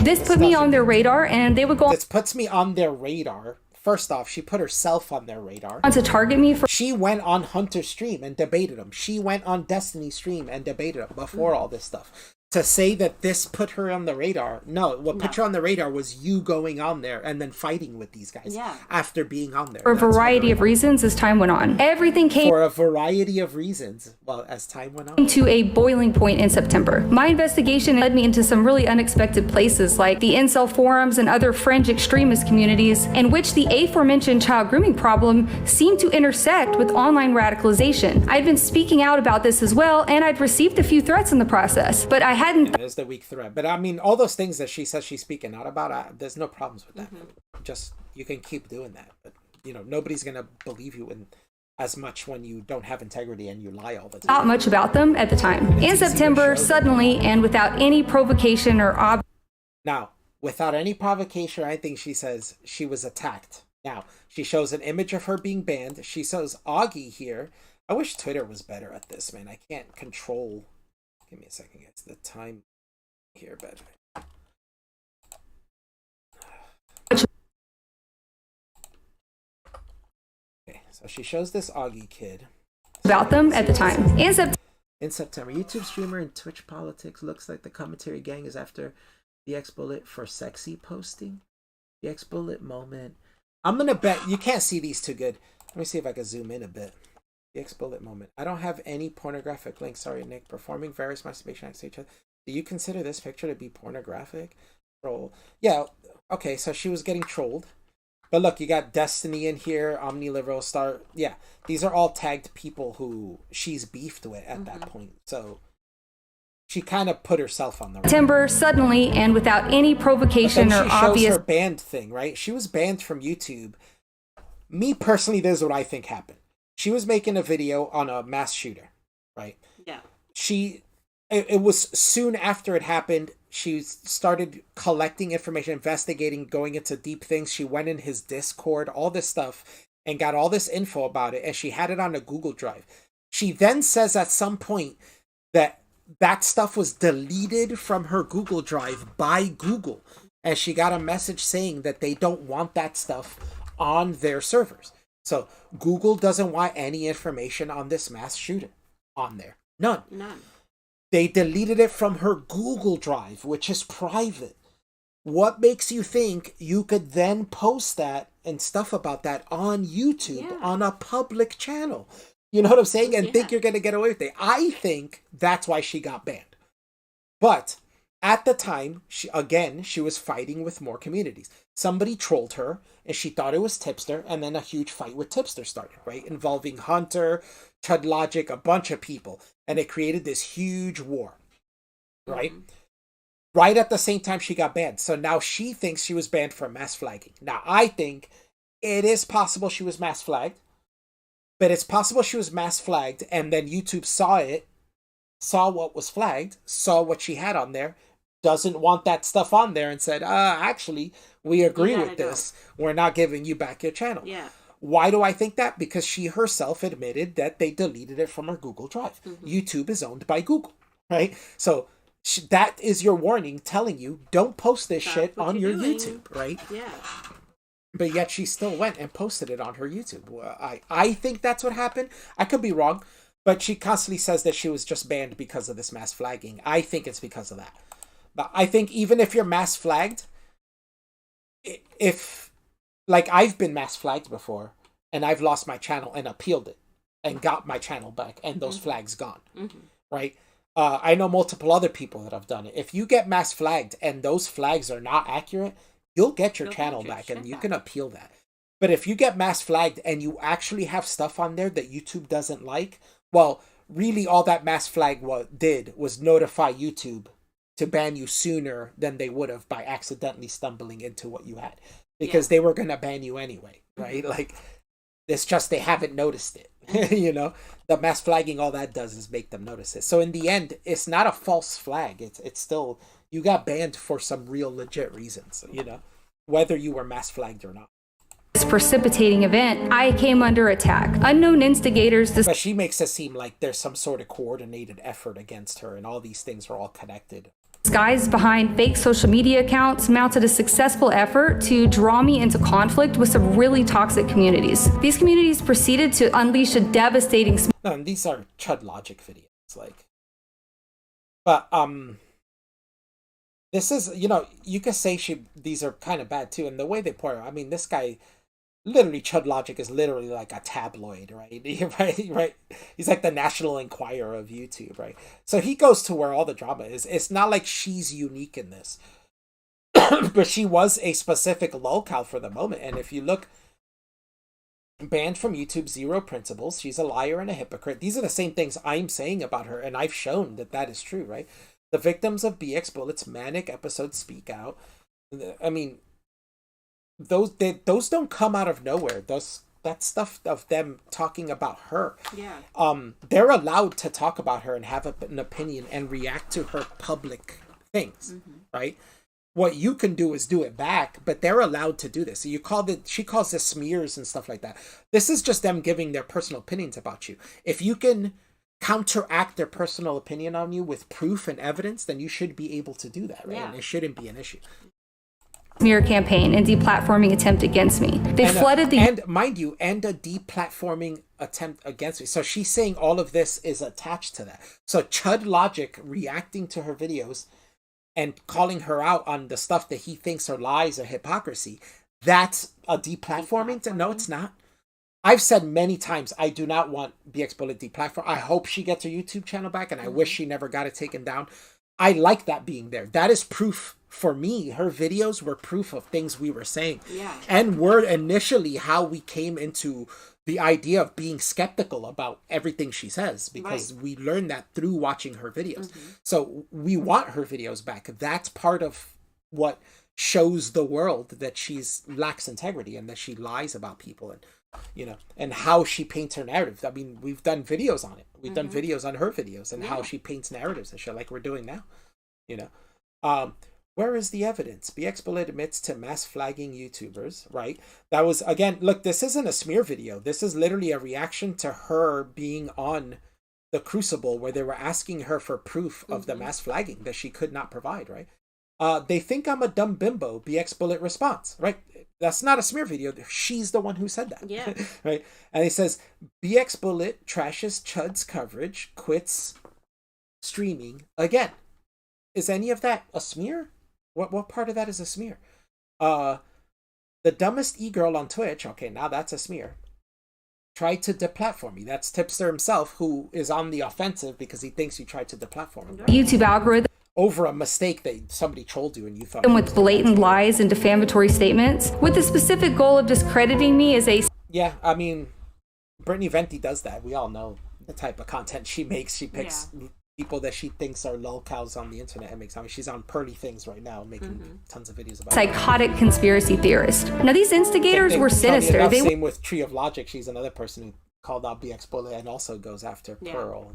This put me on their radar, and they would go. This puts me on their radar. First off, she put herself on their radar. To target me for. She went on Hunter's stream and debated him. She went on Destiny's stream and debated him before all this stuff. To say that this put her on the radar, put her on the radar was you going on there and then fighting with these guys after being on there. For a variety of reasons as time went on. Everything came for a variety of reasons, as time went on. To a boiling point in September. My investigation led me into some really unexpected places like the incel forums and other fringe extremist communities in which the aforementioned child grooming problem seemed to intersect with online radicalization. I'd been speaking out about this as well, and I'd received a few threats in the process, but I hadn't There's the weak thread. But I mean, all those things that she says she's speaking out about, there's no problems with that. Just, you can keep doing that. But, you know, nobody's going to believe you as much when you don't have integrity and you lie all the time. thought much about them at the time. In September, suddenly, and without any provocation or Now, without any provocation or anything, she says she was attacked. Now, she shows an image of her being banned. She shows Augie here. I wish Twitter was better at this, man. I can't control. Give me a second, guys. The time here better. Okay, so she shows this Augie kid. about them at the time. In September, YouTube streamer and Twitch politics looks like the commentary gang is after BXBullet for sexy posting. BXBullet moment. I'm gonna bet you can't see these too good. Let me see if I can zoom in a bit. BXBullet moment. I don't have any pornographic links. Sorry, Nick. Performing various masturbation acts to each other. Do you consider this picture to be pornographic? Troll. Yeah. Okay. So she was getting trolled. But look, you got Destiny in here, Omniliberal Star. Yeah, these are all tagged people who she's beefed with at that point. So she kind of put herself on the September, suddenly, and without any provocation or she obvious shows her banned thing, right? She was banned from YouTube. Me personally, this is what I think happened. She was making a video on a mass shooter, right? Yeah. It was soon after it happened. She started collecting information, investigating, going into deep things. She went in his Discord, all this stuff, and got all this info about it, and she had it on a Google Drive. She then says at some point that that stuff was deleted from her Google Drive by Google, and she got a message saying that they don't want that stuff on their servers. So Google doesn't want any information on this mass shooter on there. None. They deleted it from her Google Drive, which is private. What makes you think you could then post that and stuff about that on YouTube, on a public channel? You know what I'm saying? And think you're going to get away with it. I think that's why she got banned. But at the time, she was fighting with more communities. Somebody trolled her, and she thought it was Tipster, and then a huge fight with Tipster started, right? Involving Hunter, Chud Logic, a bunch of people. And it created this huge war, right? Right at the same time she got banned. So now she thinks she was banned for mass flagging. Now, I think it is possible she was mass flagged, but it's possible she was mass flagged, and then YouTube saw it, saw what was flagged, saw what she had on there, doesn't want that stuff on there, and said, actually, we agree with this. We're not giving you back your channel. Yeah. Why do I think that? Because she herself admitted that they deleted it from her Google Drive. YouTube is owned by Google, right? So that is your warning telling you, don't post this shit on your YouTube, right? Yeah. But yet she still went and posted it on her YouTube. I think that's what happened. I could be wrong, but she constantly says that she was just banned because of this mass flagging. I think it's because of that. But I think even if you're mass flagged, like, I've been mass flagged before, and I've lost my channel and appealed it and got my channel back, and those flags gone, right? I know multiple other people that have done it. If you get mass flagged and those flags are not accurate, you'll get your channel back, and you can appeal that. But if you get mass flagged and you actually have stuff on there that YouTube doesn't like, well, really all that mass flag did was notify YouTube to ban you sooner than they would have by accidentally stumbling into what you had. Because they were going to ban you anyway, right? Like, it's just they haven't noticed it, you know? The mass flagging, all that does is make them notice it. So in the end, it's not a false flag. It's still, you got banned for some real legit reasons, you know? Whether you were mass flagged or not. this precipitating event, I came under attack. Unknown instigators. But she makes it seem like there's some sort of coordinated effort against her, and all these things are all connected. Disguised behind fake social media accounts mounted a successful effort to draw me into conflict with some really toxic communities. These communities proceeded to unleash a devastating... No, and these are Chud Logic videos, like... But, this is, you know, you could say these are kind of bad too, and the way they pour it, I mean, this guy... Literally, Chud Logic is literally like a tabloid, right? right? He's like the National Enquirer of YouTube, right? So he goes to where all the drama is. It's not like she's unique in this. But she was a specific locale for the moment. And if you look, banned from YouTube, zero principles. She's a liar and a hypocrite. These are the same things I'm saying about her, and I've shown that that is true, right? The victims of BXBullet's manic episodes speak out. I mean, those don't come out of nowhere. That stuff of them talking about her. Yeah. They're allowed to talk about her and have an opinion and react to her public things, right? What you can do is do it back, but they're allowed to do this. So she calls this smears and stuff like that. This is just them giving their personal opinions about you. If you can counteract their personal opinion on you with proof and evidence, then you should be able to do that, right? Yeah. And it shouldn't be an issue. Smear campaign and deplatforming attempt against me. They flooded the and mind you, and a deplatforming attempt against me. So she's saying all of this is attached to that. So Chud Logic reacting to her videos and calling her out on the stuff that he thinks are lies or hypocrisy, that's a deplatforming? No, it's not. I've said many times, I do not want BXBullet deplatform. I hope she gets her YouTube channel back, and I wish she never got it taken down. I like that being there. That is proof for me. Her videos were proof of things we were saying. Yeah. And were initially how we came into the idea of being skeptical about everything she says, because we learned that through watching her videos. So we want her videos back. That's part of what shows the world that she's lacks integrity and that she lies about people, and and how she paints her narrative. I mean, we've done videos on it. We've done videos on her videos and how she paints narratives and shit, like we're doing now. Where is the evidence? BXBullet admits to mass flagging YouTubers, right? That was, again, look, this isn't a smear video. This is literally a reaction to her being on the Crucible, where they were asking her for proof of the mass flagging that she could not provide, right? They think I'm a dumb bimbo, BXBullet response, right? That's not a smear video. She's the one who said that. Yeah. Right? And he says, BXBullet trashes Chud's coverage, quits streaming again. Is any of that a smear? What part of that is a smear? The dumbest e-girl on Twitch, okay, now that's a smear, tried to deplatform me. That's Tipster himself, who is on the offensive because he thinks you tried to deplatform him. YouTube algorithm Over a mistake that somebody trolled you and you thought... with blatant lies and defamatory statements, with the specific goal of discrediting me as a... Yeah, I mean, Brittany Venti does that. We all know the type of content she makes. She picks people that she thinks are lolcows on the internet and makes... I mean, she's on Pearly Things right now, making tons of videos about psychotic conspiracy theorist. Now, these instigators were sinister. Same with Tree of Logic. She's another person who called out BXBullet and also goes after Pearl.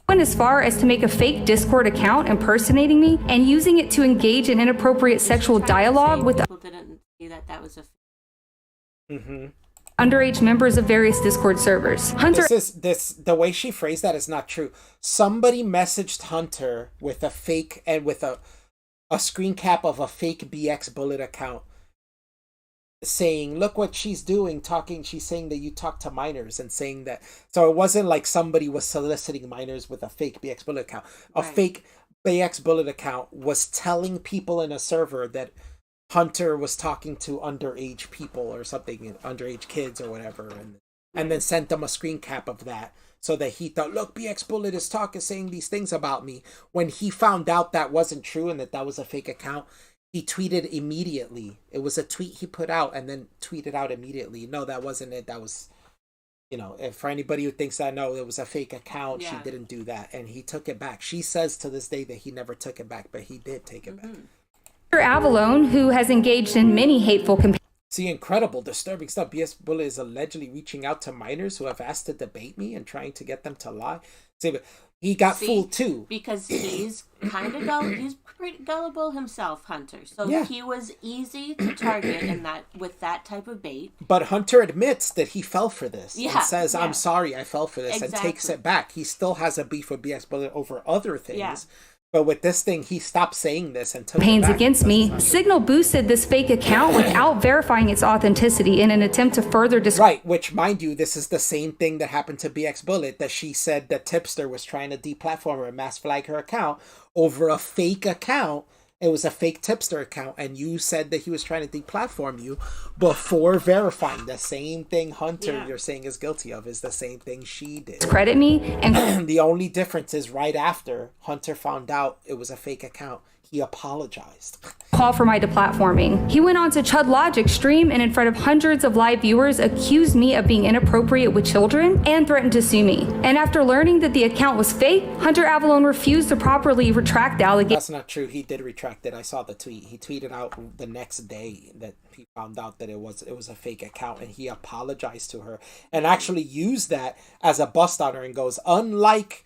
Went as far as to make a fake Discord account impersonating me and using it to engage in inappropriate sexual dialogue with people didn't see that was a underage members of various Discord servers. Hunter The way she phrased that is not true. Somebody messaged Hunter with a fake and with a screen cap of a fake BXBullet account, saying, look what she's doing, she's saying that you talk to minors, and saying that. So it wasn't like somebody was soliciting minors with a fake BXBullet account. A fake BXBullet account was telling people in a server that Hunter was talking to underage people or something, underage kids or whatever, and then sent them a screen cap of that, so that he thought, look, BXBullet is saying these things about me. When he found out that wasn't true and that was a fake account, he tweeted immediately. It was a tweet he put out and then tweeted out immediately. No, that wasn't it. That was, if for anybody who thinks that, no, it was a fake account. She didn't do that. And he took it back. She says to this day that he never took it back, but he did take it back. Avalone, who has engaged in many hateful See, incredible, disturbing stuff. BXBullet is allegedly reaching out to minors who have asked to debate me and trying to get them to lie. See, but he got fooled too. Because he's kind of he's pretty gullible himself, Hunter. So he was easy to target with that type of bait. But Hunter admits that he fell for this and says, I'm sorry, I fell for this, and takes it back. He still has a beef with BXBullet over other things. Yeah. But with this thing, he stopped saying this and took campaigns against me. Signal boosted this fake account without verifying its authenticity in an attempt to further Right, which, mind you, this is the same thing that happened to BXBullet, that she said that Tipster was trying to deplatform her and mass flag her account over a fake account. It was a fake Tipster account, and you said that he was trying to deplatform you before verifying. The same thing Hunter, you're saying, is guilty of is the same thing she did. Credit me, and the only difference is right after Hunter found out it was a fake account, he apologized. Call for my deplatforming. He went on to Chud Logic's stream and in front of hundreds of live viewers accused me of being inappropriate with children and threatened to sue me. And after learning that the account was fake, Hunter Avalon refused to properly retract the allegation. That's not true. He did retract it. I saw the tweet. He tweeted out the next day that he found out that it was a fake account, and he apologized to her and actually used that as a bust on her and goes, unlike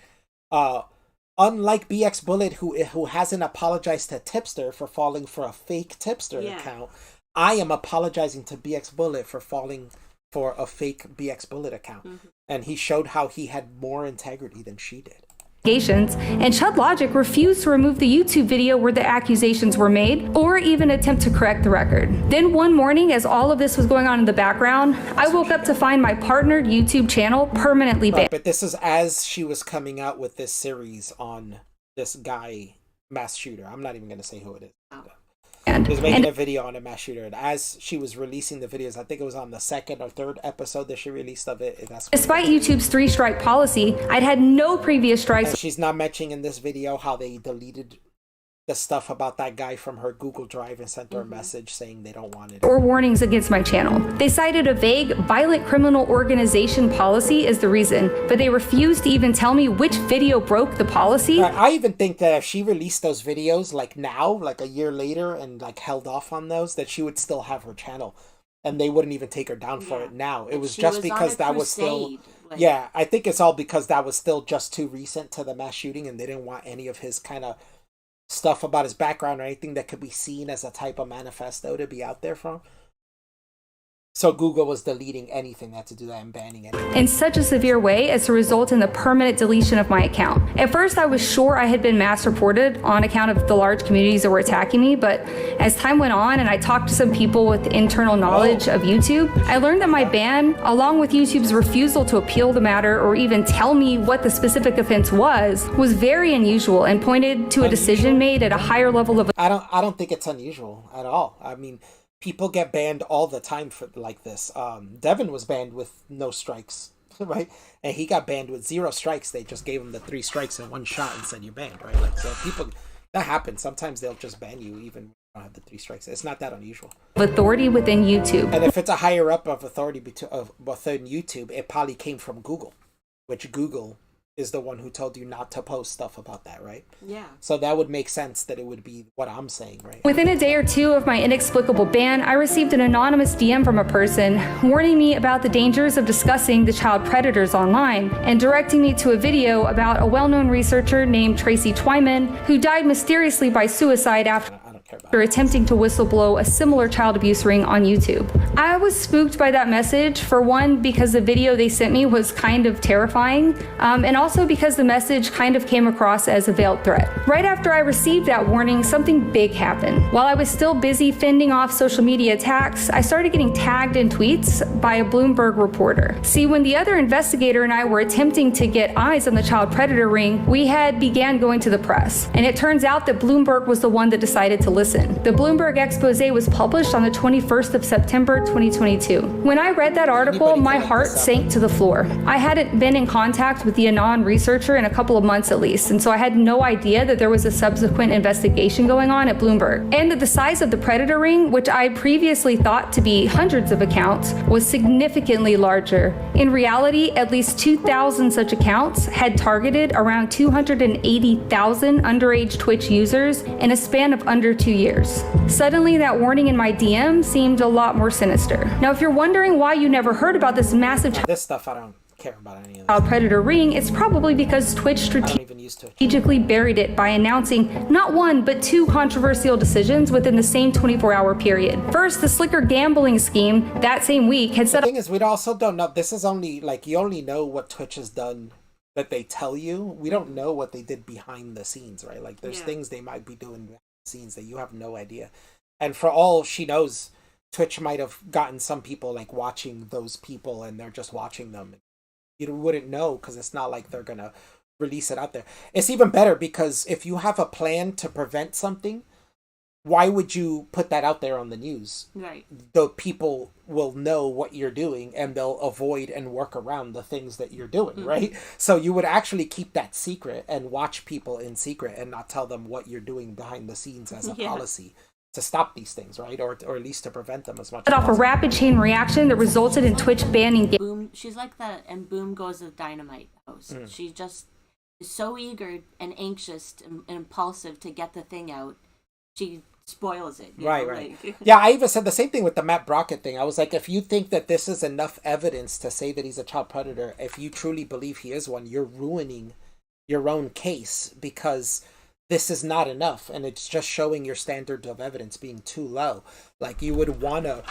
BXBullet, who hasn't apologized to Tipster for falling for a fake Tipster account, I am apologizing to BXBullet for falling for a fake BXBullet account. And he showed how he had more integrity than she did. And Chud Logic refused to remove the YouTube video where the accusations were made or even attempt to correct the record. Then one morning, as all of this was going on in the background, I woke up to find my partnered YouTube channel permanently banned. But this is as she was coming out with this series on this guy, mass shooter. I'm not even going to say who it is. He was making a video on a mass shooter, and as she was releasing the videos, I think it was on the second or third episode that she released of it. Despite YouTube's 3-strike policy, I'd had no previous strikes. And she's not mentioning in this video how they deleted the stuff about that guy from her Google Drive and sent her a message saying they don't want it. Or warnings against my channel. They cited a vague violent criminal organization policy as the reason, but they refused to even tell me which video broke the policy. I even think that if she released those videos like now, like a year later, and like held off on those, that she would still have her channel and they wouldn't even take her down for it now. It was just because that was still... Yeah, I think it's all because that was still just too recent to the mass shooting, and they didn't want any of his kind of stuff about his background or anything that could be seen as a type of manifesto to be out there from. So Google was deleting anything that had to do that and banning it. In such a severe way as to result in the permanent deletion of my account. At first, I was sure I had been mass reported on account of the large communities that were attacking me, but as time went on and I talked to some people with internal knowledge of YouTube, I learned that my ban, along with YouTube's refusal to appeal the matter or even tell me what the specific offense was very unusual and pointed to a decision made at a higher level of... I don't think it's unusual at all. I mean, people get banned all the time for like this. Devin was banned with no strikes, right? And he got banned with 0 strikes. They just gave him the 3 strikes in one shot and said you're banned, right? Like, so people, that happens. Sometimes they'll just ban you even when you don't have the 3 strikes. It's not that unusual. Authority within YouTube. And if it's a higher up of authority within YouTube, it probably came from Google, which Google is the one who told you not to post stuff about that, right? Yeah. So that would make sense that it would be what I'm saying, right? Within a day or two of my inexplicable ban, I received an anonymous DM from a person warning me about the dangers of discussing the child predators online and directing me to a video about a well-known researcher named Tracy Twyman who died mysteriously by suicide after attempting to whistleblow a similar child abuse ring on YouTube. I was spooked by that message, for one, because the video they sent me was kind of terrifying, and also because the message kind of came across as a veiled threat. Right after I received that warning, something big happened. While I was still busy fending off social media attacks, I started getting tagged in tweets by a Bloomberg reporter. See, when the other investigator and I were attempting to get eyes on the child predator ring, we had began going to the press, and it turns out that Bloomberg was the one that decided to listen. The Bloomberg expose was published on the 21st of September 2022. When I read that article, my heart sank to the floor. I hadn't been in contact with the Anon researcher in a couple of months at least, and so I had no idea that there was a subsequent investigation going on at Bloomberg, and that the size of the predator ring, which I previously thought to be hundreds of accounts, was significantly larger. In reality, at least 2,000 such accounts had targeted around 280,000 underage Twitch users in a span of under 2 years. Suddenly, that warning in my DM seemed a lot more sinister. Now, if you're wondering why you never heard about this massive this stuff, I don't care about any of this. child predator ring, it's probably because Twitch strategically buried it by announcing not one, but 2 controversial decisions within the same 24-hour period. First, the slicker gambling scheme that same week had set up... The thing is, we also don't know. This is only, like, you only know what Twitch has done that they tell you. We don't know what they did behind the scenes, right? Like, there's things they might be doing behind the scenes that you have no idea. And for all she knows, Twitch might have gotten some people, like, watching those people, and they're just watching them. You wouldn't know, because it's not like they're gonna release it out there. It's even better because if you have a plan to prevent something, why would you put that out there on the news? Right. The people will know what you're doing and they'll avoid and work around the things that you're doing, right? So you would actually keep that secret and watch people in secret and not tell them what you're doing behind the scenes as a policy to stop these things, right? Or at least to prevent them as much as off a possible. rapid chain reaction that resulted in Twitch banning Boom, she's like that, and Boom Goes the Dynamite host. She just is so eager and anxious and impulsive to get the thing out. She spoils it. Right. Like... Yeah, I even said the same thing with the Matt Brockett thing. I was like, if you think that this is enough evidence to say that he's a child predator, if you truly believe he is one, you're ruining your own case because this is not enough, and it's just showing your standards of evidence being too low. Like, you would want to,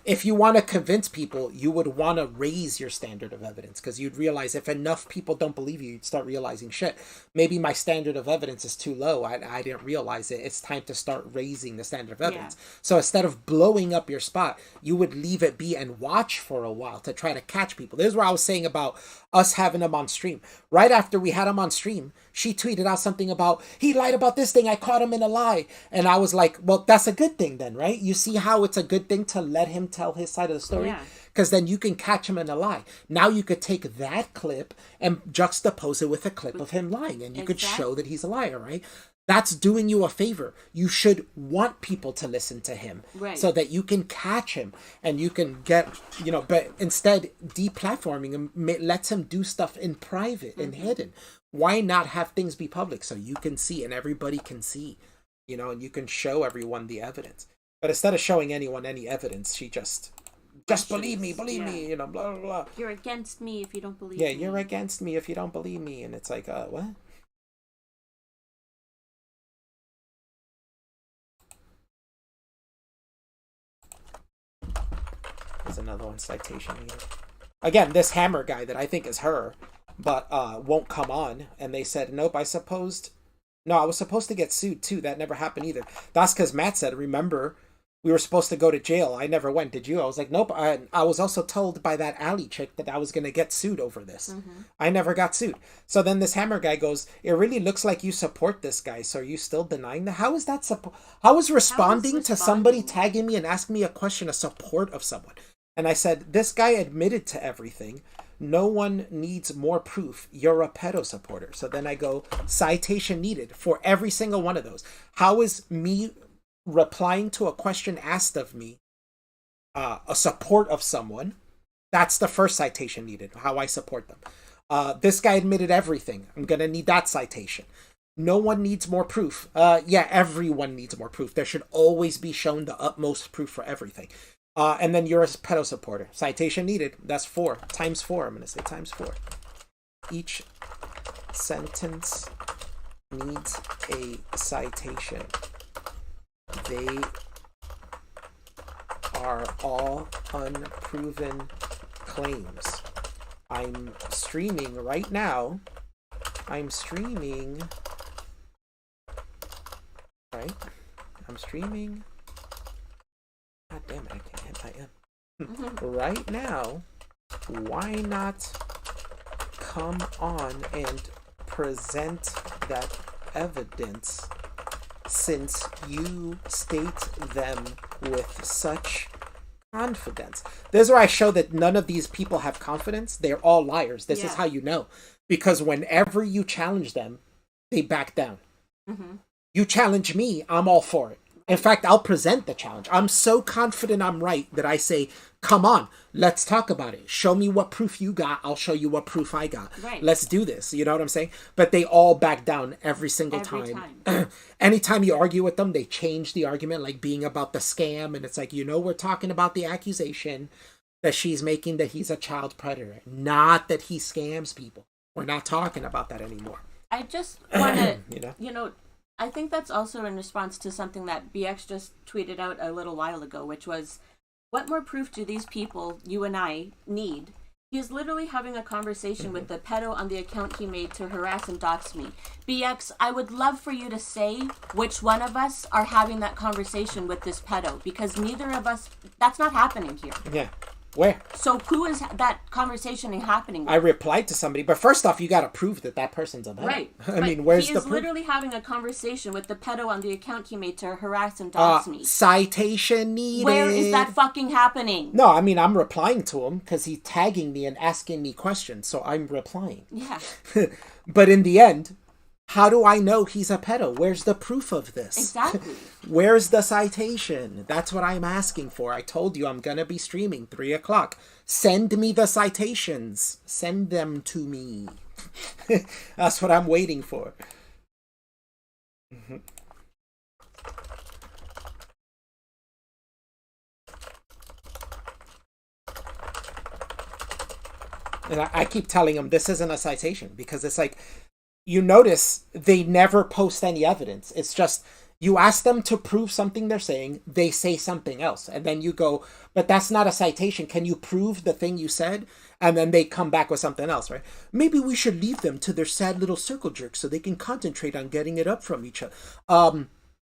if you want to convince people, you would want to raise your standard of evidence, because you'd realize if enough people don't believe you, you'd start realizing, shit, maybe my standard of evidence is too low. I didn't realize it. It's time to start raising the standard of evidence. So instead of blowing up your spot, you would leave it be and watch for a while to try to catch people. This is what I was saying about us having him on stream. Right after we had him on stream, she tweeted out something about, he lied about this thing, I caught him in a lie. And I was like, well, that's a good thing then, right? You see how it's a good thing to let him tell his side of the story? Because then you can catch him in a lie. Now you could take that clip and juxtapose it with a clip of him lying, and you could show that he's a liar, right? That's doing you a favor. You should want people to listen to him so that you can catch him and you can get, but instead deplatforming him lets him do stuff in private and hidden. Why not have things be public so you can see and everybody can see, and you can show everyone the evidence. But instead of showing anyone any evidence, she just believe me, blah, blah, blah. You're against me if you don't believe me. Yeah, you're against me if you don't believe me. And it's like, what? There's another one, citation here. Again, this Hammer guy that I think is her, but won't come on. And they said, nope, I was supposed to get sued too. That never happened either. That's because Matt said, remember, we were supposed to go to jail. I never went. Did you? I was like, nope. I was also told by that alley chick that I was going to get sued over this. I never got sued. So then this Hammer guy goes, it really looks like you support this guy. So are you still denying that? How is that support? How is responding to somebody tagging me and asking me a question a support of someone? And I said, this guy admitted to everything. No one needs more proof. You're a pedo supporter. So then I go, citation needed for every single one of those. How is me replying to a question asked of me a support of someone? That's the first citation needed, how I support them. This guy admitted everything. I'm going to need that citation. No one needs more proof. Yeah, everyone needs more proof. There should always be shown the utmost proof for everything. And then you're a pedo supporter. Citation needed. That's 4. Times 4. I'm going to say times 4. Each sentence needs a citation. They are all unproven claims. I'm streaming right now. I'm streaming. God damn it, I can't hit my M. Right now, why not come on and present that evidence, since you state them with such confidence? This is where I show that none of these people have confidence. They're all liars. This is how you know. Because whenever you challenge them, they back down. You challenge me, I'm all for it. In fact, I'll present the challenge. I'm so confident I'm right that I say, come on, let's talk about it. Show me what proof you got. I'll show you what proof I got. Let's do this. You know what I'm saying? But they all back down every single time. Anytime you argue with them, they change the argument, like being about the scam. And it's like, we're talking about the accusation that she's making that he's a child predator, not that he scams people. We're not talking about that anymore. I just want to, I think that's also in response to something that BX just tweeted out a little while ago, which was, what more proof do these people, you and I, need? He is literally having a conversation with the pedo on the account he made to harass and dox me. BX, I would love for you to say which one of us are having that conversation with this pedo, because neither of us, that's not happening here. Where? So who is that conversation happening with? I replied to somebody, but first off, you got to prove that person's a pedo. Right. I mean, where's he the is proof? literally having a conversation with the pedo on the account he made to harass and dox me. Citation needed. Where is that fucking happening? No, I mean, I'm replying to him because he's tagging me and asking me questions, so I'm replying. Yeah. But in the end, how do I know he's a pedo? Where's the proof of this? Exactly. Where's the citation? That's what I'm asking for. I told you I'm going to be streaming 3 o'clock. Send me the citations. Send them to me. That's what I'm waiting for. And I keep telling him this isn't a citation because it's like, you notice they never post any evidence. It's just you ask them to prove something they're saying, they say something else. And then you go, but that's not a citation. Can you prove the thing you said? And then they come back with something else, right? Maybe we should leave them to their sad little circle jerks so they can concentrate on getting it up from each other.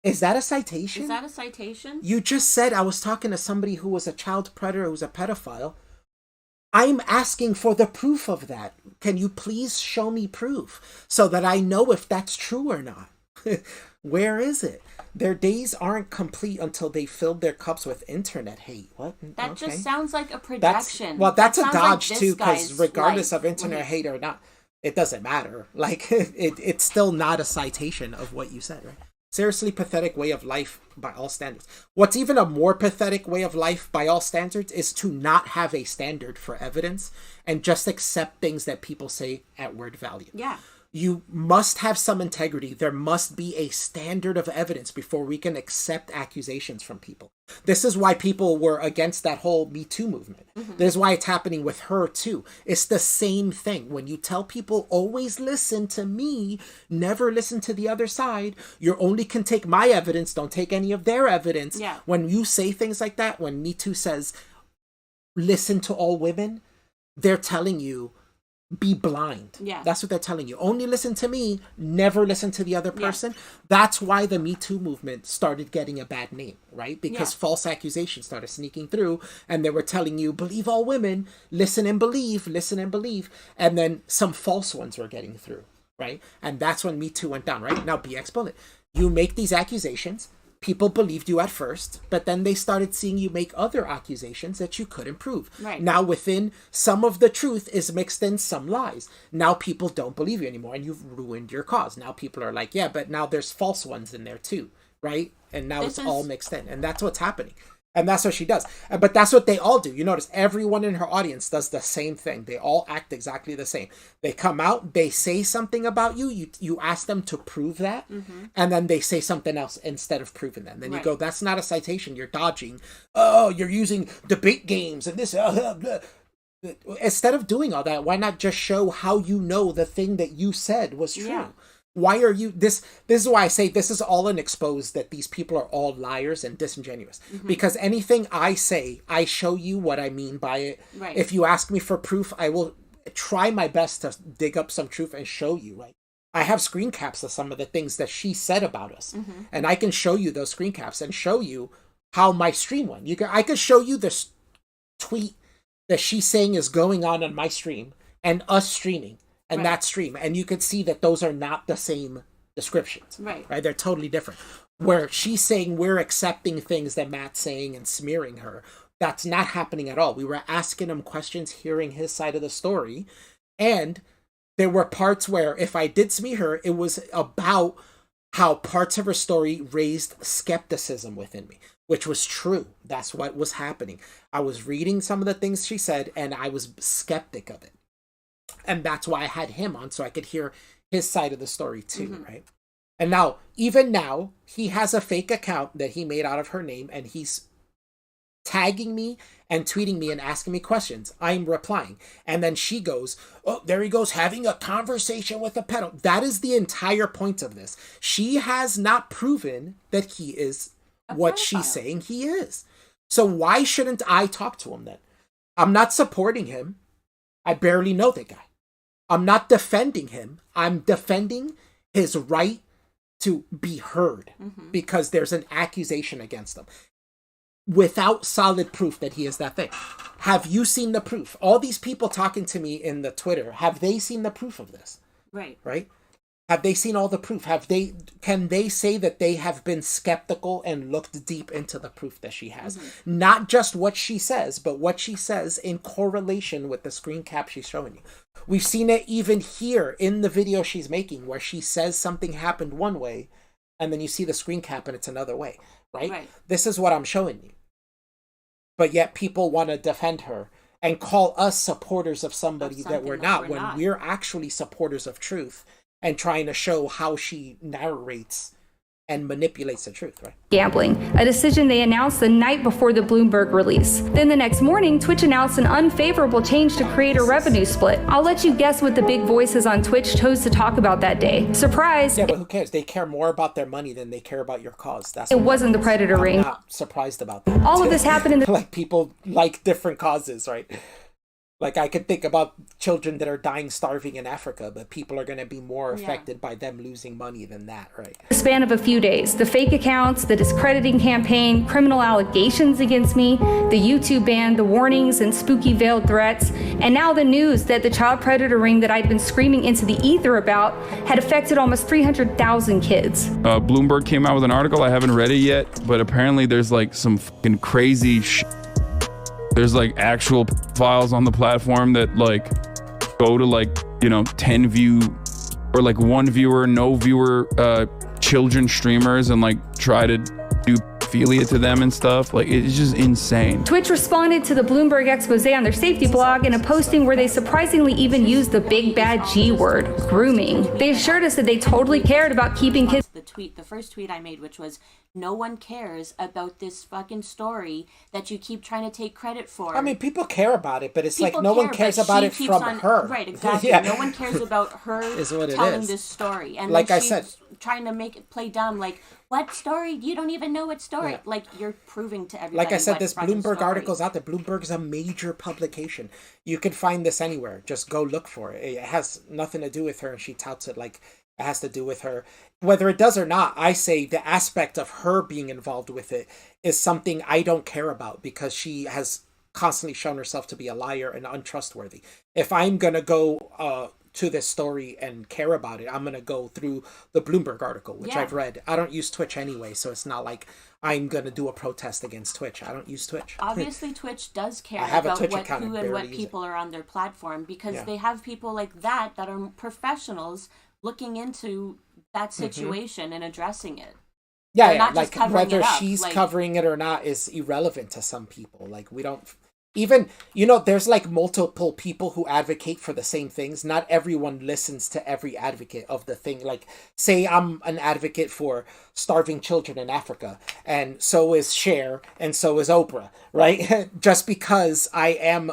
Is that a citation? Is that a citation? You just said I was talking to somebody who was a child predator, who's a pedophile. I'm asking for the proof of that. Can you please show me proof so that I know if that's true or not? Where is it? Their days aren't complete until they filled their cups with internet hate. What? That Okay. just sounds like a projection. That's a sounds dodge like too, because guy's regardless life. of internet hate or not, it doesn't matter. Like, it's still not a citation of what you said, right? Seriously pathetic way of life by all standards. What's even a more pathetic way of life by all standards is to not have a standard for evidence and just accept things that people say at word value. Yeah. You must have some integrity. There must be a standard of evidence before we can accept accusations from people. This is why people were against that whole Me Too movement. Mm-hmm. This is why it's happening with her too. It's the same thing. When you tell people, always listen to me, never listen to the other side, you only can take my evidence, don't take any of their evidence. Yeah. When you say things like that, when Me Too says, listen to all women, they're telling you, be blind. Yeah. That's what they're telling you. Only listen to me, never listen to the other person. Yeah. That's why the Me Too movement started getting a bad name, right? Because false accusations started sneaking through and they were telling you, believe all women, listen and believe. And then some false ones were getting through, right? And that's when Me Too went down, right? Now, BXBullet, you make these accusations. People believed you at first, but then they started seeing you make other accusations that you couldn't prove. Right. Now, within some of the truth is mixed in some lies. Now people don't believe you anymore, and you've ruined your cause. Now people are like, yeah, but now there's false ones in there too, right? And now it's all mixed in, and that's what's happening. And that's what she does. But that's what they all do. You notice everyone in her audience does the same thing. They all act exactly the same. They come out, they say something about you. You ask them to prove that, and then they say something else instead of proving that. Then you go, that's not a citation. You're dodging. Oh, you're using debate games and this. Instead of doing all that, why not just show how you know the thing that you said was true? Yeah. Why are you this is why I say this is all an expose that these people are all liars and disingenuous. Because anything I say, I show you what I mean by it. Right. If you ask me for proof, I will try my best to dig up some truth and show you, right? I have screen caps of some of the things that she said about us. And I can show you those screen caps and show you how my stream went. I could show you this tweet that she's saying is going on my stream and us streaming. And that stream, and you could see that those are not the same descriptions, right? They're totally different. Where she's saying we're accepting things that Matt's saying and smearing her, that's not happening at all. We were asking him questions, hearing his side of the story, and there were parts where if I did smear her, it was about how parts of her story raised skepticism within me, which was true. That's what was happening. I was reading some of the things she said, and I was skeptic of it. And that's why I had him on, so I could hear his side of the story too, right? And now, even now, he has a fake account that he made out of her name, and he's tagging me and tweeting me and asking me questions. I'm replying. And then she goes, oh, there he goes, having a conversation with a pedo. That is the entire point of this. She has not proven that he is what she's saying he is. So why shouldn't I talk to him then? I'm not supporting him. I barely know the guy. I'm not defending him. I'm defending his right to be heard because there's an accusation against him without solid proof that he is that thing. have you seen the proof? All these people talking to me in the Twitter, have they seen the proof of this? Right? Have they seen all the proof? Can they say that they have been skeptical and looked deep into the proof that she has? Not just what she says, but what she says in correlation with the screen cap she's showing you. We've seen it even here in the video she's making, where she says something happened one way, and then you see the screen cap and it's another way, right? This is what I'm showing you. But yet people want to defend her and call us supporters of somebody that we're not, when we're actually supporters of truth and trying to show how she narrates and manipulates the truth, right? Gambling, a decision they announced the night before the Bloomberg release. Then the next morning, Twitch announced an unfavorable change to creator revenue split. I'll let you guess what the big voices on Twitch chose to talk about that day. Surprise! Yeah, but who cares? They care more about their money than they care about your cause. It wasn't the Predator ring. I'm not surprised about that. All of this happened in the like, people like different causes, right? Like, I could think about children that are dying starving in Africa, but people are going to be more affected by them losing money than that, right? span of a few days. The fake accounts, the discrediting campaign, criminal allegations against me, the YouTube ban, the warnings and spooky veiled threats, and now the news that the child predator ring that I'd been screaming into the ether about had affected almost 300,000 kids. Bloomberg came out with an article. I haven't read it yet, but apparently there's like some fucking crazy There's like actual files on the platform that like go to like, 10 view or like 1 viewer, no viewer, children streamers and like try to do affiliate to them and stuff. Like, it's just insane. Twitch responded to the Bloomberg expose on their safety blog in a posting where they surprisingly even used the big bad G word, grooming. They assured us that they totally cared about keeping kids. The first tweet I made, which was, no one cares about this fucking story that you keep trying to take credit for. I mean, people care about it, but it's people like no one cares about it from her. Right, exactly. No one cares about her telling this story. And like then I said, trying to make it play dumb, like, what story? You don't even know what story. Yeah. Like, you're proving to everybody. Like I said, this Bloomberg story. article's out there. Bloomberg is a major publication. You can find this anywhere. Just go look for it. It has nothing to do with her, and she touts it like it has to do with her. Whether it does or not, I say the aspect of her being involved with it is something I don't care about, because she has constantly shown herself to be a liar and untrustworthy. If I'm going to go to this story and care about it, I'm going to go through the Bloomberg article, which I've read. I don't use Twitch anyway, so it's not like I'm going to do a protest against Twitch. I don't use Twitch. Obviously, Twitch does care about who and what people are on their platform, because they have people like that are professionals looking into that situation and addressing it. Yeah, like whether she's covering it or not is irrelevant to some people. Like, we don't even, there's like multiple people who advocate for the same things. Not everyone listens to every advocate of the thing. Like, say I'm an advocate for starving children in Africa, and so is Cher, and so is Oprah, right? Just because I am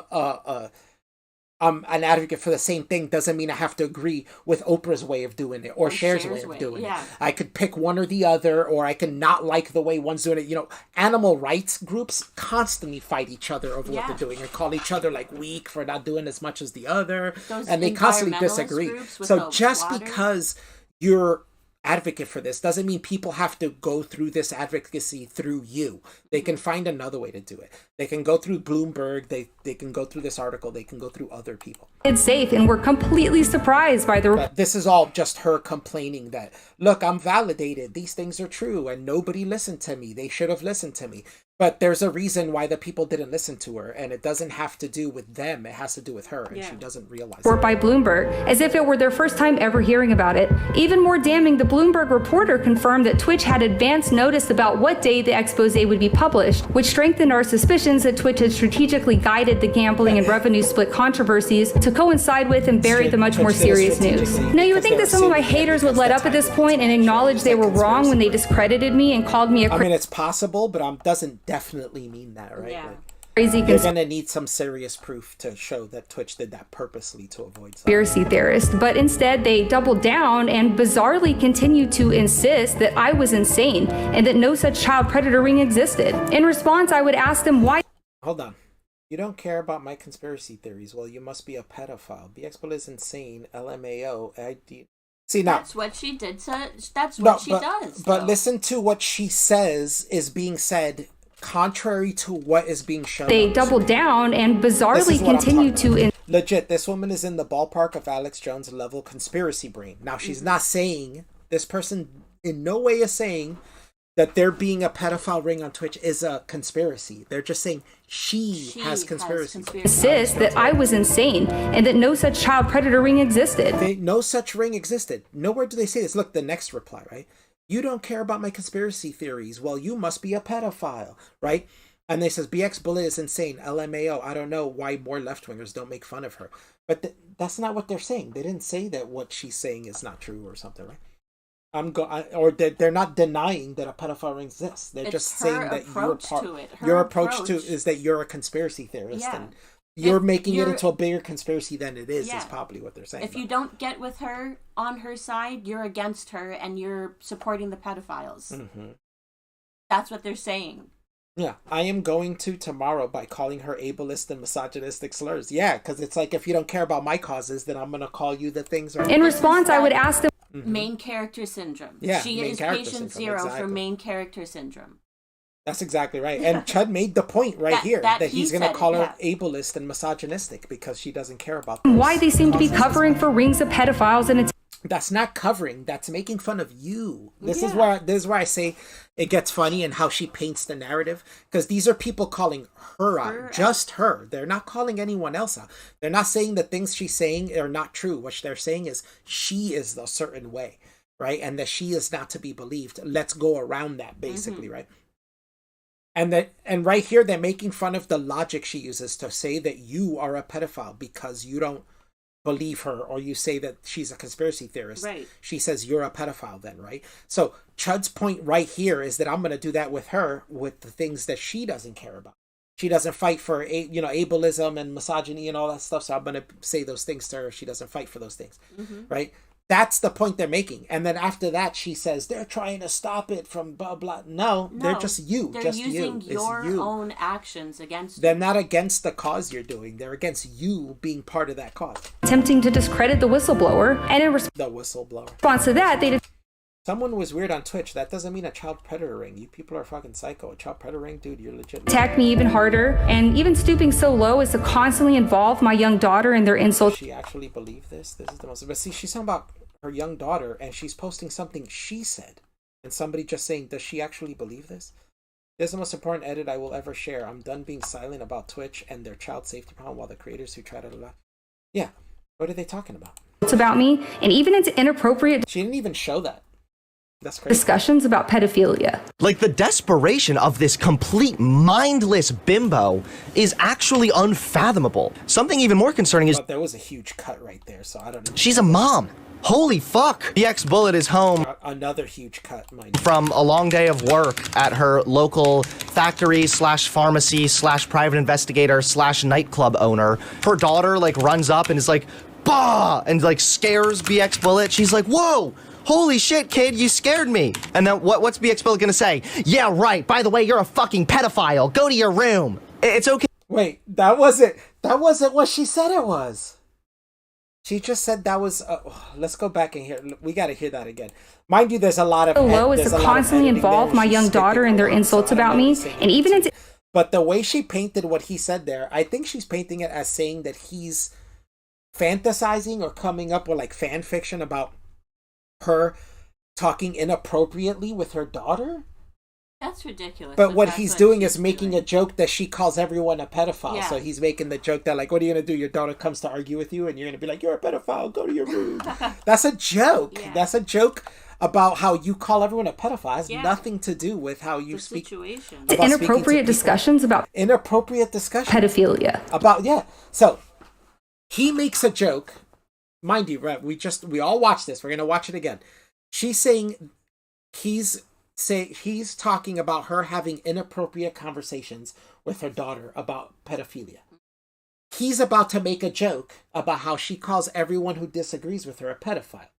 I'm an advocate for the same thing doesn't mean I have to agree with Oprah's way of doing it or Cher's way of doing it. I could pick one or the other, or I can not like the way one's doing it. Animal rights groups constantly fight each other over what they're doing and call each other like weak for not doing as much as the other. And they constantly disagree. So just because you're advocate for this doesn't mean people have to go through this advocacy through you. They can find another way to do it. They can go through Bloomberg, they can go through this article, they can go through other people. It's safe, and we're completely surprised by the... But this is all just her complaining that, look, I'm validated, these things are true, and nobody listened to me. They should have listened to me. But there's a reason why the people didn't listen to her, and it doesn't have to do with them. It has to do with her, and she doesn't realize it. By Bloomberg, as if it were their first time ever hearing about it. Even more damning, the Bloomberg reporter confirmed that Twitch had advance notice about what day the expose would be published, which strengthened our suspicions that Twitch had strategically guided the gambling and revenue split controversies to coincide with and bury the much more serious news. Now, you would think that some of my haters would let up at this point and acknowledge they were wrong when they discredited me and called me a... I mean, it's possible, but doesn't definitely mean that, right? Yeah. Crazy You're gonna need some serious proof to show that Twitch did that purposely to avoid something. Conspiracy theorist, but instead they doubled down and bizarrely continued to insist that I was insane and that no such child predator ring existed. In response, I would ask them why. Hold on. You don't care about my conspiracy theories? Well, you must be a pedophile. BXBullet is insane. LMAO. See, now that's what she did. That's what she does. But listen to what she says is being said contrary to what is being shown. They doubled down and bizarrely continued to legit, this woman is in the ballpark of Alex Jones level conspiracy brain. Now, she's not saying, this person in no way is saying that there being a pedophile ring on Twitch is a conspiracy. They're just saying she has conspiracy. Insist that I was insane and that no such child predator ring existed. No such ring existed. Nowhere do they say this. Look, the next reply, right? You don't care about my conspiracy theories. Well, you must be a pedophile, right? And they says, BXBullet is insane. LMAO. I don't know why more left-wingers don't make fun of her. But that's not what they're saying. They didn't say that what she's saying is not true or something, right? Or they're not denying that a pedophile ring exists. They're just saying that your approach to is that you're a conspiracy theorist and you're making it into a bigger conspiracy than it is probably what they're saying. If you don't get with her on her side, you're against her and you're supporting the pedophiles. Mm-hmm. That's what they're saying. Yeah, I am going to tomorrow by calling her ableist and misogynistic slurs. Yeah, because it's like, if you don't care about my causes, then I'm going to call you the things. In response, I would ask them. Main character syndrome. Yeah, she is patient zero for main character syndrome. That's exactly right. And Chud made the point here that he's going to call her ableist and misogynistic because she doesn't care about why they seem to be covering for rings of pedophiles, and it's that's not covering. That's making fun of you. This is where I say it gets funny and how she paints the narrative, because these are people calling her out, just her. They're not calling anyone else out. They're not saying the things she's saying are not true. What they're saying is she is a certain way, right? And that she is not to be believed. Let's go around that, basically, right? And right here, they're making fun of the logic she uses to say that you are a pedophile because you don't believe her, or you say that she's a conspiracy theorist. Right. She says you're a pedophile then, right? So Chud's point right here is that I'm going to do that with her with the things that she doesn't care about. She doesn't fight for ableism and misogyny and all that stuff, so I'm going to say those things to her. She doesn't fight for those things, right? That's the point they're making. And then after that, she says, they're trying to stop it from blah, blah. No, they're just you. They're just using you. your own actions against you. They're not against the cause you're doing. They're against you being part of that cause. Attempting to discredit the whistleblower. And in response to that, they someone was weird on Twitch. That doesn't mean a child predator ring. You people are fucking psycho. A child predator ring? Dude, you're legit. Attacked me even harder, and even stooping so low as to constantly involve my young daughter in their insults. She actually believed this? This is the most... But see, she's talking about her young daughter, and she's posting something she said. And somebody just saying, does she actually believe this? This is the most important edit I will ever share. I'm done being silent about Twitch and their child safety problem while the creators who try to... Yeah. What are they talking about? It's about me, and even into inappropriate... She didn't even show that. That's crazy. Discussions about pedophilia. Like, the desperation of this complete mindless bimbo is actually unfathomable. Something even more concerning is... But there was a huge cut right there, so I don't know. She's a mom. Holy fuck. BXBullet is home. Another huge cut, mind you. From a long day of work at her local factory slash pharmacy slash private investigator slash nightclub owner. Her daughter, like, runs up and is like, bah! And, like, scares BXBullet. She's like, whoa! Holy shit, kid, you scared me. And then what's BXBullet gonna say? Yeah, right. By the way, you're a fucking pedophile. Go to your room. It's okay. Wait, that wasn't what she said it was. She just said that was... let's go back and hear... We got to hear that again. Mind you, there's a lot of... Low is to constantly involve my young daughter in their insults about me, and even into... But the way she painted what he said there, I think she's painting it as saying that he's fantasizing or coming up with, like, fan fiction about her talking inappropriately with her daughter. That's ridiculous. But what he's doing is making a joke that she calls everyone a pedophile. Yeah. So he's making the joke that, like, what are you going to do? Your daughter comes to argue with you and you're going to be like, you're a pedophile, go to your room. That's a joke. Yeah. That's a joke about how you call everyone a pedophile. It has nothing to do with how you speak. Situation. Inappropriate discussions about... Inappropriate discussions. Pedophilia. About, yeah. So he makes a joke. Mind you, right, we all watched this. We're going to watch it again. She's saying he's talking about her having inappropriate conversations with her daughter about pedophilia. He's about to make a joke about how she calls everyone who disagrees with her a pedophile.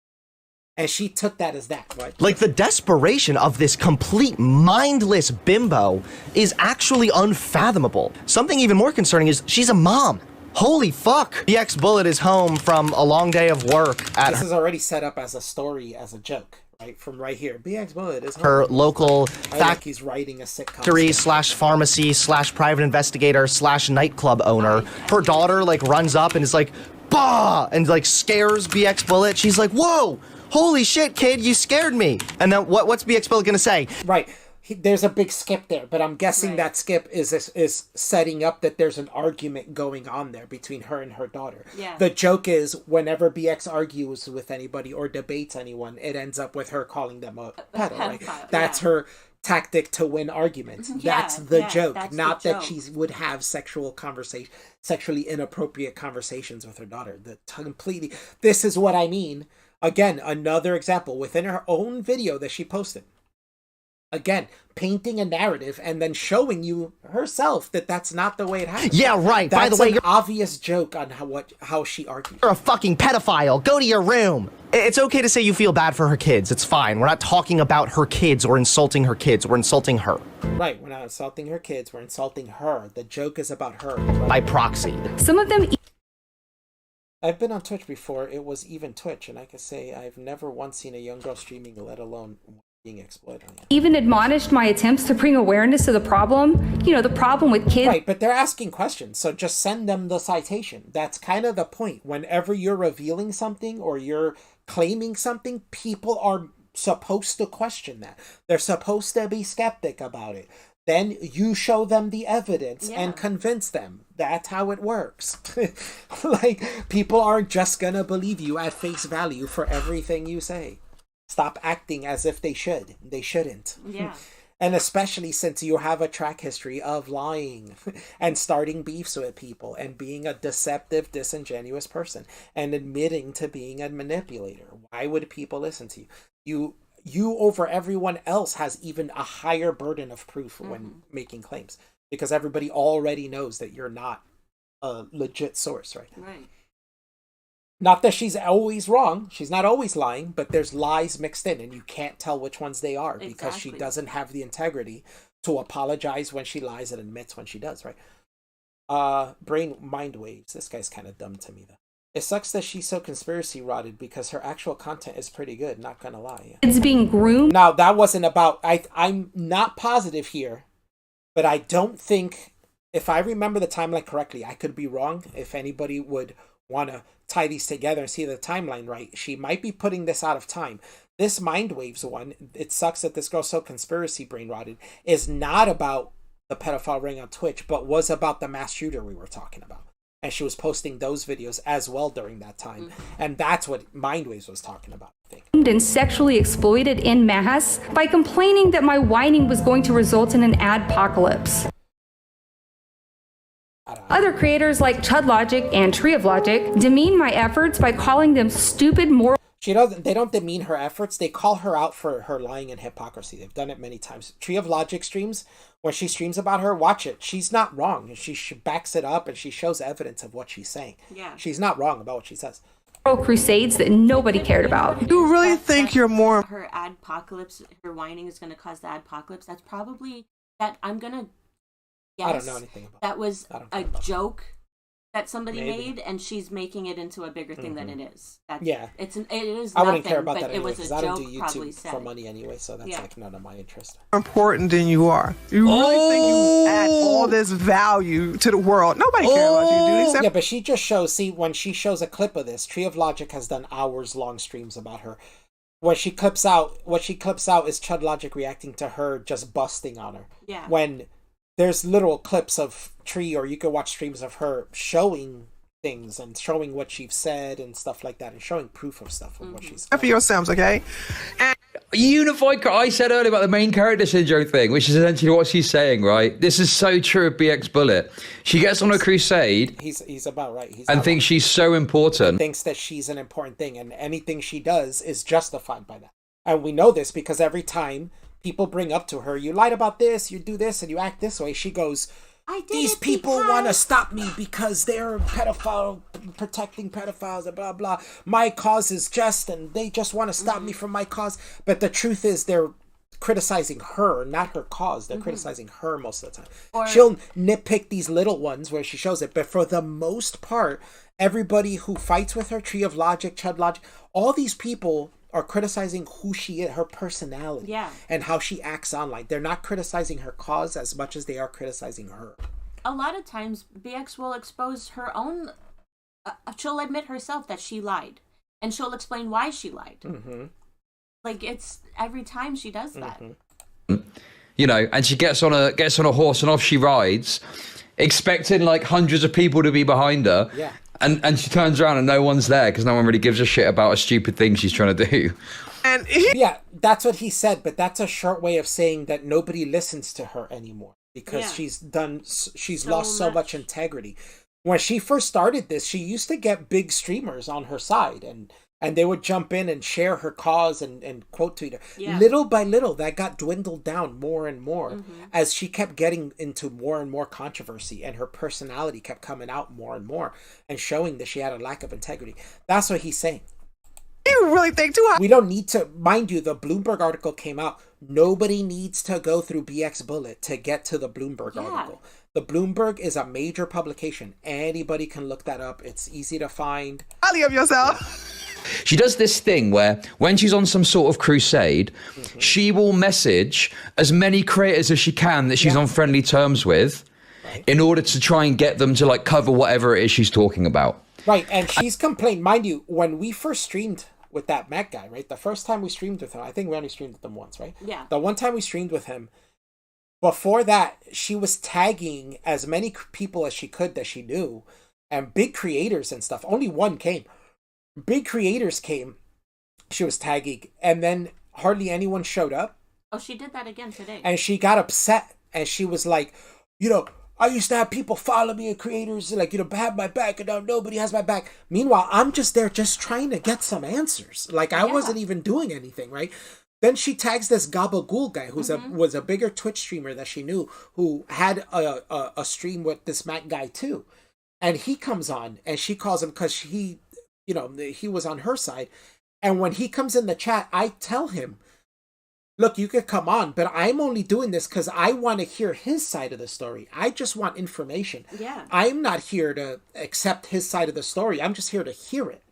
And she took that as that, right? Like, the desperation of this complete mindless bimbo is actually unfathomable. Something even more concerning is she's a mom. Holy fuck. BXBullet is home from a long day of work at... This is already set up as a story, as a joke. Right from right here. BXBullet is her local like he's writing a sitcom factory slash pharmacy slash private investigator slash nightclub owner. Her daughter like runs up and is like, bah, and like scares BXBullet. She's like, whoa, holy shit, kid, you scared me. And then what's BXBullet gonna say? Right. There's a big skip there, but I'm guessing that skip is setting up that there's an argument going on there between her and her daughter. Yeah. The joke is whenever BX argues with anybody or debates anyone, it ends up with her calling them a pedo, right? That's her tactic to win arguments. That's the joke, that's not the that joke. she would have sexually inappropriate conversations with her daughter. Completely. This is what I mean. Again, another example within her own video that she posted. Again, painting a narrative and then showing you herself that that's not the way it happens. Yeah, right. That's By the way, an you're obvious joke on how she argues. a fucking pedophile. Go to your room. It's okay to say you feel bad for her kids. It's fine. We're not talking about her kids or insulting her kids. We're insulting her. Right, we're not insulting her kids. We're insulting her. The joke is about her. By proxy. Some of them I've been on Twitch before. It was even Twitch, and I can say I've never once seen a young girl streaming, let alone being exploited. even admonished my attempts to bring awareness to the problem. You know, the problem with kids. Right, but they're asking questions, so just send them the citation. That's kind of the point. Whenever you're revealing something or you're claiming something, people are supposed to question that. They're supposed to be skeptic about it. Then you show them the evidence and convince them. That's how it works. Like, people aren't just gonna believe you at face value for everything you say. Stop acting as if they should. They shouldn't. Yeah. And especially since you have a track history of lying and starting beefs with people and being a deceptive, disingenuous person and admitting to being a manipulator. Why would people listen to you? You over everyone else has even a higher burden of proof when making claims, because everybody already knows that you're not a legit source, right? Right. Not that she's always wrong. She's not always lying, but there's lies mixed in, and you can't tell which ones they are because she doesn't have the integrity to apologize when she lies and admits when she does, right? Brain mind waves. This guy's kind of dumb to me, though. It sucks that she's so conspiracy rotted because her actual content is pretty good, not gonna lie. Kids being groomed. Now, that wasn't about... I'm not positive here, but I don't think... If I remember the timeline correctly, I could be wrong. If anybody would want to tie these together and see the timeline right, she might be putting this out of time. This Mind Waves one, it sucks that this girl's so conspiracy brain rotted, is not about the pedophile ring on Twitch, but was about the mass shooter we were talking about. And she was posting those videos as well during that time. And that's what Mind Waves was talking about, I think. And sexually exploited en masse by complaining that my whining was going to result in an adpocalypse. Other creators like Chud Logic and Tree of Logic demean my efforts by calling them stupid moral. They don't demean her efforts. They call her out for her lying and hypocrisy. They've done it many times. Tree of Logic streams, when she streams about her, watch it. She's not wrong. She backs it up and she shows evidence of what she's saying. Yeah. She's not wrong about what she says. Crusades that nobody cared about. You really think you're more... Her adpocalypse, her whining is going to cause the adpocalypse. That's probably... that I'm going to guess. I don't know anything about that. Was a joke that somebody Maybe. made, and she's making it into a bigger thing than it is. That's, Yeah. it is I wouldn't nothing, care about but that it anyway, was a because I don't do joke probably YouTube said. for money anyway, so that's Yeah. like none of my interest. important than you are. You really think you add all this value to the world? Nobody cares about you, dude. Except Yeah, but she just shows, when she shows a clip of this, Tree of Logic has done hours-long streams about her. What she clips out is Chud Logic reacting to her just busting on her. Yeah. When there's literal clips of Tree, or you can watch streams of her showing things and showing what she's said and stuff like that, and showing proof of stuff of what she's said. for yourselves, okay? Unified. I said earlier about the main character syndrome thing, which is essentially what she's saying, right? This is so true of BXBullet. She gets on a crusade. He's about right. And thinks she's so important. Thinks that she's an important thing, and anything she does is justified by that. And we know this because every time people bring up to her, you lied about this, you do this, and you act this way, she goes, these people want to stop me because they're protecting pedophiles and blah, blah. My cause is just, and they just want to stop me from my cause. But the truth is they're criticizing her, not her cause. They're criticizing her most of the time. She'll nitpick these little ones where she shows it, but for the most part, everybody who fights with her, Tree of Logic, Chud Logic, all these people are criticizing who she is, her personality, and how she acts online. They're not criticizing her cause as much as they are criticizing her. A lot of times, BX will expose her own. She'll admit herself that she lied, and she'll explain why she lied. Mm-hmm. Like, it's every time she does that. You know, and she gets on a horse and off she rides, expecting like hundreds of people to be behind her. Yeah. And she turns around and no one's there because no one really gives a shit about a stupid thing she's trying to do. And yeah, that's what he said, but that's a short way of saying that nobody listens to her anymore because she's lost so much integrity. When she first started this, she used to get big streamers on her side and they would jump in and share her cause and quote tweet her. Yeah. Little by little, that got dwindled down more and more as she kept getting into more and more controversy and her personality kept coming out more and more and showing that she had a lack of integrity. That's what he's saying. You really think too hard. We don't need to, mind you, the Bloomberg article came out. Nobody needs to go through BXBullet to get to the Bloomberg article. The Bloomberg is a major publication. Anybody can look that up. It's easy to find. Highly of yourself. Yeah. She does this thing where when she's on some sort of crusade, she will message as many creators as she can that she's on friendly terms with in order to try and get them to like cover whatever it is she's talking about. Right, and she's complained, mind you, when we first streamed with that Mac guy, right? The first time we streamed with him, I think we only streamed with him once, right? Yeah. The one time we streamed with him, before that, she was tagging as many people as she could that she knew, and big creators and stuff. Only one came. Big creators came, she was tagging, and then hardly anyone showed up. Oh, she did that again today. And she got upset, and she was like, you know, I used to have people follow me and creators, like, you know, have my back, and now nobody has my back. Meanwhile, I'm just there just trying to get some answers. Like, I wasn't even doing anything, right? Then she tags this Gabagool guy, who's was a bigger Twitch streamer that she knew, who had a stream with this Mac guy too. And he comes on, and she calls him because he... you know, he was on her side. And when he comes in the chat, I tell him, look, you could come on, but I'm only doing this because I want to hear his side of the story. I just want information. Yeah. I'm not here to accept his side of the story. I'm just here to hear it.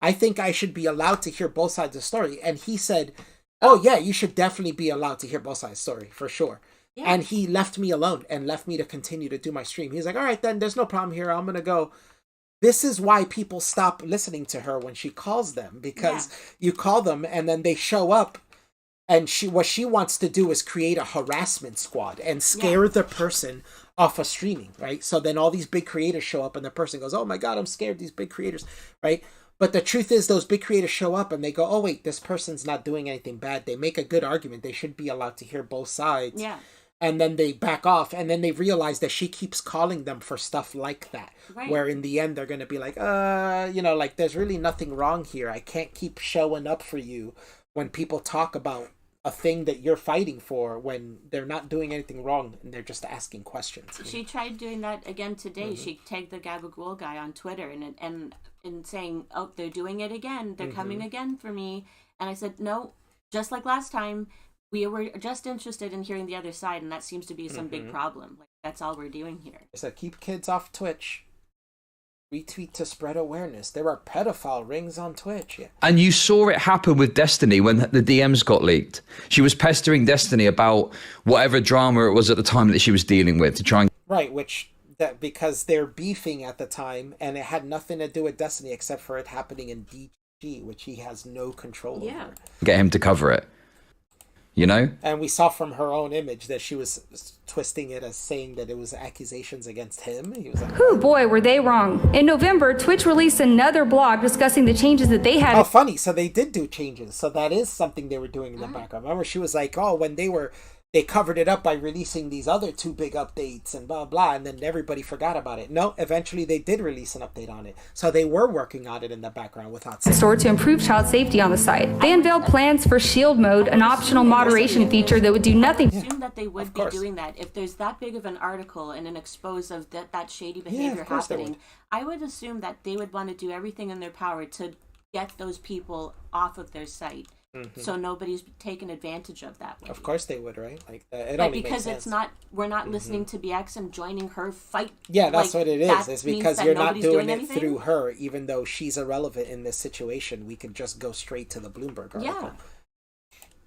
I think I should be allowed to hear both sides of the story. And he said, oh, yeah, you should definitely be allowed to hear both sides of the story, for sure. Yeah. And he left me alone and left me to continue to do my stream. He's like, all right, then there's no problem here. I'm going to go. This is why people stop listening to her when she calls them, because you call them and then they show up and what she wants to do is create a harassment squad and scare the person off of streaming, right? So then all these big creators show up and the person goes, oh my God, I'm scared, these big creators, right? But the truth is those big creators show up and they go, oh wait, this person's not doing anything bad. They make a good argument. They should be allowed to hear both sides. Yeah. And then they back off, and then they realize that she keeps calling them for stuff like that. Right. Where in the end, they're going to be like, you know, like, there's really nothing wrong here. I can't keep showing up for you when people talk about a thing that you're fighting for when they're not doing anything wrong and they're just asking questions. She tried doing that again today. She tagged the Gabagool guy on Twitter and saying, oh, they're doing it again. They're coming again for me. And I said, no, just like last time, we were just interested in hearing the other side, and that seems to be some big problem. Like, that's all we're doing here. So keep kids off Twitch. Retweet to spread awareness. There are pedophile rings on Twitch. Yeah. And you saw it happen with Destiny when the DMs got leaked. She was pestering Destiny about whatever drama it was at the time that she was dealing with to try and... Right, because they're beefing at the time, and it had nothing to do with Destiny except for it happening in DG, which he has no control over. Get him to cover it. You know? And we saw from her own image that she was twisting it as saying that it was accusations against him. He was like, oh boy, were they wrong. In November, Twitch released another blog discussing the changes that they had. Oh, funny. So they did do changes. So that is something they were doing in the background. Remember, she was like, oh, when they covered it up by releasing these other 2 big updates and blah, blah, and then everybody forgot about it. No, eventually they did release an update on it. So they were working on it in the background without saying. Store to improve child safety on the site. They unveiled plans for Shield Mode, an optional moderation feature that would do nothing. I assume that they would be doing that. If there's that big of an article and an expose of that shady behavior happening, I would assume that they would want to do everything in their power to get those people off of their site. so nobody's taken advantage of that way. Of course they would, right? Like it But only because makes it's sense. not, we're not listening to BX and joining her fight. Yeah, that's like, what it is. that It's means because that you're not nobody's doing it anything? through her, even though she's irrelevant in this situation. We could just go straight to the Bloomberg article. Yeah.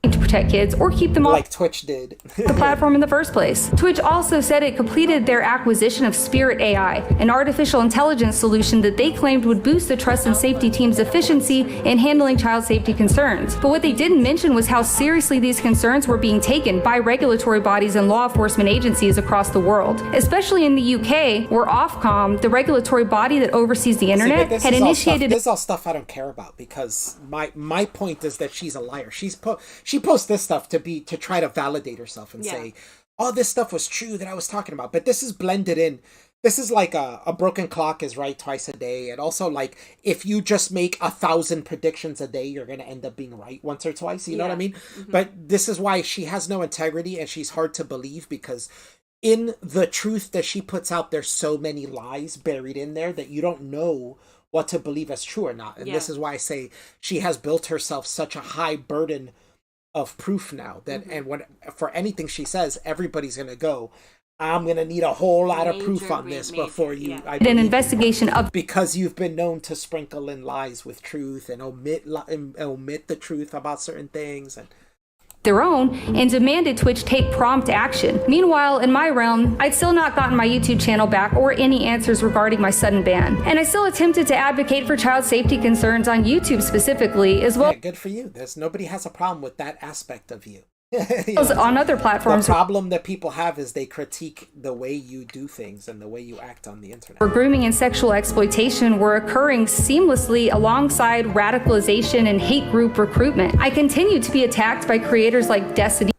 To protect kids or keep them off Like Twitch did. the platform in the first place. Twitch also said it completed their acquisition of Spirit AI, an artificial intelligence solution that they claimed would boost the trust and safety team's efficiency in handling child safety concerns. But what they didn't mention was how seriously these concerns were being taken by regulatory bodies and law enforcement agencies across the world, especially in the UK, where Ofcom, the regulatory body that oversees the internet, had initiated. This is all stuff I don't care about, because my point is that she's a liar. She posts this stuff to try to validate herself and say, oh, this stuff was true that I was talking about. But this is blended in. This is like a broken clock is right twice a day. And also, like, if you just make 1,000 predictions a day, you're going to end up being right once or twice. You know what I mean? But this is why she has no integrity and she's hard to believe, because in the truth that she puts out, there's so many lies buried in there that you don't know what to believe as true or not. And this is why I say she has built herself such a high burden of proof now that and when for anything she says, everybody's gonna go, I'm gonna need a whole lot of proof on this before you an investigation of, because you've been known to sprinkle in lies with truth and omit the truth about certain things and their own, and demanded Twitch take prompt action. Meanwhile, in my realm, I'd still not gotten my YouTube channel back or any answers regarding my sudden ban. And I still attempted to advocate for child safety concerns on YouTube specifically, as well. Yeah, good for you. Nobody has a problem with that aspect of you. On other platforms. The problem that people have is they critique the way you do things and the way you act on the internet. Where grooming and sexual exploitation were occurring seamlessly alongside radicalization and hate group recruitment. I continued to be attacked by creators like Destiny.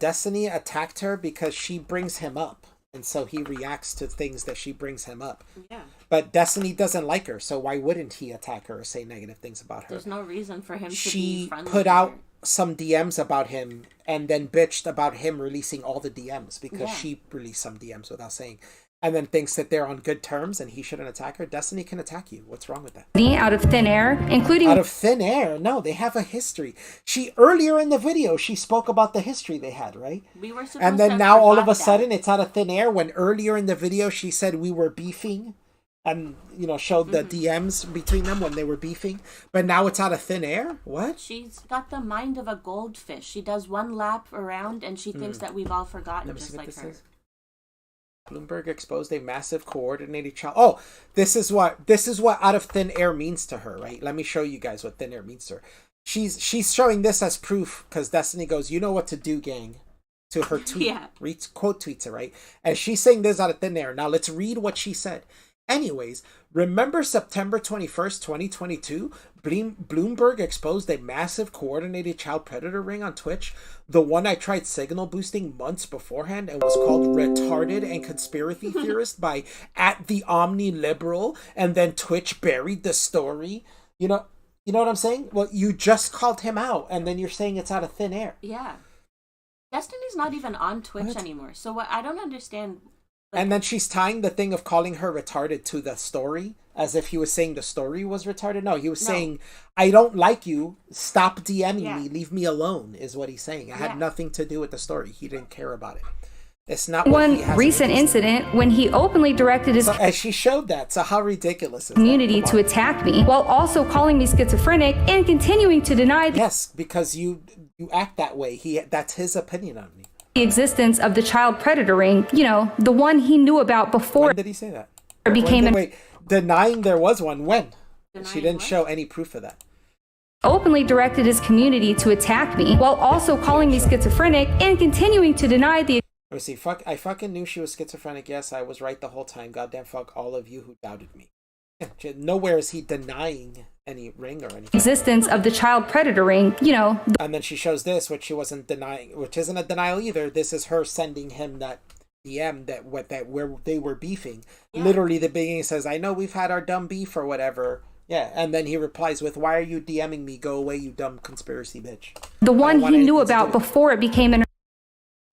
Destiny attacked her because she brings him up, and so he reacts to things that she brings him up. Yeah. But Destiny doesn't like her, so why wouldn't he attack her or say negative things about her? There's no reason for him to be She friendly put with out her. some DMs about him and then bitched about him releasing all the DMs because she released some DMs without saying, and then thinks that they're on good terms and he shouldn't attack her. Destiny can attack you. What's wrong with that? Out of thin air, including out of thin air. No, they have a history. She earlier in the video she spoke about the history they had, right? We were supposed and then to now all of a that. sudden it's out of thin air when earlier in the video she said we were beefing. And, showed the DMs between them when they were beefing. But now it's out of thin air? What? She's got the mind of a goldfish. She does one lap around and she thinks that we've all forgotten, just like her. Bloomberg exposed a massive coordinated child. Oh, this is what out of thin air means to her, right? Let me show you guys what thin air means to her. She's showing this as proof because Destiny goes, you know what to do, gang, to her tweet. Quote tweets it, right? And she's saying this out of thin air. Now let's read what she said. Anyways, remember September 21st, 2022? Bloomberg exposed a massive coordinated child predator ring on Twitch, the one I tried signal boosting months beforehand and was called retarded and conspiracy theorist by @theomniliberal, and then Twitch buried the story. You know what I'm saying? Well, you just called him out and then you're saying it's out of thin air. Yeah. Destiny's not even on Twitch anymore. So what I don't understand. And then she's tying the thing of calling her retarded to the story as if he was saying the story was retarded. No, he was saying, I don't like you. Stop DMing me. Leave me alone, is what he's saying. It had nothing to do with the story. He didn't care about it. It's not one recent incident when he openly directed his and she showed that. So how ridiculous is community to attack me while also calling me schizophrenic and continuing to deny yes, because you act that way. That's his opinion on me. The existence of the child predator ring, the one he knew about before. When did he say that? It became denying there was one. When? Denying she didn't what? show any proof of that. Openly directed his community to attack me while also calling me schizophrenic and continuing to deny the. Let me see. I fucking knew she was schizophrenic. Yes, I was right the whole time. Goddamn fuck all of you who doubted me. Nowhere is he denying any ring or anything. Existence of the child predator ring, And then she shows this, which she wasn't denying, which isn't a denial either. This is her sending him that DM where they were beefing. Yeah. Literally, the beginning says, "I know we've had our dumb beef or whatever." Yeah, and then he replies with, "Why are you DMing me? Go away, you dumb conspiracy bitch." The one he knew about before it became an.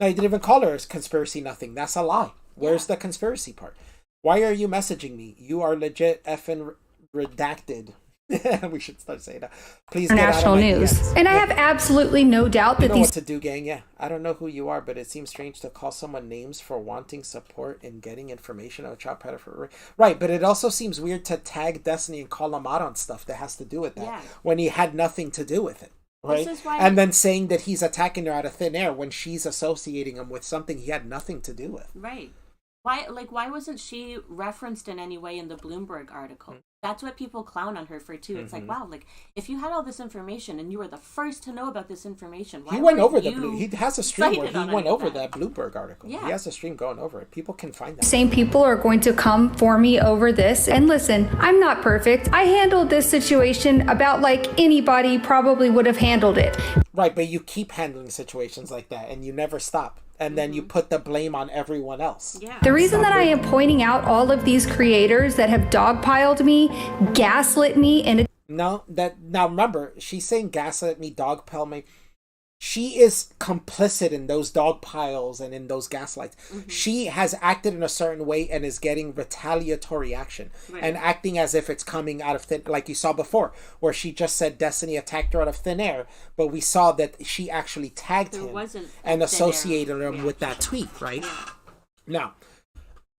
No, he didn't even call her a conspiracy. Nothing. That's a lie. Where's the conspiracy part? Why are you messaging me? You are legit effing redacted. We should start saying that. Please get out of international my news. DMs. And I have absolutely no doubt You that know these what to do, gang. Yeah, I don't know who you are, but it seems strange to call someone names for wanting support and getting information on a child predator. Right, but it also seems weird to tag Destiny and call him out on stuff that has to do with that when he had nothing to do with it. Right, This is why and then saying that he's attacking her out of thin air when she's associating him with something he had nothing to do with. Right. Why wasn't she referenced in any way in the Bloomberg article? That's what people clown on her for too. It's like, wow, like if you had all this information and you were the first to know about this information, why He went over you he has a stream where cited he on went any of over that? that Bloomberg article. Yeah. He has a stream going over it. People can find that. same people are going to come for me over this. And listen, I'm not perfect. I handled this situation about like anybody probably would have handled it. Right, but you keep handling situations like that and you never stop. And then you put the blame on everyone else. Yeah. The reason that I am pointing out all of these creators that have dogpiled me, gaslit me, and No, now remember, she's saying gaslit me, dogpile me. She is complicit in those dog piles and in those gaslights. She has acted in a certain way and is getting retaliatory action and acting as if it's coming out of thin, like you saw before, where she just said Destiny attacked her out of thin air, but we saw that she actually tagged him and associated him with that tweet, right? Now,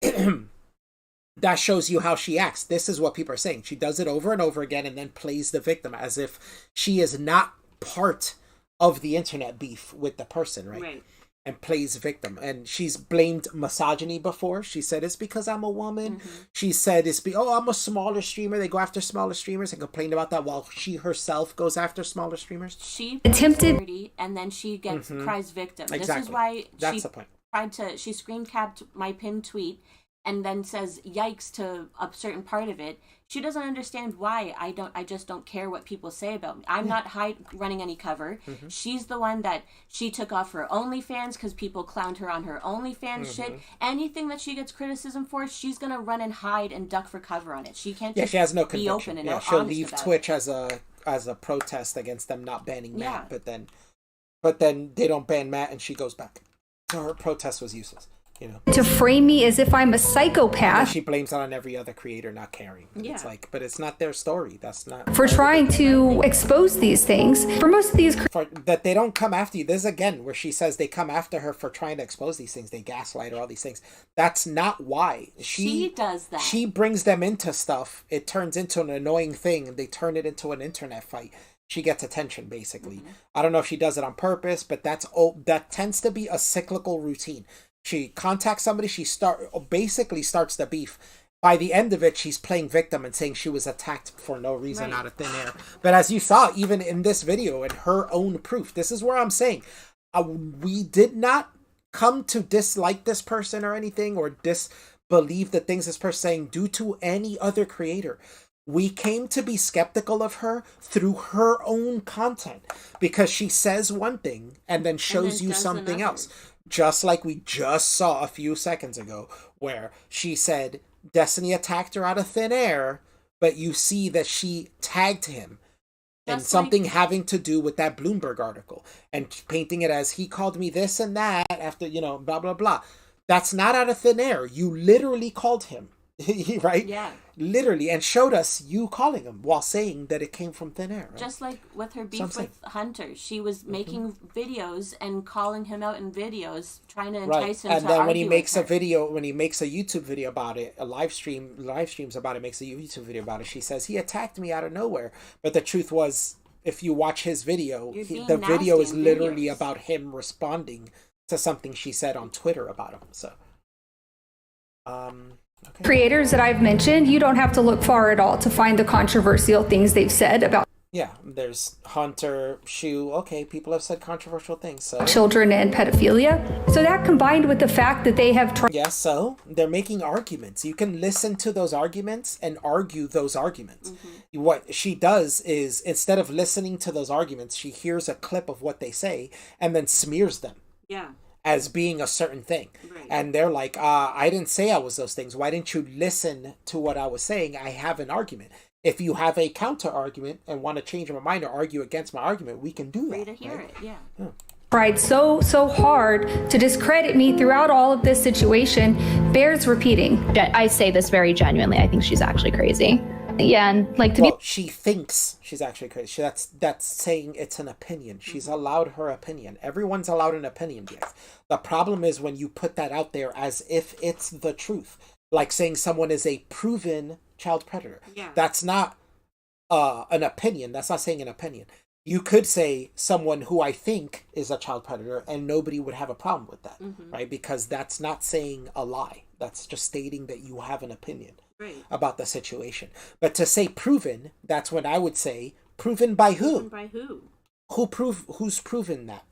that shows you how she acts. This is what people are saying. She does it over and over again and then plays the victim as if she is not part of the internet beef with the person, right? And plays victim. And she's blamed misogyny before. She said it's because I'm a woman. She said I'm a smaller streamer. They go after smaller streamers and complain about that while she herself goes after smaller streamers. She attempted, and then she gets cries victim. Exactly. This is why That's the point. she screen capped my pinned tweet and then says yikes to a certain part of it. She doesn't understand why I just don't care what people say about me. I'm not running any cover. She's the one that she took off her OnlyFans because people clowned her on her OnlyFans shit. Anything that she gets criticism for, she's gonna run and hide and duck for cover on it. She can't just she has no be conviction. open and She'll honest leave about Twitch it. as a protest against them not banning Matt, but then they don't ban Matt and she goes back. So her protest was useless. to frame me as if I'm a psychopath. She blames it on every other creator not caring. It's like, but it's not their story. That's not For trying to expose these things. For most of these that they don't come after you. This is again where she says they come after her for trying to expose these things. They gaslight her, all these things. That's not why. She does that. She brings them into stuff. It turns into an annoying thing and they turn it into an internet fight. She gets attention, basically. I don't know if she does it on purpose, but that tends to be a cyclical routine. She contacts somebody, she basically starts the beef. By the end of it, she's playing victim and saying she was attacked for no reason out of thin air. But as you saw, even in this video, in her own proof, this is where I'm saying, we did not come to dislike this person or anything, or disbelieve the things this person's saying due to any other creator. We came to be skeptical of her through her own content because she says one thing and then shows you something else. Just like we just saw a few seconds ago where she said Destiny attacked her out of thin air, but you see that she tagged him in something having to do with that Bloomberg article and painting it as he called me this and that after, blah, blah, blah. That's not out of thin air. You literally called him. Right? Yeah. Literally, and showed us you calling him while saying that it came from thin air. Right? Just like with her beef with Hunter, she was making videos and calling him out in videos, trying to entice him to argue. And then when he makes a YouTube video about it, live streams about it, makes a YouTube video about it, she says he attacked me out of nowhere. But the truth was, if you watch his video, the video is literally about him responding to something she said on Twitter about him. So, okay. Creators that I've mentioned, you don't have to look far at all to find the controversial things they've said about there's Hunter, Shu. Okay, people have said controversial things. So children and pedophilia. So that combined with the fact that they have tried. Yes, so they're making arguments. You can listen to those arguments and argue those arguments. What she does is, instead of listening to those arguments, she hears a clip of what they say and then smears them. Yeah. As being a certain thing. Right. And they're like, I didn't say I was those things. Why didn't you listen to what I was saying? I have an argument. If you have a counter argument and want to change my mind or argue against my argument, we can do that. Free to hear it, yeah. Tried so hard to discredit me throughout all of this situation bears repeating. I say this very genuinely. I think she's actually crazy. Yeah, and like to Well, she thinks she's actually crazy. That's saying it's an opinion. She's allowed her opinion. Everyone's allowed an opinion, yes. The problem is when you put that out there as if it's the truth. Like saying someone is a proven child predator. Yeah. That's not an opinion. That's not saying an opinion. You could say someone who I think is a child predator and nobody would have a problem with that, right? Because that's not saying a lie. That's just stating that you have an opinion about the situation. But to say proven, that's when I would say proven by who? Proven by who? Who's proven that?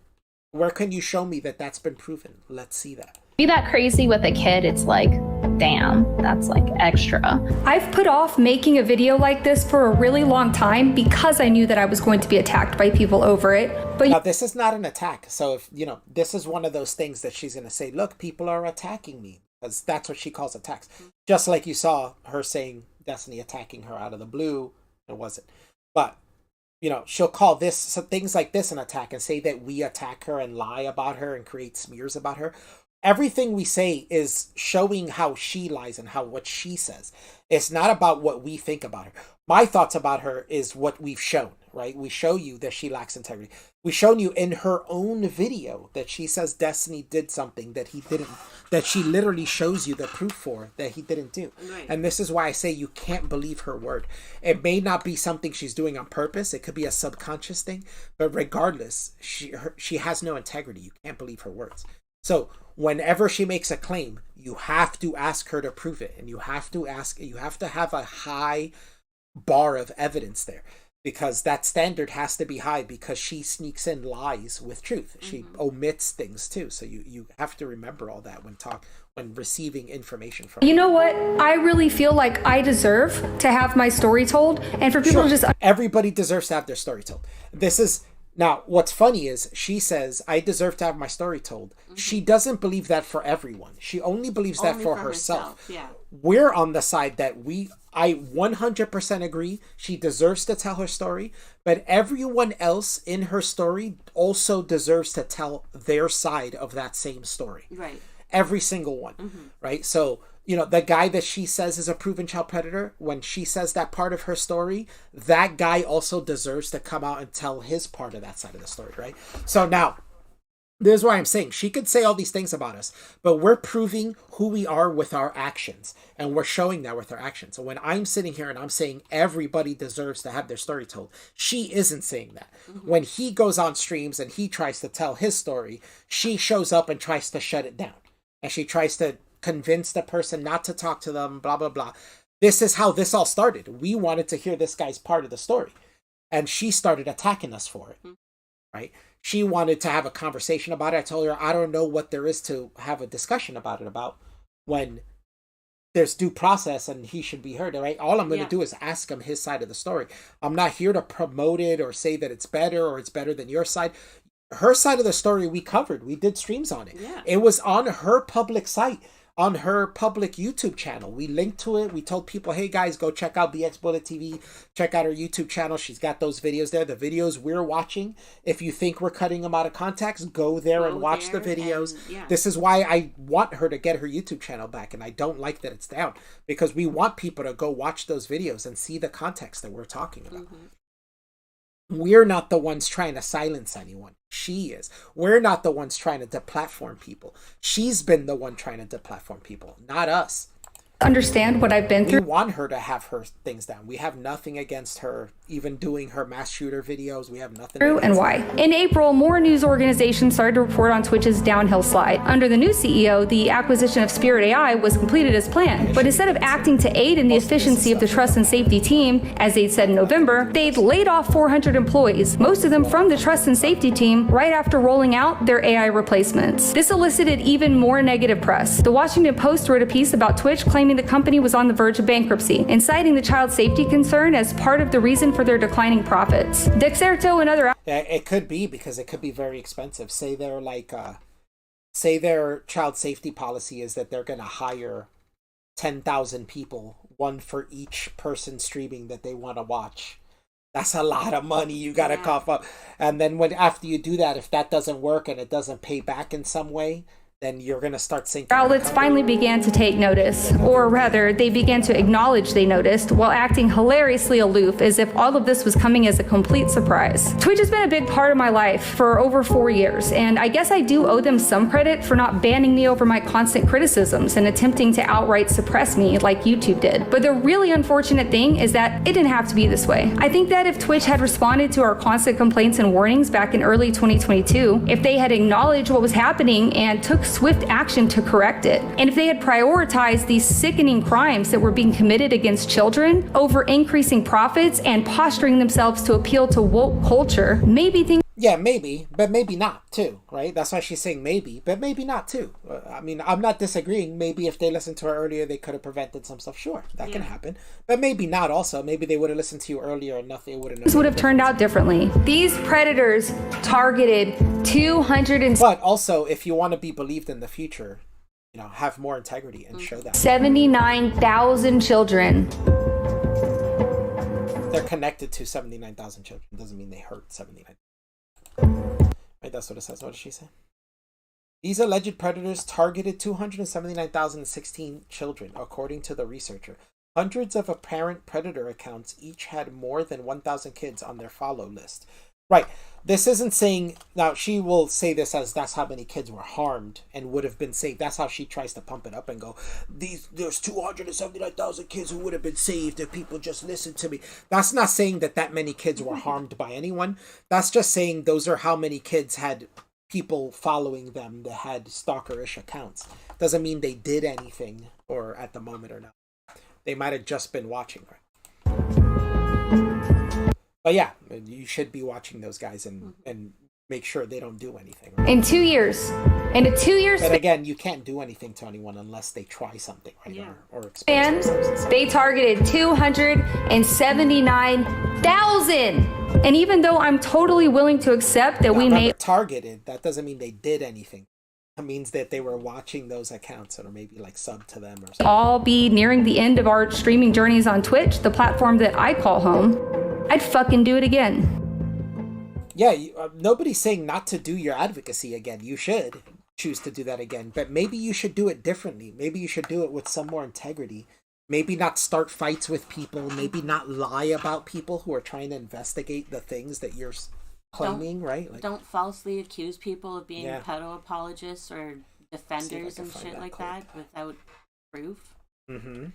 Where can you show me that that's been proven? Let's see that. be that crazy with a kid, it's like, damn, that's like extra. I've put off making a video like this for a really long time because I knew that I was going to be attacked by people over it. But now, this is not an attack. So if, you know, this is one of those things that she's going to say, look, people are attacking me, because that's what she calls attacks. Just like you saw her saying Destiny attacking her out of the blue. It wasn't. But, you know, she'll call this, so things like this, an attack, and say that we attack her and lie about her and create smears about her. Everything we say is showing how she lies and what she says. It's not about what we think about her. My thoughts about her is what we've shown, right? We show you that she lacks integrity. We've shown you in her own video that she says Destiny did something that he didn't, that she literally shows you the proof for that he didn't do. Right. And this is why I say you can't believe her word. It may not be something she's doing on purpose. It could be a subconscious thing, but regardless, she has no integrity. You can't believe her words. So whenever she makes a claim, you have to ask her to prove it. And you have to have a high bar of evidence there, because that standard has to be high, because she sneaks in lies with truth. She omits things too. So you have to remember all that when receiving information from her. You know what? I really feel like I deserve to have my story told, and for people to just... Everybody deserves to have their story told. Now, what's funny is she says, I deserve to have my story told. She doesn't believe that for everyone. She only believes that for herself. Yeah. We're on the side that I 100% agree. She deserves to tell her story, but everyone else in her story also deserves to tell their side of that same story. Right. Every single one. Right. So, you know, the guy that she says is a proven child predator, when she says that part of her story, that guy also deserves to come out and tell his part of that side of the story, right? So now, this is why I'm saying she could say all these things about us, but we're proving who we are with our actions, and we're showing that with our actions. So when I'm sitting here and I'm saying everybody deserves to have their story told, she isn't saying that. When he goes on streams and he tries to tell his story, she shows up and tries to shut it down. And she tries to convince the person not to talk to them, blah, blah, blah. This is how this all started. We wanted to hear this guy's part of the story. And she started attacking us for it, right? She wanted to have a conversation about it. I told her, I don't know what there is to have a discussion about it about, when there's due process and he should be heard, right? All I'm going to do is ask him his side of the story. I'm not here to promote it or say that it's better or it's better than your side. Her side of the story we covered. We did streams on it. Yeah. It was on her public site, on her public YouTube channel. We linked to it. We told people, hey guys, go check out BXBullet TV. Check out her YouTube channel. She's got those videos there. The videos we're watching, if you think we're cutting them out of context, go there and watch the videos. This is why I want her to get her YouTube channel back, and I don't like that it's down, because we want people to go watch those videos and see the context that we're talking about. We're not the ones trying to silence anyone. She is. We're not the ones trying to deplatform people. She's been the one trying to deplatform people, not us. Understand what I've been through. We want her to have her things down. We have nothing against her even doing her mass shooter videos. We have nothing through and why. In April, more news organizations started to report on Twitch's downhill slide. Under the new CEO, the acquisition of Spirit AI was completed as planned. But instead of acting to aid in the efficiency of the trust and safety team, as they said in November, they'd laid off 400 employees, most of them from the trust and safety team, right after rolling out their AI replacements. This elicited even more negative press. The Washington Post wrote a piece about Twitch claiming the company was on the verge of bankruptcy and citing the child safety concern as part of the reason for their declining profits. Dexerto and other... It could be, because it could be very expensive. Say their child safety policy is that they're going to hire 10,000 people, one for each person streaming that they want to watch. That's a lot of money you got to cough up. And then after you do that, if that doesn't work and it doesn't pay back in some way, then you're going to start sinking. Outlets finally began to take notice, or rather, they began to acknowledge they noticed, while acting hilariously aloof as if all of this was coming as a complete surprise. Twitch has been a big part of my life for over 4 years, and I guess I do owe them some credit for not banning me over my constant criticisms and attempting to outright suppress me like YouTube did. But the really unfortunate thing is that it didn't have to be this way. I think that if Twitch had responded to our constant complaints and warnings back in early 2022, if they had acknowledged what was happening and took swift action to correct it, and if they had prioritized these sickening crimes that were being committed against children over increasing profits and posturing themselves to appeal to woke culture, maybe things... Yeah, maybe, but maybe not too, right? That's why she's saying maybe, but maybe not too. I mean, I'm not disagreeing. Maybe if they listened to her earlier, they could have prevented some stuff. Sure, that can happen. But maybe not also. Maybe they would have listened to you earlier and nothing would have... Things would have turned out differently. These predators targeted 200... But also, if you want to be believed in the future, you know, have more integrity and show that. 79,000 children. They're connected to 79,000 children. Doesn't mean they hurt 79,000. Right, that's what it says. What did she say? These alleged predators targeted 279,016 children, according to the researcher. Hundreds of apparent predator accounts each had more than 1,000 kids on their follow list. Right. This isn't saying... Now, she will say this as that's how many kids were harmed and would have been saved. That's how she tries to pump it up and go, there's 279,000 kids who would have been saved if people just listened to me. That's not saying that that many kids were harmed by anyone. That's just saying those are how many kids had people following them that had stalkerish accounts. Doesn't mean they did anything or at the moment or not. They might have just been watching, right? But yeah, you should be watching those guys and make sure they don't do anything. Right? In 2 years. In a 2 years... But again, you can't do anything to anyone unless they try something, right? Yeah. Or expose And themselves. they targeted 279,000. And even though I'm totally willing to accept that we may... Targeted, that doesn't mean they did anything. It means that they were watching those accounts or maybe like sub to them or something. All be nearing the end of our streaming journeys on Twitch, the platform that I call home, I'd fucking do it again. Yeah, nobody's saying not to do your advocacy again. You should choose to do that again, but maybe you should do it differently. Maybe you should do it with some more integrity. Maybe not start fights with people. Maybe not lie about people who are trying to investigate the things that you're claiming, right? Like, don't falsely accuse people of being pedo apologists or defenders and shit like that without proof. Mm-hmm.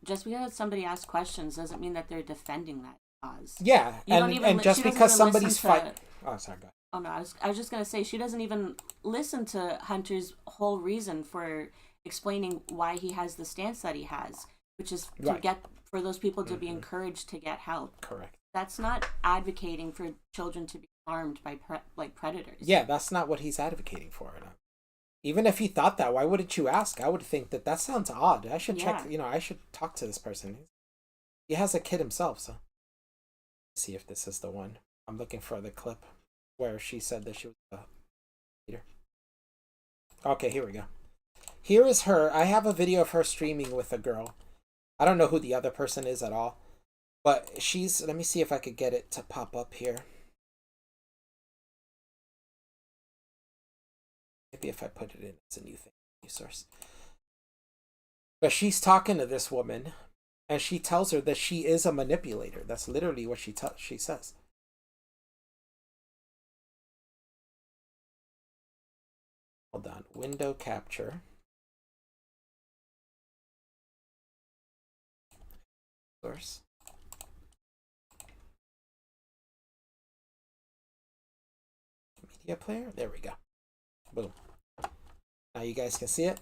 Just because somebody asks questions doesn't mean that they're defending that cause. Yeah, and just because somebody's fighting... Oh, sorry, go ahead. Oh, no, I was just going to say, she doesn't even listen to Hunter's whole reason for explaining why he has the stance that he has, which is to get for those people to be encouraged to get help. Correct. That's not advocating for children to be harmed by predators. Yeah, that's not what he's advocating for. Even if he thought that, why wouldn't you ask? I would think that sounds odd. I should check, I should talk to this person. He has a kid himself, so... See if this is the one. I'm looking for the clip where she said that she was a leader. Okay, here we go. Here is her. I have a video of her streaming with a girl. I don't know who the other person is at all. But she's... Let me see if I could get it to pop up here. Maybe if I put it in, it's a new thing. New source. But she's talking to this woman, and she tells her that she is a manipulator. That's literally what she says. Hold on. Window capture. Source. Media player. There we go. Boom. Now you guys can see it.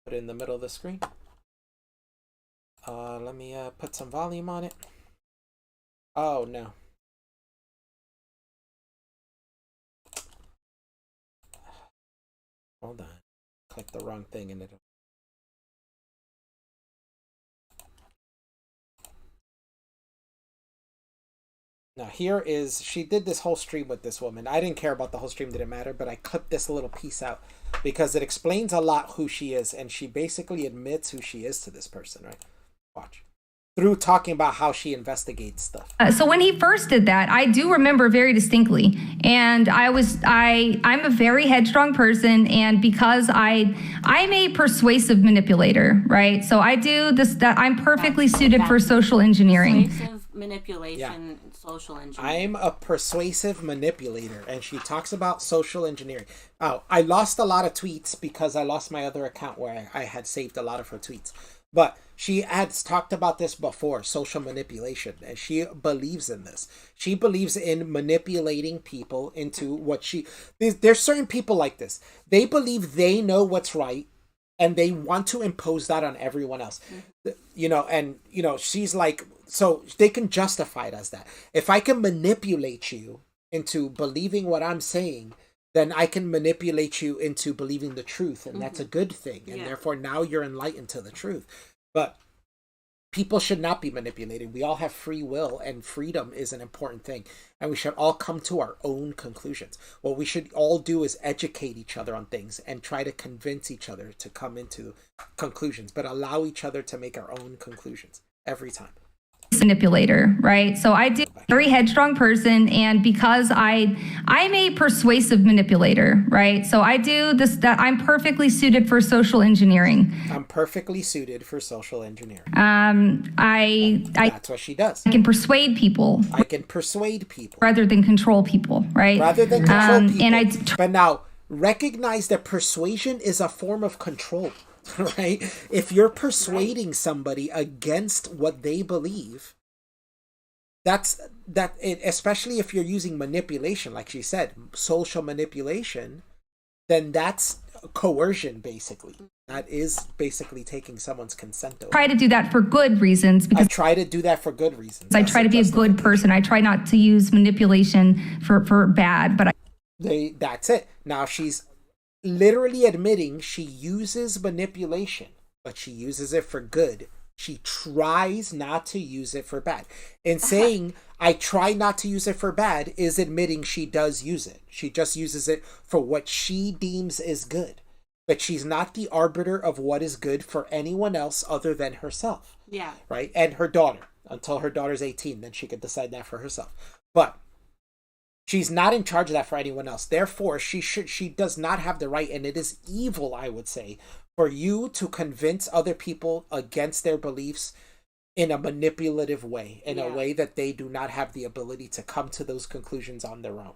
Put it in the middle of the screen. Let me put some volume on it. Oh no. Hold on. Click the wrong thing and it'll... Now here is, she did this whole stream with this woman. I didn't care about the whole stream, didn't matter, but I clipped this little piece out because it explains a lot who she is, and she basically admits who she is to this person, right? Watch. through talking about how she investigates stuff. So when he first did that, I do remember very distinctly, and I'm a very headstrong person, and because I'm a persuasive manipulator, right? So I do this, that I'm perfectly suited for social engineering. Persuasive manipulation, social engineering. I'm a persuasive manipulator, and she talks about social engineering. Oh, I lost a lot of tweets because I lost my other account where I had saved a lot of her tweets. But she has talked about this before, social manipulation, and she believes in this. She believes in manipulating people into what there's certain people like this. They believe they know what's right, and they want to impose that on everyone else. You know, and, you know, she's like, so they can justify it as that. If I can manipulate you into believing what I'm saying, then I can manipulate you into believing the truth, and that's a good thing. And therefore, now you're enlightened to the truth. But people should not be manipulated. We all have free will, and freedom is an important thing. And we should all come to our own conclusions. What we should all do is educate each other on things and try to convince each other to come into conclusions, but allow each other to make our own conclusions every time. Manipulator, right? So I do very headstrong person, and because I'm a persuasive manipulator, right? So I do this, that I'm perfectly suited for social engineering. I'm perfectly suited for social engineering. That's what she does. I can persuade people. I can persuade people rather than control people, right? Rather than control people. And but now recognize that persuasion is a form of control. Right? If you're persuading somebody against what they believe, especially if you're using manipulation, like she said, social manipulation, then that's coercion, basically. That is basically taking someone's consent over. Try to do that for good reasons. Because I try to do that for good reasons. I try to be a good person. I try not to use manipulation for bad, but that's it. Now she's literally admitting she uses manipulation, but she uses it for good. She tries not to use it for bad. And saying, I try not to use it for bad, is admitting she does use it. She just uses it for what she deems is good. But she's not the arbiter of what is good for anyone else other than herself. Yeah. Right? And her daughter, until her daughter's 18, then she could decide that for herself. But she's not in charge of that for anyone else. Therefore, she does not have the right, and it is evil, I would say, for you to convince other people against their beliefs in a manipulative way, in a way that they do not have the ability to come to those conclusions on their own.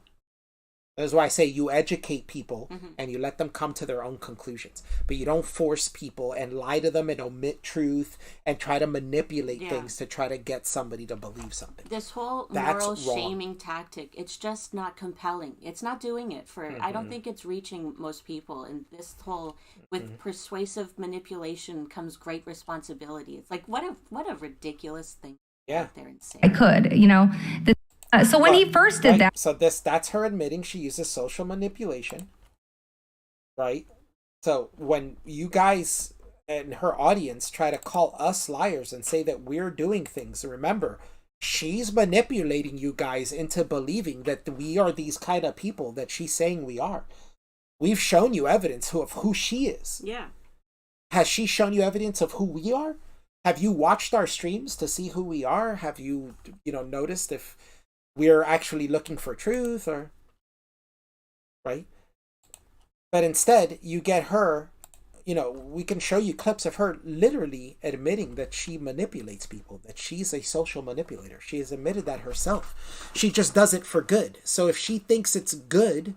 That's why I say you educate people and you let them come to their own conclusions. But you don't force people and lie to them and omit truth and try to manipulate things to try to get somebody to believe something. This whole moral shaming tactic, it's just not compelling. It's not doing it for, I don't think it's reaching most people. And this whole, with persuasive manipulation comes great responsibility. It's like, what a ridiculous thing. Out there and say. I could, you know, so when he first did that. So that's her admitting she uses social manipulation, right? So when you guys and her audience try to call us liars and say that we're doing things, remember, she's manipulating you guys into believing that we are these kind of people that she's saying we are. We've shown you evidence of who she is. Yeah. Has she shown you evidence of who we are? Have you watched our streams to see who we are? Have you noticed if we're actually looking for truth, or right? But instead you get her, we can show you clips of her literally admitting that she manipulates people, that she's a social manipulator. She has admitted that herself. She just does it for good. So if she thinks it's good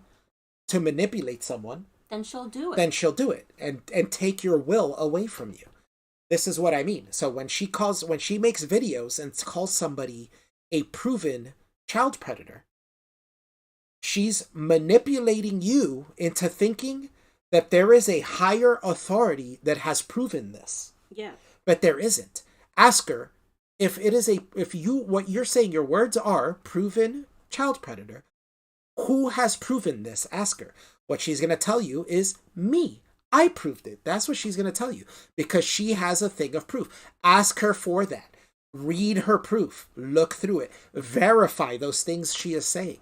to manipulate someone, then she'll do it. Then she'll do it and take your will away from you. This is what I mean. So when she makes videos and calls somebody a proven child predator, she's manipulating you into thinking that there is a higher authority that has proven this. Yeah. But there isn't. Ask her what you're saying, your words are proven child predator. Who has proven this? Ask her. What she's going to tell you is me. I proved it. That's what she's going to tell you, because she has a thing of proof. Ask her for that. Read her proof. Look through it. Verify those things she is saying.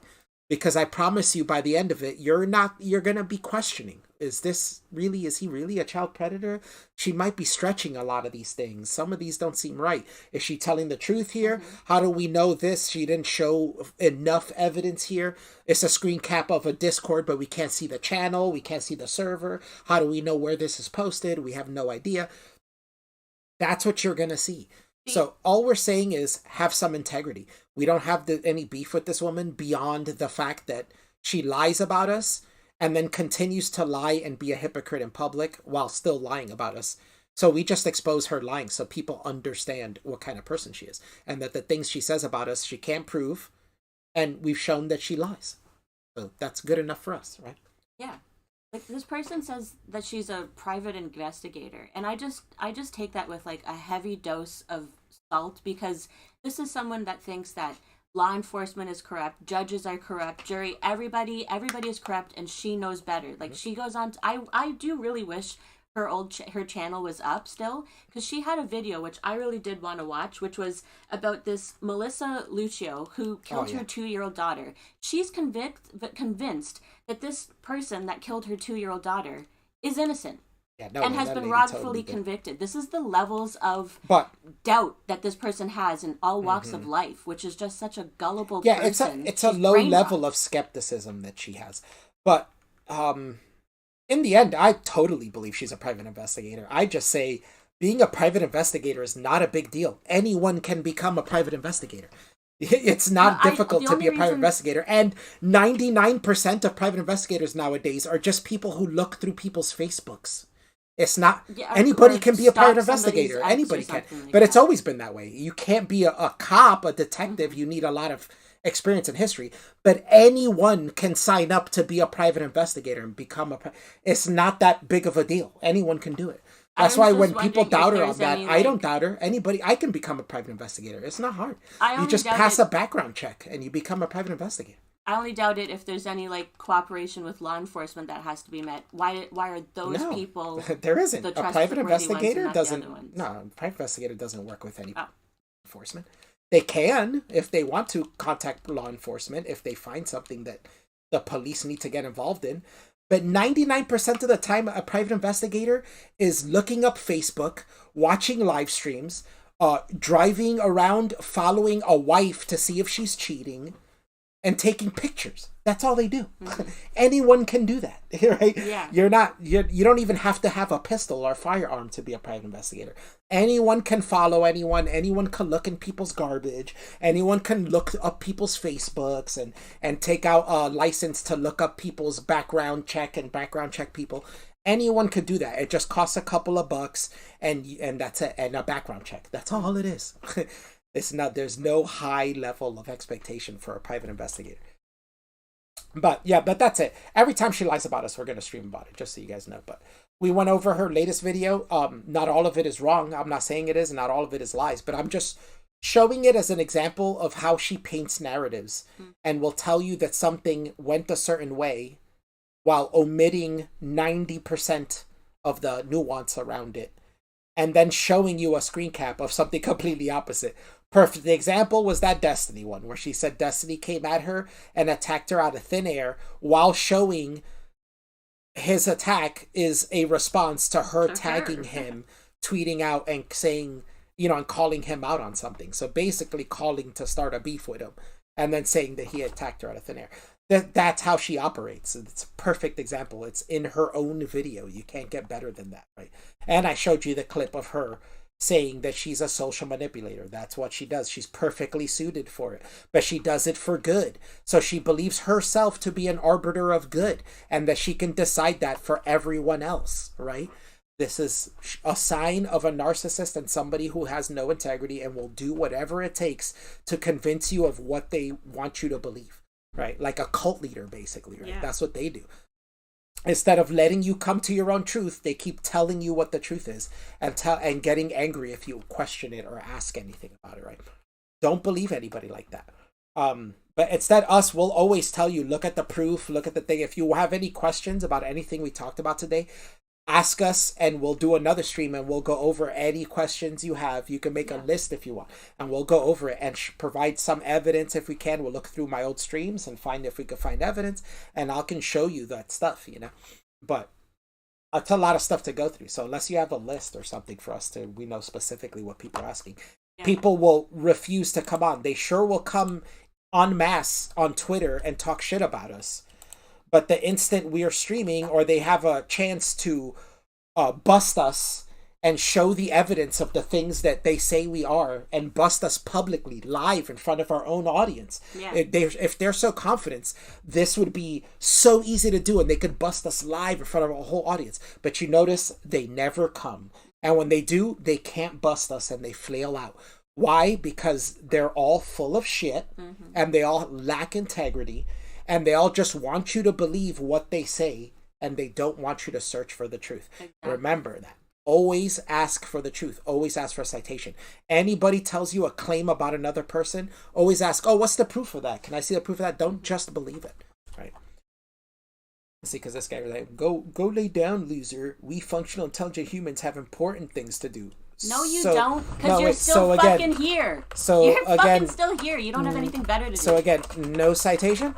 Because I promise you, by the end of it, you're going to be questioning. is he really a child predator? She might be stretching a lot of these things. Some of these don't seem right. Is she telling the truth here? How do we know this? She didn't show enough evidence here. It's a screen cap of a Discord, but we can't see the channel. We can't see the server. How do we know where this is posted? We have no idea. That's what you're going to see. So all we're saying is have some integrity. We don't have any beef with this woman beyond the fact that she lies about us and then continues to lie and be a hypocrite in public while still lying about us. So we just expose her lying so people understand what kind of person she is, and that the things she says about us she can't prove, and we've shown that she lies. So that's good enough for us, right? Yeah. Like, this person says that she's a private investigator, and I just take that with like a heavy dose of salt, because this is someone that thinks that law enforcement is corrupt, judges are corrupt, jury, everybody is corrupt, and she knows better. Like, she goes on I do really wish her her channel was up still, because she had a video which I really did want to watch, which was about this Melissa Lucio who killed her 2-year-old daughter. She's convinced that this person that killed her 2-year-old daughter is innocent. And has been wrongfully convicted. This is the levels of doubt that this person has in all walks of life, which is just such a gullible person. It's a low level of skepticism that she has. But in the end, I totally believe she's a private investigator. I just say being a private investigator is not a big deal. Anyone can become a private investigator. It's not difficult to be a private investigator. And 99% of private investigators nowadays are just people who look through people's Facebooks. It's not anybody can be a private investigator. Anybody can, but it's always been that way. You can't be a cop, a detective. You need a lot of experience and history. But anyone can sign up to be a private investigator and become it's not that big of a deal. Anyone can do it. That's why when people doubt her on that, I don't doubt her. Anybody, I can become a private investigator. It's not hard. You just pass a background check and you become a private investigator. I only doubt it if there's any like cooperation with law enforcement that has to be met. Why are those people? There isn't. A private investigator doesn't. No, a private investigator doesn't work with any enforcement. They can, if they want to, contact law enforcement if they find something that the police need to get involved in. But 99% of the time, a private investigator is looking up Facebook, watching live streams, driving around, following a wife to see if she's cheating, and taking pictures. That's all they do. Anyone can do that, right? Yeah. You don't even have to have a pistol or firearm to be a private investigator. Anyone can follow anyone. Anyone can look in people's garbage. Anyone can look up people's Facebooks and take out a license to look up people's background check people. Anyone could do that. It just costs a couple of bucks and that's it. And a background check. That's all it is. There's no high level of expectation for a private investigator. But that's it. Every time she lies about us, we're going to stream about it, just so you guys know. But we went over her latest video. Not all of it is wrong. I'm not saying it is. Not all of it is lies. But I'm just showing it as an example of how she paints narratives and will tell you that something went a certain way while omitting 90% of the nuance around it. And then showing you a screen cap of something completely opposite. Perfect example was that Destiny one, where she said Destiny came at her and attacked her out of thin air, while showing his attack is a response to her tagging him, tweeting out and saying, and calling him out on something. So basically calling to start a beef with him and then saying that he attacked her out of thin air. That's how she operates. It's a perfect example. It's in her own video. You can't get better than that, right? And I showed you the clip of her saying that she's a social manipulator. That's what she does. She's perfectly suited for it, but she does it for good. So she believes herself to be an arbiter of good and that she can decide that for everyone else, right? This is a sign of a narcissist and somebody who has no integrity and will do whatever it takes to convince you of what they want you to believe, right? Like a cult leader, basically, right? Yeah. That's what they do. Instead of letting you come to your own truth, they keep telling you what the truth is and getting angry if you question it or ask anything about it, right? Don't believe anybody like that. But instead, we'll always tell you, look at the proof, look at the thing. If you have any questions about anything we talked about today, ask us and we'll do another stream and we'll go over any questions you have. You can make a list if you want and we'll go over it and provide some evidence if we can. We'll look through my old streams and find if we can find evidence and I can show you that stuff, But It's a lot of stuff to go through. So unless you have a list or something for us we know specifically what people are asking, people will refuse to come on. They sure will come en masse on Twitter and talk shit about us. But the instant we are streaming or they have a chance to bust us and show the evidence of the things that they say we are and bust us publicly live in front of our own audience. Yeah. If they're so confident, this would be so easy to do and they could bust us live in front of a whole audience. But you notice they never come. And when they do, they can't bust us and they flail out. Why? Because they're all full of shit and they all lack integrity and they all just want you to believe what they say and they don't want you to search for the truth. Exactly. Remember that. Always ask for the truth. Always ask for a citation. Anybody tells you a claim about another person, always ask, oh, what's the proof of that? Can I see the proof of that? Don't just believe it. Right? See, because this guy was like, go lay down, loser. We functional, intelligent humans have important things to do. No, you don't, because you're still fucking here. So you're again, fucking still here. You don't have anything better to do. So again, no citation?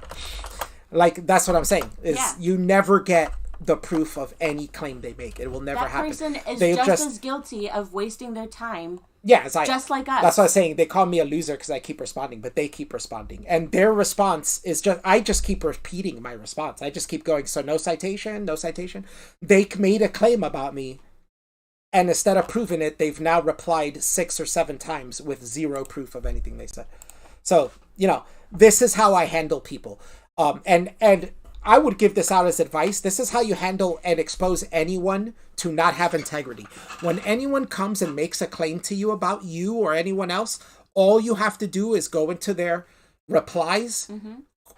Like, that's what I'm saying. Is you never get the proof of any claim they make. It will never happen. That person is just as guilty of wasting their time. Yeah, just like us. That's what I was saying. They call me a loser because I keep responding, but they keep responding. And their response is I just keep repeating my response. I just keep going, so no citation, no citation. They made a claim about me, and instead of proving it, they've now replied 6 or 7 times with zero proof of anything they said. So, this is how I handle people. And I would give this out as advice. This is how you handle and expose anyone to not have integrity. When anyone comes and makes a claim to you about you or anyone else, all you have to do is go into their replies.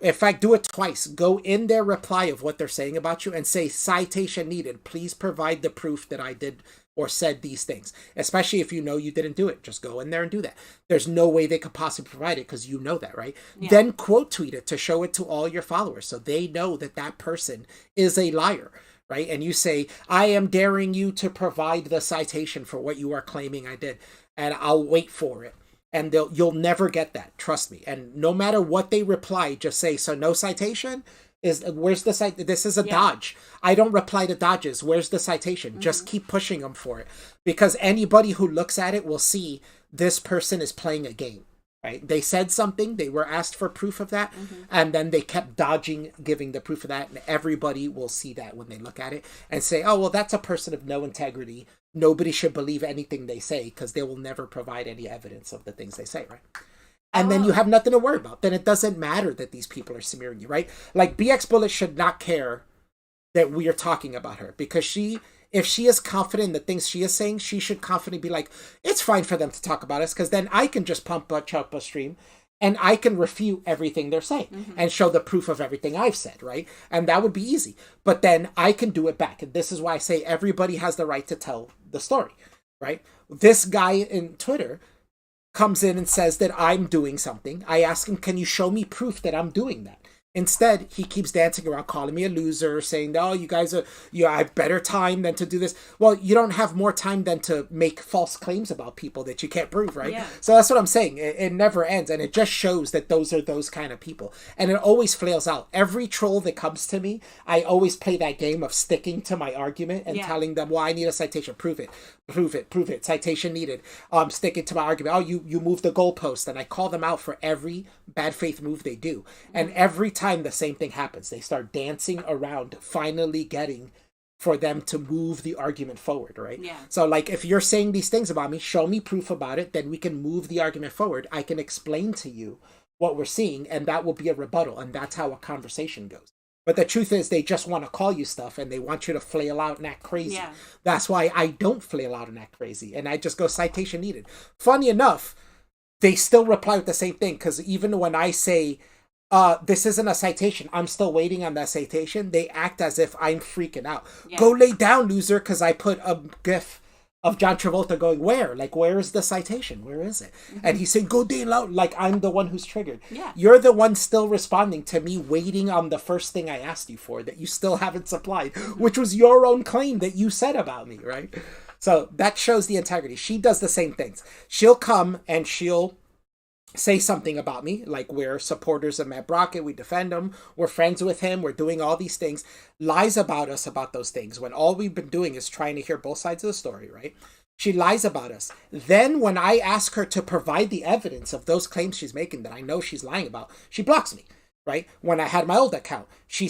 In fact, do it twice. Go in their reply of what they're saying about you and say, citation needed. Please provide the proof that I did or said these things, especially if you know you didn't do it. Just go in there and do that. There's no way they could possibly provide it because you know that, right? Yeah. Then quote tweet it to show it to all your followers so they know that that person is a liar, right? And you say, I am daring you to provide the citation for what you are claiming I did, and I'll wait for it. And you'll never get that, trust me. And no matter what they reply, just say, so no citation? Where's the cite? This is a dodge. I don't reply to dodges. Where's the citation? Just keep pushing them for it, because anybody who looks at it will see this person is playing a game, right? They said something, they were asked for proof of that, and then they kept dodging giving the proof of that, and everybody will see that when they look at it and say, oh, well, that's a person of no integrity. Nobody should believe anything they say because they will never provide any evidence of the things they say, right? And then you have nothing to worry about. Then it doesn't matter that these people are smearing you, right? Like, BXBullet should not care that we are talking about her, because if she is confident in the things she is saying, she should confidently be like, it's fine for them to talk about us, because then I can just pump up a stream and I can refute everything they're saying and show the proof of everything I've said, right? And that would be easy. But then I can do it back. And this is why I say everybody has the right to tell the story, right? This guy in Twitter comes in and says that I'm doing something. I ask him, can you show me proof that I'm doing that? Instead, he keeps dancing around, calling me a loser, saying, oh, you guys have better time than to do this. Well, you don't have more time than to make false claims about people that you can't prove, right? Yeah. So that's what I'm saying. It never ends. And it just shows that those are those kind of people. And it always flails out. Every troll that comes to me, I always play that game of sticking to my argument and telling them, well, I need a citation. Prove it. Citation needed. Sticking to my argument. Oh, you moved the goalpost. And I call them out for every bad faith move they do. And every time the same thing happens. They start dancing around, finally getting for them to move the argument forward, right? Yeah. So, like, if you're saying these things about me, show me proof about it, then we can move the argument forward. I can explain to you what we're seeing, and that will be a rebuttal, and that's how a conversation goes. But the truth is, they just want to call you stuff, and they want you to flail out and act crazy. Yeah. That's why I don't flail out and act crazy, and I just go, citation needed. Funny enough, they still reply with the same thing, because even when I say, this isn't a citation, I'm still waiting on that citation, they act as if I'm freaking out. Yeah. Go lay down, loser, because I put a gif of John Travolta going, where? Like, where is the citation? Where is it? And he's saying, go damn loud, like I'm the one who's triggered. Yeah. You're the one still responding to me waiting on the first thing I asked you for that you still haven't supplied, which was your own claim that you said about me, right? So that shows the integrity. She does the same things. She'll come and she'll say something about me, like we're supporters of Matt Brockett, we defend him, we're friends with him, we're doing all these things, lies about us about those things, when all we've been doing is trying to hear both sides of the story, right? She lies about us. Then when I ask her to provide the evidence of those claims she's making that I know she's lying about, she blocks me, right? When I had my old account, she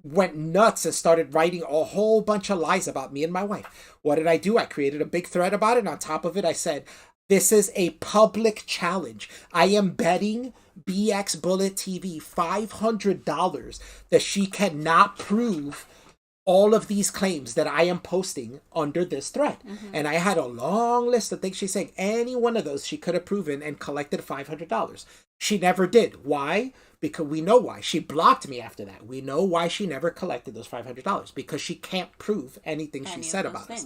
went nuts and started writing a whole bunch of lies about me and my wife. What did I do? I created a big thread about it, and on top of it, I said, this is a public challenge. I am betting BXBullet TV $500 that she cannot prove all of these claims that I am posting under this thread. And I had a long list of things she's saying. Any one of those she could have proven and collected $500. She never did. Why? Because we know why. She blocked me after that. We know why she never collected those $500, because she can't prove anything she said about us.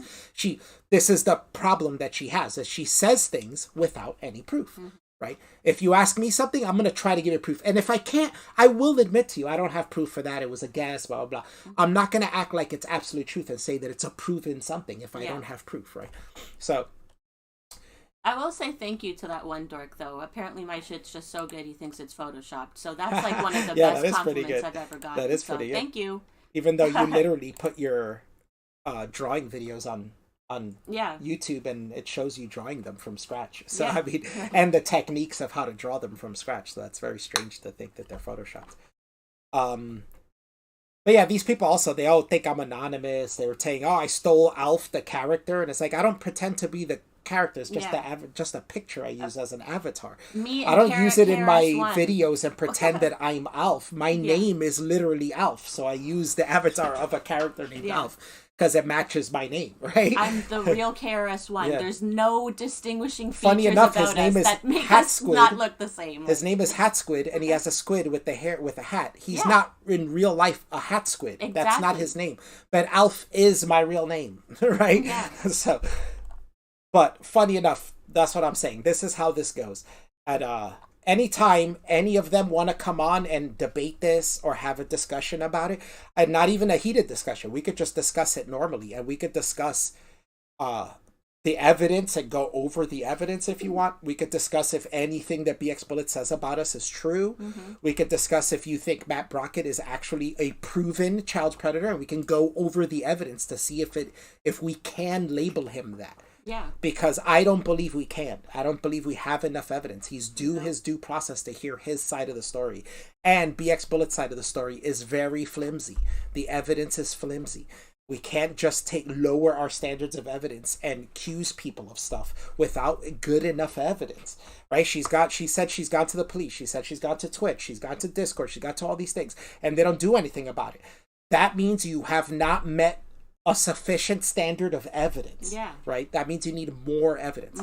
This is the problem that she has, is she says things without any proof. Right? If you ask me something, I'm going to try to give you proof. And if I can't, I will admit to you, I don't have proof for that. It was a guess, blah, blah, blah. I'm not going to act like it's absolute truth and say that it's a proven something if I don't have proof, right? So I will say thank you to that one dork, though. Apparently my shit's just so good he thinks it's photoshopped. So that's like one of the best compliments I've ever gotten. That is pretty good. Thank you. Even though you literally put your drawing videos on YouTube, and it shows you drawing them from scratch. So I mean, and the techniques of how to draw them from scratch. So that's very strange to think that they're photoshopped. But yeah, these people also, they all think I'm anonymous. They were saying, oh, I stole Alf the character, and it's like, I don't pretend to be the character. It's just just a picture I use as an avatar. I don't use it in my videos and pretend that I'm Alf. My name is literally Alf, so I use the avatar of a character named Alf, because it matches my name, right? I'm the real KRS-One. There's no distinguishing features Funny enough, about his name us is that make Hat us Squid. not look the same. His name is Hat Squid, and he has a squid with the hair with a hat. He's not in real life a hat squid. Exactly. That's not his name. But Alf is my real name, right? Yeah. So, but funny enough, that's what I'm saying. This is how this goes. At anytime any of them want to come on and debate this or have a discussion about it, and not even a heated discussion, we could just discuss it normally, and we could discuss the evidence and go over the evidence if you want. We could discuss if anything that BXBullet says about us is true. We could discuss if you think Matt Brockett is actually a proven child predator, and we can go over the evidence to see if we can label him that. Yeah. Because I don't believe we can. I don't believe we have enough evidence. He's due his due process to hear his side of the story. And BXBullet's side of the story is very flimsy. The evidence is flimsy. We can't just lower our standards of evidence and accuse people of stuff without good enough evidence, right? She said she's gone to the police. She said she's gone to Twitch. She's gone to Discord. She's gone to all these things, and they don't do anything about it. That means you have not met a sufficient standard of evidence, right? That means you need more evidence.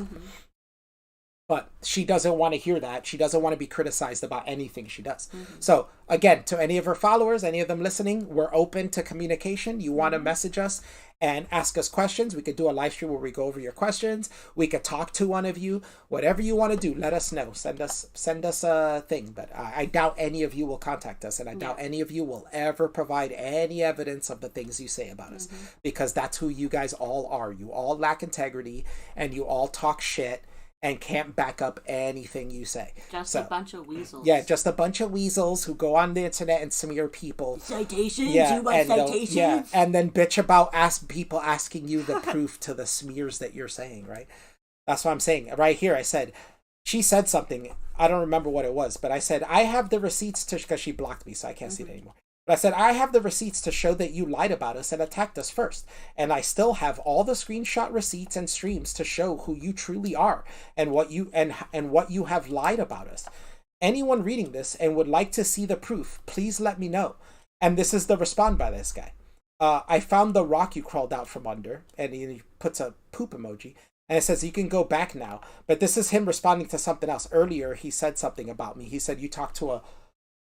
But she doesn't want to hear that. She doesn't want to be criticized about anything she does. So again, to any of her followers, any of them listening, we're open to communication. You want to message us and ask us questions. We could do a live stream where we go over your questions. We could talk to one of you. Whatever you want to do, let us know. Send us a thing. But I doubt any of you will contact us, and I doubt any of you will ever provide any evidence of the things you say about us, because that's who you guys all are. You all lack integrity, and you all talk shit and can't back up anything you say. Just a bunch of weasels. Yeah, just a bunch of weasels who go on the internet and smear people. Citations? You want citations? Yeah, and then bitch about people asking you the proof to the smears that you're saying, right? That's what I'm saying. Right here, I said, she said something. I don't remember what it was, but I said, I have the receipts to, because she blocked me, so I can't see it anymore. But I said, I have the receipts to show that you lied about us and attacked us first. And I still have all the screenshot receipts and streams to show who you truly are and what you and what you have lied about us. Anyone reading this and would like to see the proof, please let me know. And this is the respond by this guy. I found the rock you crawled out from under, and he puts a poop emoji. And it says, you can go back now. But this is him responding to something else. Earlier, he said something about me. He said, you talked to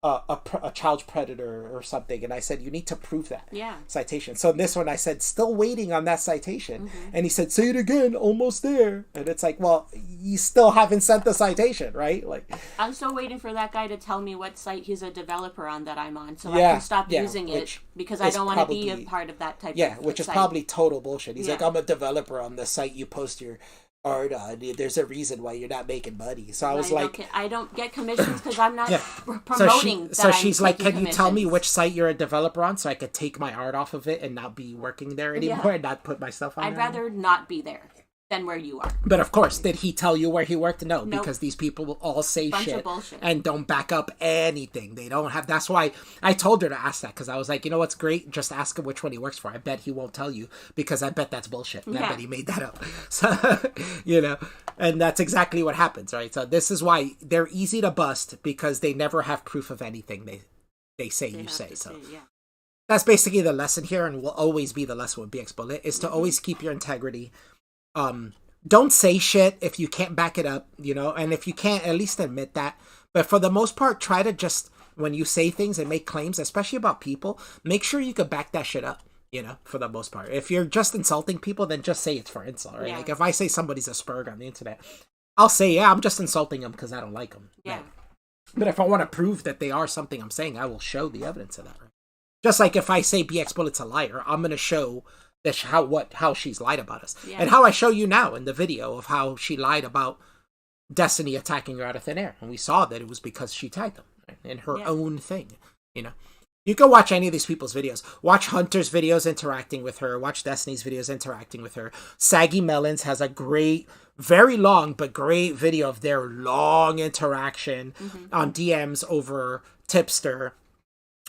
a child predator or something, and I said, you need to prove that citation. So in this one I said, still waiting on that citation, and he said, say it again, almost there. And it's like, well, you still haven't sent the citation, right? Like, I'm still waiting for that guy to tell me what site he's a developer on that I'm on, so I can stop using it, because I don't want to be a part of that type of which is site. Probably total bullshit. He's like, I'm a developer on the site you post your art on. There's a reason why you're not making money. So I was I don't get commissions because I'm not yeah. promoting. So she's like, taking can you tell me commissions." which site you're a developer on so I could take my art off of it and not be working there anymore and not put my stuff on I'd there rather not be there than where you are. But of course, did he tell you where he worked? No, Nope. because these people will all say Bunch shit of bullshit. and don't back up anything. They don't have. That's why I told her to ask that, because I was like, you know what's great? Just ask him which one he works for. I bet he won't tell you, because I bet that's bullshit. I bet he made that up. So, and that's exactly what happens, right? So this is why they're easy to bust, because they never have proof of anything they say you say. So. That's basically the lesson here, and will always be the lesson with BXBullet, is to always keep your integrity. Don't say shit if you can't back it up, and if you can't, at least admit that. But for the most part, try to just, when you say things and make claims, especially about people, make sure you could back that shit up, for the most part. If you're just insulting people, then just say it's for insult, right? Yeah. Like if I say somebody's a spurg on the internet, I'll say, yeah, I'm just insulting them because I don't like them. Yeah. Right? But if I want to prove that they are something I'm saying, I will show the evidence of that, right? Just like if I say BXBullet's a liar, I'm going to show how she's lied about us. Yeah. And how I show you now in the video of how she lied about Destiny attacking her out of thin air. And we saw that it was because she tagged them, right? In her own thing, You can watch any of these people's videos. Watch Hunter's videos interacting with her. Watch Destiny's videos interacting with her. Saggy Melons has a great, very long, but great video of their long interaction on DMs over Tipster.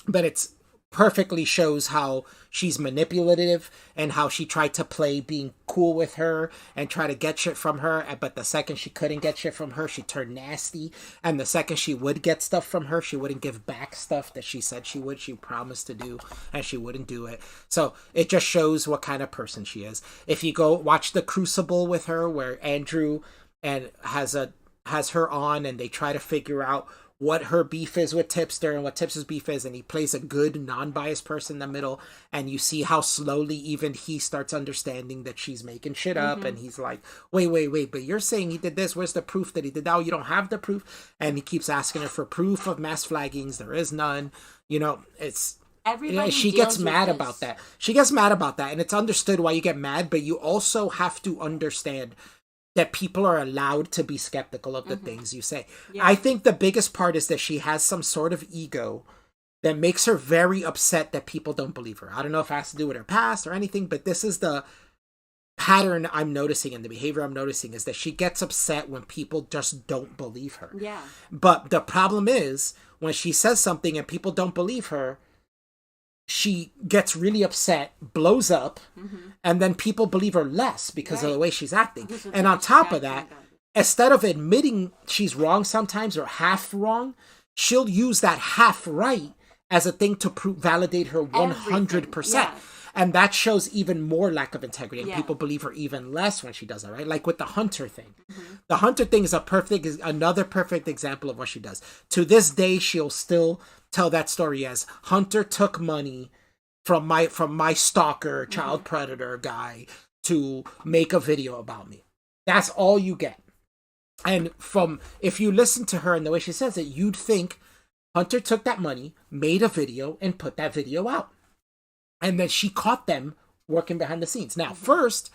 But it's perfectly shows how she's manipulative and how she tried to play being cool with her and try to get shit from her, but the second she couldn't get shit from her, she turned nasty, and the second she would get stuff from her, she wouldn't give back stuff that she said she would. She promised to do, and she wouldn't do it. So it just shows what kind of person she is. If you go watch the Crucible with her, where Andrew and has her on, and they try to figure out what her beef is with Tipster and what Tipster's beef is, and he plays a good non-biased person in the middle, and you see how slowly even he starts understanding that she's making shit up, and he's like, wait, but you're saying he did this, where's the proof that he did that? Oh, you don't have the proof? And he keeps asking her for proof of mass flaggings. There is none. It's everybody. She gets mad about that. She gets mad about that, and it's understood why you get mad, but you also have to understand that people are allowed to be skeptical of the things you say. Yeah. I think the biggest part is that she has some sort of ego that makes her very upset that people don't believe her. I don't know if it has to do with her past or anything, but this is the pattern I'm noticing, and the behavior I'm noticing is that she gets upset when people just don't believe her. Yeah. But the problem is, when she says something and people don't believe her, she gets really upset, blows up, and then people believe her less because of the way she's acting. And on top of that, instead of admitting she's wrong sometimes or half wrong, she'll use that half right as a thing to validate her 100%. Yeah. And that shows even more lack of integrity, and people believe her even less when she does that, right? Like with the Hunter thing. The Hunter thing is another perfect example of what she does. To this day, she'll still tell that story as Hunter took money from my stalker, child predator guy to make a video about me. That's all you get. And if you listen to her and the way she says it, you'd think Hunter took that money, made a video, and put that video out. And then she caught them working behind the scenes. Now, first,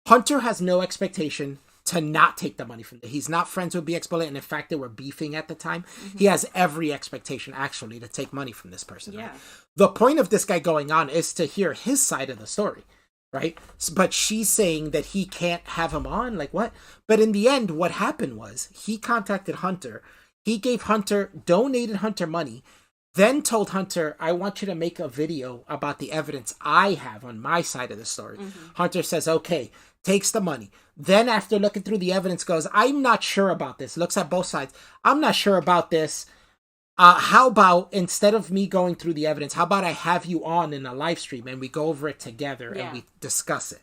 Hunter has no expectation to not take the money from them. He's not friends with BXBullet, and in fact, they were beefing at the time. He has every expectation, actually, to take money from this person. Yeah. Right? The point of this guy going on is to hear his side of the story, right? But she's saying that he can't have him on, like what? But in the end, what happened was he contacted Hunter. He donated Hunter money, then told Hunter, I want you to make a video about the evidence I have on my side of the story. Hunter says, okay, takes the money. Then after looking through the evidence goes, I'm not sure about this. Looks at both sides. I'm not sure about this. How about, instead of me going through the evidence, how about I have you on in a live stream and we go over it together and we discuss it?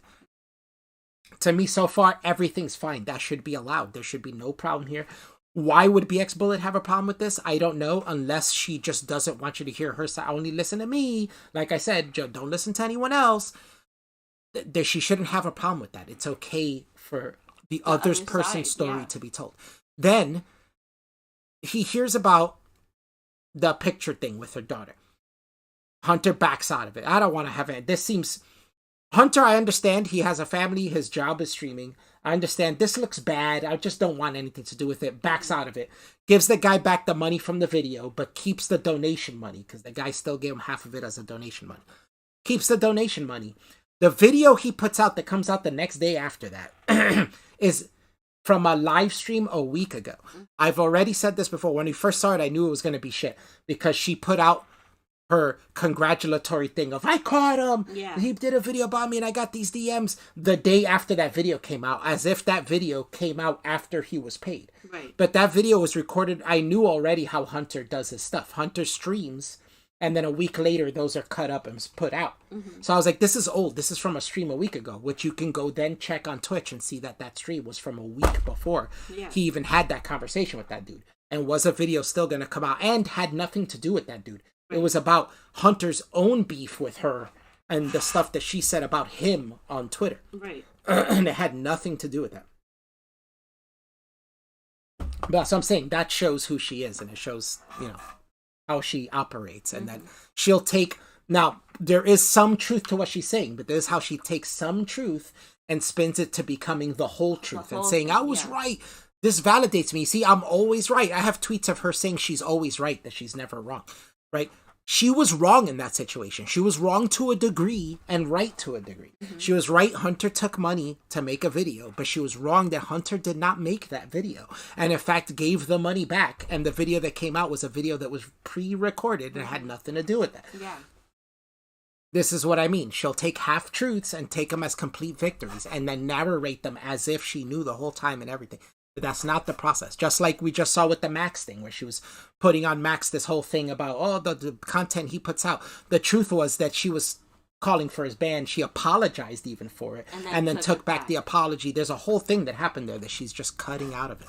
To me, so far, everything's fine. That should be allowed. There should be no problem here. Why would BXBullet have a problem with this? I don't know, unless she just doesn't want you to hear her side. Only listen to me. Like I said, don't listen to anyone else. She shouldn't have a problem with that. It's okay for the other person's story to be told. Then he hears about the picture thing with her daughter. Hunter backs out of it. I don't want to have it. This seems... Hunter, I understand he has a family. His job is streaming. I understand this looks bad. I just don't want anything to do with it. Backs out of it. Gives the guy back the money from the video, but keeps the donation money because the guy still gave him half of it as a donation money. Keeps the donation money. The video he puts out that comes out the next day after that is from a live stream a week ago. I've already said this before. When we first saw it, I knew it was going to be shit because she put out her congratulatory thing of, I caught him. Yeah. He did a video about me and I got these DMs the day after that video came out, as if that video came out after he was paid. Right. But that video was recorded. I knew already how Hunter does his stuff. Hunter streams, and then a week later, those are cut up and put out. So I was like, this is old. This is from a stream a week ago, which you can go then check on Twitch and see that that stream was from a week before he even had that conversation with that dude. And was a video still going to come out and had nothing to do with that dude. It was about Hunter's own beef with her and the stuff that she said about him on Twitter. Right. And it had nothing to do with that. But so I'm saying that shows who she is, and it shows, you know, how she operates, and that she'll take. Now, there is some truth to what she's saying, but this is how she takes some truth and spins it to becoming the whole truth and saying, I was right. This validates me. See, I'm always right. I have tweets of her saying she's always right, that she's never wrong. Right? She was wrong in that situation. She was wrong to a degree and right to a degree. She was right. Hunter took money to make a video, but she was wrong that Hunter did not make that video. And in fact, gave the money back. And the video that came out was a video that was pre-recorded and had nothing to do with that. Yeah. This is what I mean. She'll take half truths and take them as complete victories and then narrate them as if she knew the whole time and everything. But that's not the process. Just like we just saw with the Max thing, where she was putting on Max this whole thing about, oh, the content he puts out. The truth was that she was calling for his ban. She apologized even for it and then took back the apology. There's a whole thing that happened there that she's just cutting out of it.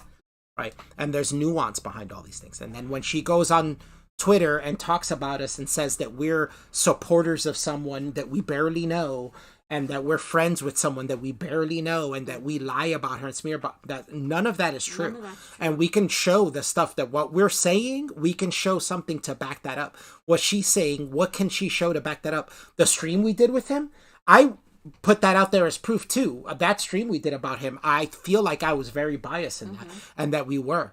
Right? And there's nuance behind all these things. And then when she goes on Twitter and talks about us and says that we're supporters of someone that we barely know, and that we're friends with someone that we barely know, and that we lie about her and smear about that, none of that is true. And we can show the stuff that what we're saying, we can show something to back that up. What she's saying, what can she show to back that up? The stream we did with him, I put that out there as proof too. That stream we did about him, I feel like I was very biased in that, and that we were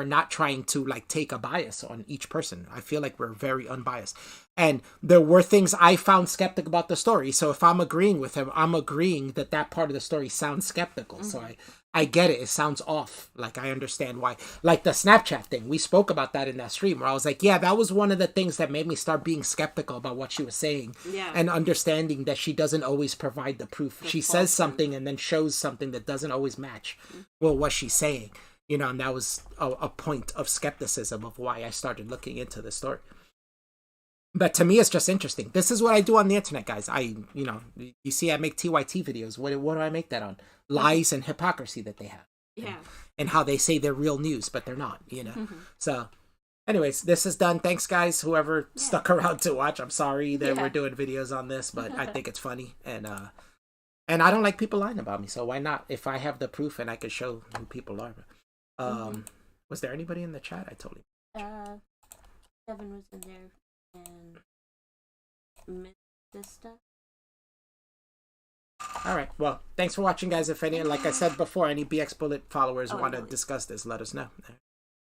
not trying to like take a bias on each person. I feel like we're very unbiased. And there were things I found skeptical about the story. So if I'm agreeing with him, I'm agreeing that that part of the story sounds skeptical. So I get it. It sounds off. Like, I understand why. Like the Snapchat thing. We spoke about that in that stream where I was like, yeah, that was one of the things that made me start being skeptical about what she was saying. Yeah. And understanding that she doesn't always provide the proof. She says something and then shows something that doesn't always match well what she's saying. You know, and that was a point of skepticism of why I started looking into the story. But to me, it's just interesting. This is what I do on the internet, guys. You see, I make TYT videos. What do I make that on? Lies and hypocrisy that they have. Yeah. And how they say they're real news, but they're not, you know. So, anyways, this is done. Thanks, guys. Whoever stuck around to watch. I'm sorry that we're doing videos on this, but I think it's funny. And I don't like people lying about me, so why not? If I have the proof and I can show who people are. Was there anybody in the chat? I totally. Devin was in there. And Sister. All right. Well, thanks for watching, guys. If any, like I said before, any BXBullet followers want to discuss this, let us know.